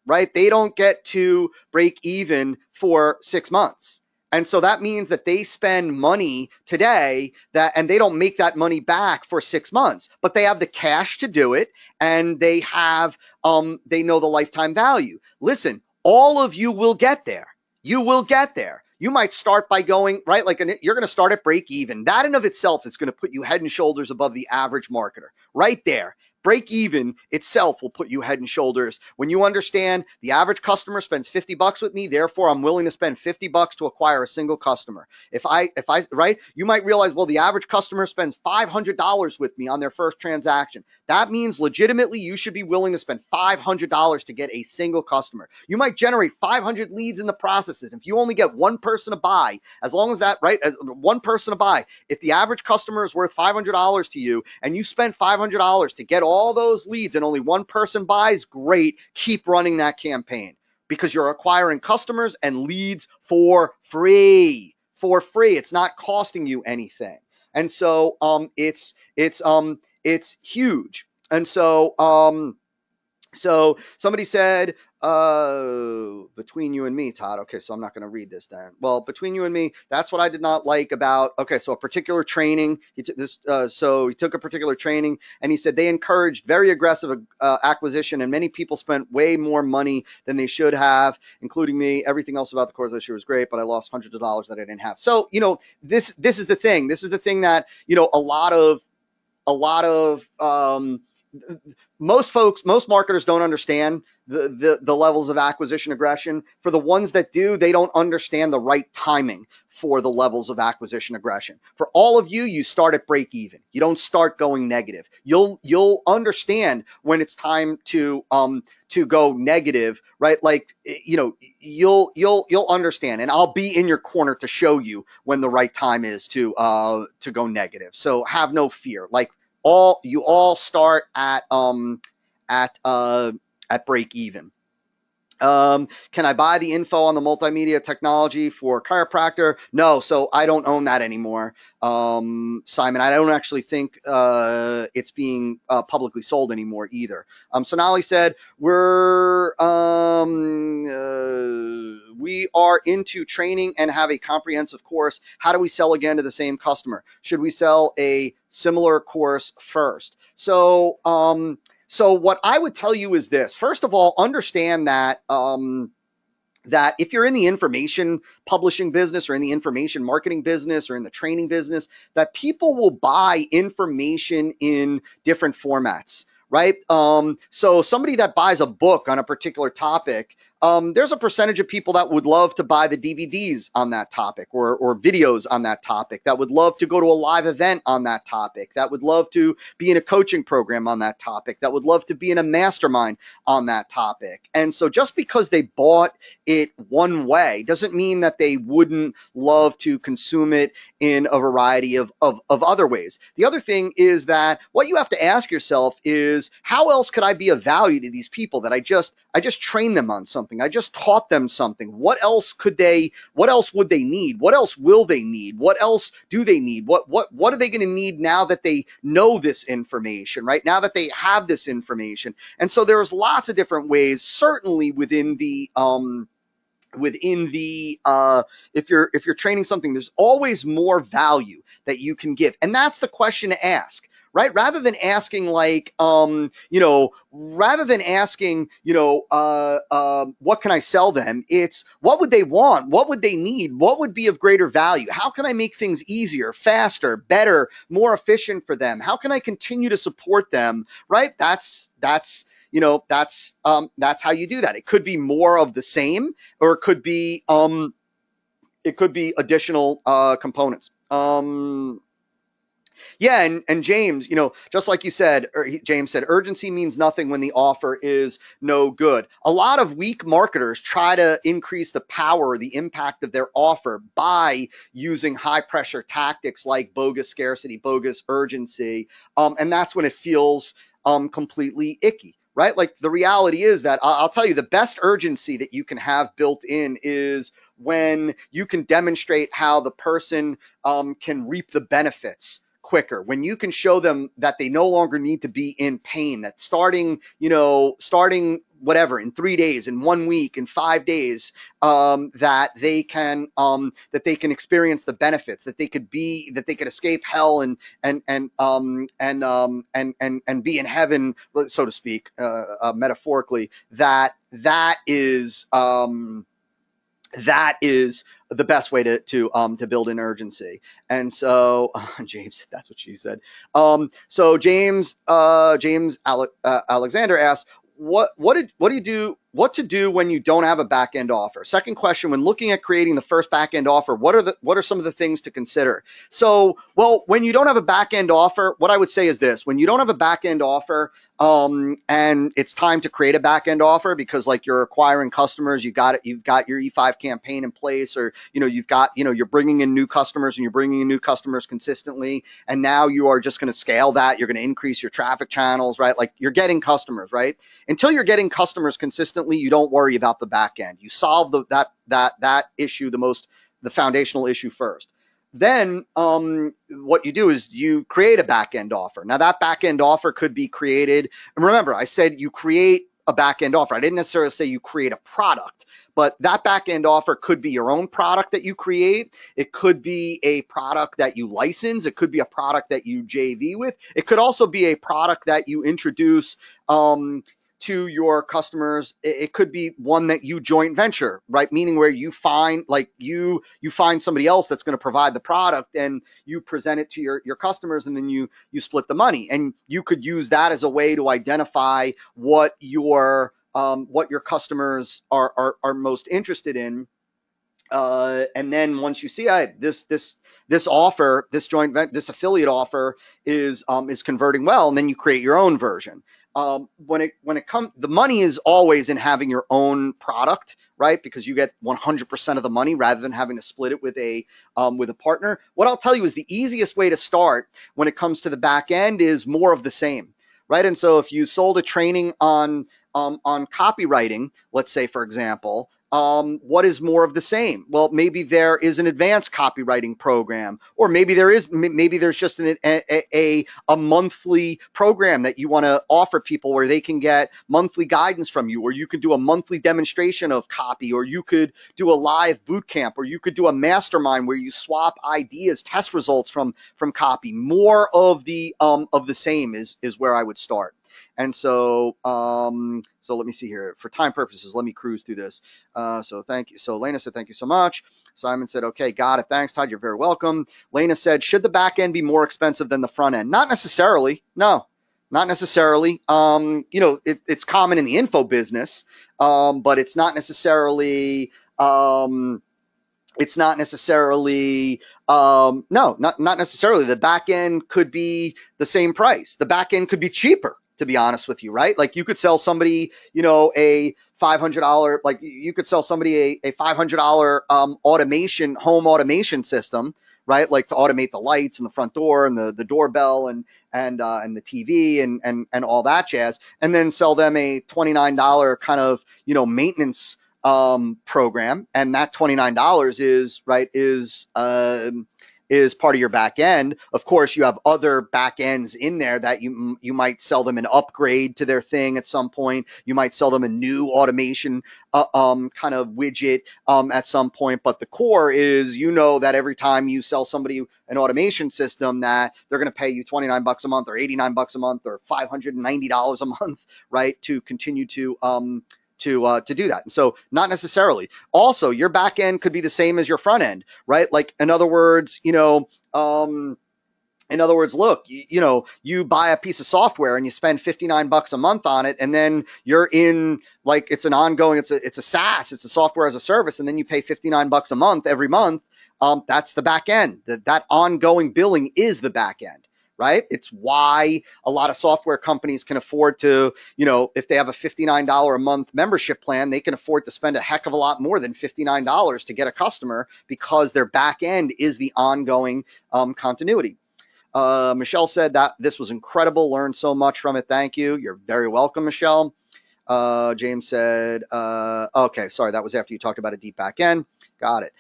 right? They don't get to break even for 6 months. And so that means that they spend money today and they don't make that money back for 6 months, but they have the cash to do it, and they know the lifetime value. Listen, all of you will get there. You will get there. You might start by going, right, like you're going to start at break even. That in of itself is going to put you head and shoulders above the average marketer right there. Break even itself will put you head and shoulders when you understand the average customer spends $50 with me. Therefore, I'm willing to spend $50 to acquire a single customer. If I, right, you might realize, well, the average customer spends $500 with me on their first transaction. That means legitimately you should be willing to spend $500 to get a single customer. You might generate 500 leads in the process. If you only get one person to buy, as long as that, right, as one person to buy, if the average customer is worth $500 to you and you spend $500 to get all those leads and only one person buys, great. Keep running that campaign, because you're acquiring customers and leads for free. For free. It's not costing you anything. And so it's huge. And so somebody said, between you and me, Todd. Okay, so I'm not going to read this then. Well, between you and me, that's what I did not like about, okay, so a particular training. He took this, so he took a particular training, and he said they encouraged very aggressive acquisition, and many people spent way more money than they should have, including me. Everything else about the course this year was great, but I lost hundreds of dollars that I didn't have. So, this is the thing. This is the thing that, a lot of most marketers don't understand the levels of acquisition aggression. For the ones that do, they don't understand the right timing for the levels of acquisition aggression. For all of you, you start at break even. You don't start going negative. You'll understand when it's time to go negative, right? Like, you'll understand, and I'll be in your corner to show you when the right time is to go negative. So have no fear. Like, you all start at break even. Can I buy the info on the multimedia technology for chiropractor? No, so I don't own that anymore, Simon. I don't actually think it's being publicly sold anymore either. Sonali said, we are into training and have a comprehensive course. How do we sell again to the same customer? Should we sell a similar course first? So what I would tell you is this. First of all, understand that that if you're in the information publishing business or in the information marketing business or in the training business, that people will buy information in different formats, right? So somebody that buys a book on a particular topic, there's a percentage of people that would love to buy the DVDs on that topic, or videos on that topic, that would love to go to a live event on that topic, that would love to be in a coaching program on that topic, that would love to be in a mastermind on that topic. And so just because they bought it one way doesn't mean that they wouldn't love to consume it in a variety of other ways. The other thing is that what you have to ask yourself is, how else could I be of value to these people that I just trained them on something? I just taught them something. What else would they need? What else will they need? What else do they need? What are they going to need now that they know this information, right? Now that they have this information. And so there's lots of different ways, certainly within the if you're training something, there's always more value that you can give. And that's the question to ask, right? Rather than asking like, what can I sell them? It's, what would they want? What would they need? What would be of greater value? How can I make things easier, faster, better, more efficient for them? How can I continue to support them, right? That's how you do that. It could be more of the same, or it could be additional components. Yeah, and James, just like you said, James said, urgency means nothing when the offer is no good. A lot of weak marketers try to increase the power or the impact of their offer by using high pressure tactics like bogus scarcity, bogus urgency, and that's when it feels completely icky. Right? Like, the reality is that I'll tell you, the best urgency that you can have built in is when you can demonstrate how the person can reap the benefits quicker, when you can show them that they no longer need to be in pain, that starting whatever, in 3 days, in 1 week, in 5 days, that they can experience the benefits, that they could escape hell and be in heaven, so to speak, metaphorically. That is the best way to build an urgency. And so James, that's what she said. So James Alexander asks, what to do when you don't have a back end offer? Second question: when looking at creating the first back end offer, what are some of the things to consider? So, well, when you don't have a back end offer, what I would say is this: when you don't have a back end offer, and it's time to create a back end offer, because like, you're acquiring customers, you've got your E5 campaign in place, or you're bringing in new customers, and you're bringing in new customers consistently, and now you are just going to scale that. You're going to increase your traffic channels, right? Like, you're getting customers, right? Until you're getting customers consistently, you don't worry about the back end. You solve that issue, the foundational issue first. Then what you do is you create a back end offer. Now, that back end offer could be created. And remember, I said you create a back end offer. I didn't necessarily say you create a product, but that back end offer could be your own product that you create. It could be a product that you license. It could be a product that you JV with. It could also be a product that you introduce to your customers. It could be one that you joint venture, right? Meaning where you find you find somebody else that's going to provide the product, and you present it to your customers, and then you split the money. And you could use that as a way to identify what your customers are most interested in. And then once you see this offer, this affiliate offer is converting well, and then you create your own version. When it comes, the money is always in having your own product, right? Because you get 100% of the money rather than having to split it with a partner. What I'll tell you is the easiest way to start when it comes to the back end is more of the same, right? And so if you sold a training on copywriting, let's say, for example, what is more of the same? Well, maybe there is an advanced copywriting program, or maybe there's just a monthly program that you want to offer people where they can get monthly guidance from you, or you could do a monthly demonstration of copy, or you could do a live boot camp, or you could do a mastermind where you swap ideas, test results from copy. More of the same is where I would start. And so let me see here. For time purposes, let me cruise through this. So thank you. So Lena said, thank you so much. Simon said, okay, got it. Thanks, Todd. You're very welcome. Lena said, should the back end be more expensive than the front end? Not necessarily. No. not necessarily. It's common in the info business, but it's not necessarily. It's not necessarily no, not necessarily. The back end could be the same price. The back end could be cheaper, to be honest with you, right? Like you could sell somebody, a $500, like you could sell somebody a $500 home automation system, right? Like to automate the lights and the front door and the doorbell and the TV and all that jazz, and then sell them a $29 kind of maintenance program, and that $29 is part of your back end. Of course, you have other back ends in there that you might sell them an upgrade to their thing at some point. You might sell them a new automation kind of widget at some point. But the core is, that every time you sell somebody an automation system, that they're going to pay you $29 a month or $89 a month or $590 a month, right, to continue to do that. And so not necessarily. Also, your back end could be the same as your front end, right? Like in other words, look, you buy a piece of software and you spend $59 a month on it, and then you're in, like, it's an ongoing, it's a SaaS, it's a software as a service, and then you pay $59 a month every month. That's the back end. That ongoing billing is the back end. Right? It's why a lot of software companies can afford to, if they have a $59 a month membership plan, they can afford to spend a heck of a lot more than $59 to get a customer, because their back end is the ongoing continuity. Michelle said that this was incredible. Learned so much from it. Thank you. You're very welcome, Michelle. James said, okay, sorry, that was after you talked about a deep back end. Got it.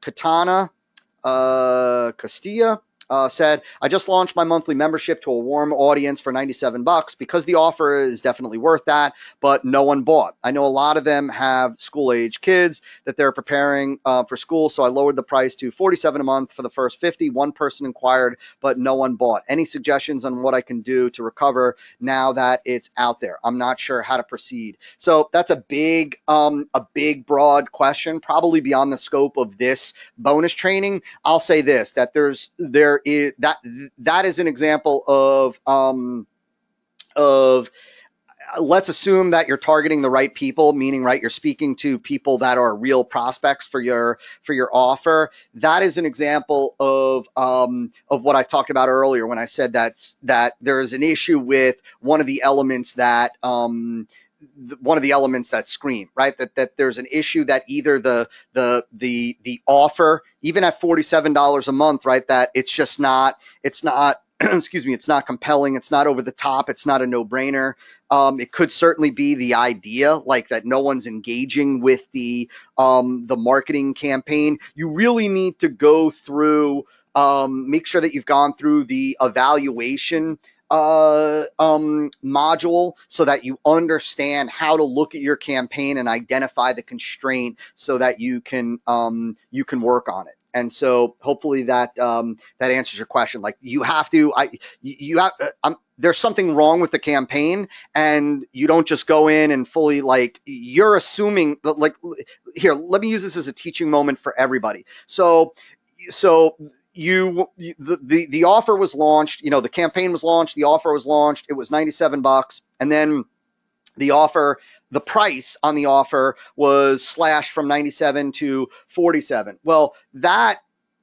Katana Castilla said, I just launched my monthly membership to a warm audience for $97 because the offer is definitely worth that, but no one bought. I know a lot of them have school-age kids that they're preparing for school, so I lowered the price to $47 a month for the first 50. One person inquired, but no one bought. Any suggestions on what I can do to recover now that it's out there? I'm not sure how to proceed. So that's a big, broad question, probably beyond the scope of this bonus training. I'll say this, that that is an example of let's assume that you're targeting the right people, meaning, right, you're speaking to people that are real prospects for your offer. That is an example of what I talked about earlier when I said that there is an issue with one of the elements that scream, right? That there's an issue that either the offer, even at $47 a month, right, that it's not excuse me, it's not compelling, it's not over the top, it's not a no-brainer. It could certainly be the idea, like that no one's engaging with the marketing campaign. You really need to go through, make sure that you've gone through the evaluation module, so that you understand how to look at your campaign and identify the constraint so that you can work on it. And so hopefully that answers your question. Like there's something wrong with the campaign, and you don't just go in and fully, like, you're assuming that, like, here, let me use this as a teaching moment for everybody. So the offer was launched, the campaign was launched, the offer was launched, it was $97, and then the price on the offer was slashed from 97 to 47. Well, that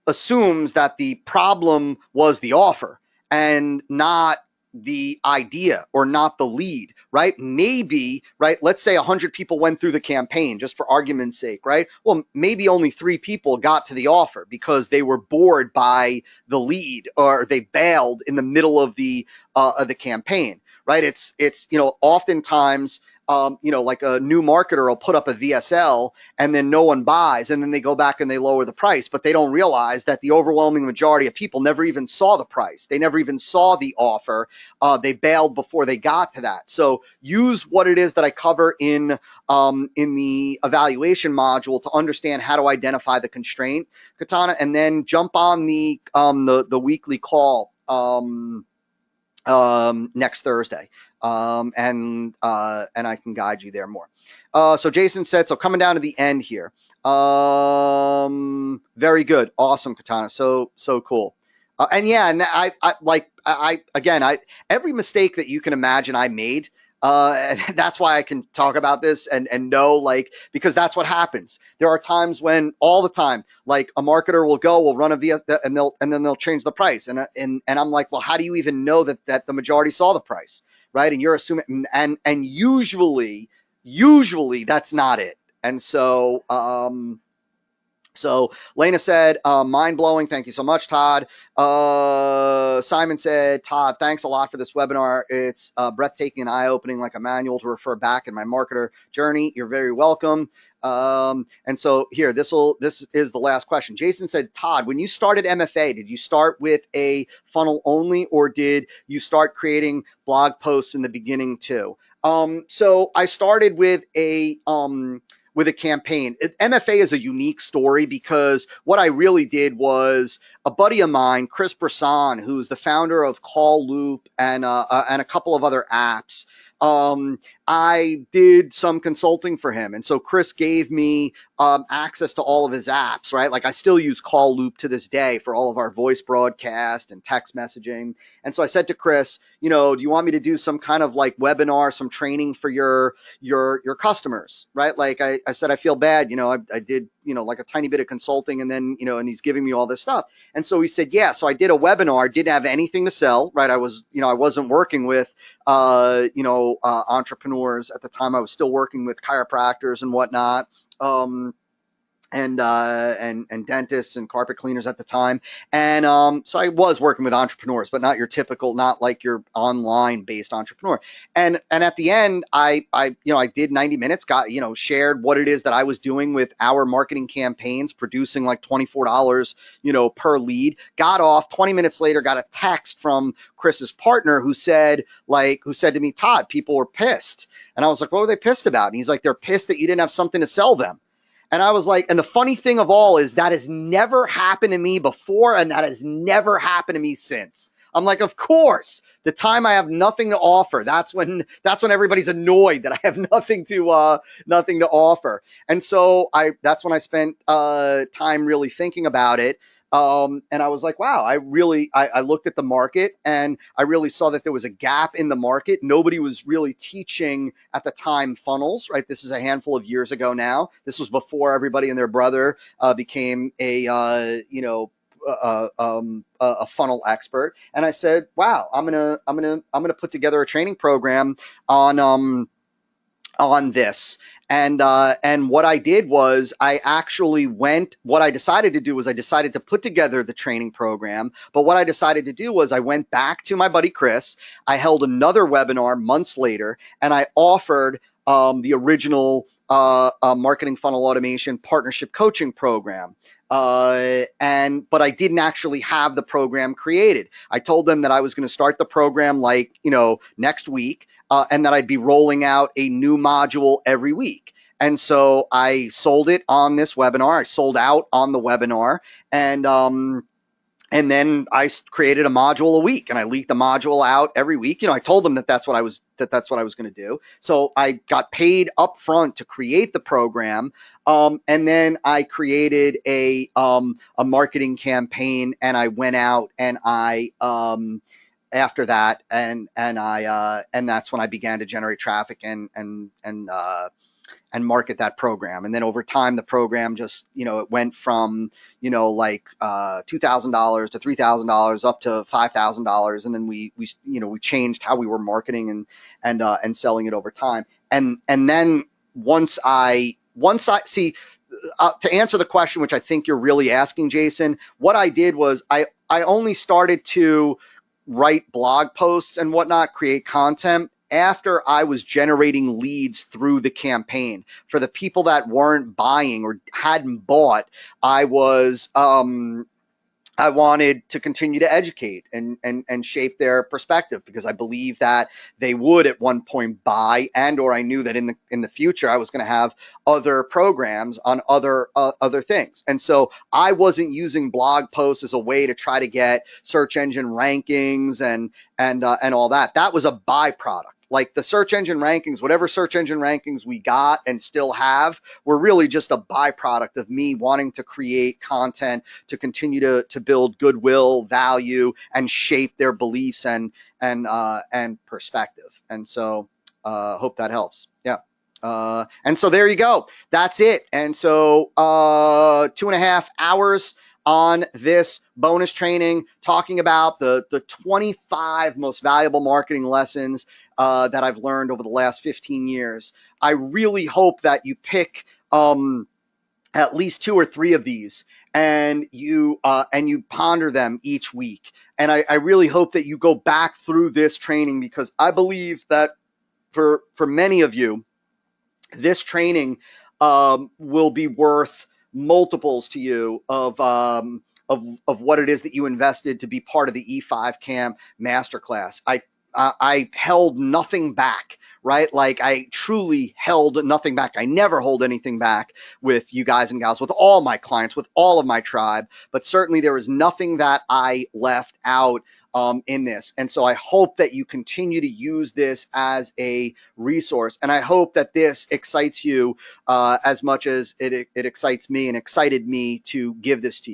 assumes that the problem was the offer and not the idea or not the lead, right? Maybe, right, let's say 100 people went through the campaign, just for argument's sake, right? Well, maybe only 3 people got to the offer because they were bored by the lead, or they bailed in the middle of the campaign, right? It's oftentimes, like a new marketer will put up a VSL and then no one buys, and then they go back and they lower the price, but they don't realize that the overwhelming majority of people never even saw the price. They never even saw the offer. They bailed before they got to that. So use what it is that I cover in the evaluation module to understand how to identify the constraint, Katana, and then jump on the weekly call next Thursday. And I can guide you there more. So Jason said, so coming down to the end here. Very good. Awesome, Katana. So cool. And yeah, and I like I again, I every mistake that you can imagine I made. And that's why I can talk about this and know, like, because that's what happens. There are times when all the time, like a marketer will run a VS and then they'll change the price. And I'm like, well, how do you even know that the majority saw the price, right? And you're assuming, and usually that's not it. And so Lena said, mind blowing. Thank you so much, Todd. Simon said, Todd, thanks a lot for this webinar. It's breathtaking and eye opening, like a manual to refer back in my marketer journey. You're very welcome. And so here, this is the last question. Jason said, Todd, when you started MFA, did you start with a funnel only, or did you start creating blog posts in the beginning too? So I started with a campaign. MFA is a unique story because what I really did was a buddy of mine, Chris Brisson, who's the founder of Call Loop and a couple of other apps. I did some consulting for him, and so Chris gave me access to all of his apps, right? Like I still use Call Loop to this day for all of our voice broadcast and text messaging. And so I said to Chris, do you want me to do some kind of like webinar, some training for your customers, right? Like I said, I feel bad, I did, like a tiny bit of consulting, and then, and he's giving me all this stuff. And so he said, yeah. So I did a webinar, didn't have anything to sell, right? I wasn't working with, entrepreneurs at the time. I was still working with chiropractors and whatnot. And dentists and carpet cleaners at the time. And so I was working with entrepreneurs, but not your typical, not like your online based entrepreneur. And at the end, I did 90 minutes, got, shared what it is that I was doing with our marketing campaigns, producing like $24, per lead, got off. 20 minutes later, got a text from Chris's partner who said to me, Todd, people were pissed. And I was like, what were they pissed about? And he's like, they're pissed that you didn't have something to sell them. And I was like, and the funny thing of all is that has never happened to me before, and that has never happened to me since. I'm like, of course, the time I have nothing to offer, that's when everybody's annoyed that I have nothing to offer. And so that's when I spent time really thinking about it. And I was like, wow, I looked at the market, and I really saw that there was a gap in the market. Nobody was really teaching at the time funnels, right? This is a handful of years ago now. This was before everybody and their brother became a funnel expert. And I said, wow, I'm gonna put together a training program on this. And what I did was what I decided to do was I decided to put together the training program. But what I decided to do was I went back to my buddy Chris. I held another webinar months later, and I offered the original marketing funnel automation partnership coaching program. But I didn't actually have the program created. I told them that I was going to start the program next week, and that I'd be rolling out a new module every week. And so I sold it on this webinar. I sold out on the webinar, and then I created a module a week, and I leaked the module out every week. I told them that's what I was going to do. So I got paid up front to create the program. And then I created a marketing campaign, and I went out and after that, and that's when I began to generate traffic and market that program. And then over time, the program just, it went from, $2,000 to $3,000 up to $5,000. And then we changed how we were marketing and selling it over time. And then once I see, to answer the question, which I think you're really asking, Jason, what I did was I only started to write blog posts and whatnot, create content after I was generating leads through the campaign. For the people that weren't buying or hadn't bought, I wanted to continue to educate and shape their perspective, because I believe that they would at one point buy, or I knew that in the future I was going to have other programs on other things. And so I wasn't using blog posts as a way to try to get search engine rankings and all that. That was a byproduct. Like the search engine rankings, whatever search engine rankings we got and still have, were really just a byproduct of me wanting to create content to continue to build goodwill, value, and shape their beliefs and perspective. And so hope that helps. Yeah. And so there you go. That's it. And so 2.5 hours on this bonus training, talking about the 25 most valuable marketing lessons that I've learned over the last 15 years. I really hope that you pick at least 2 or 3 of these and you ponder them each week. And I really hope that you go back through this training, because I believe that for many of you, this training will be worth multiples to you of what it is that you invested to be part of the E5 Cam Masterclass. I held nothing back, right? Like I truly held nothing back. I never hold anything back with you guys and gals, with all my clients, with all of my tribe, but certainly there was nothing that I left out in this. And so I hope that you continue to use this as a resource. And I hope that this excites you as much as it excites me and excited me to give this to you.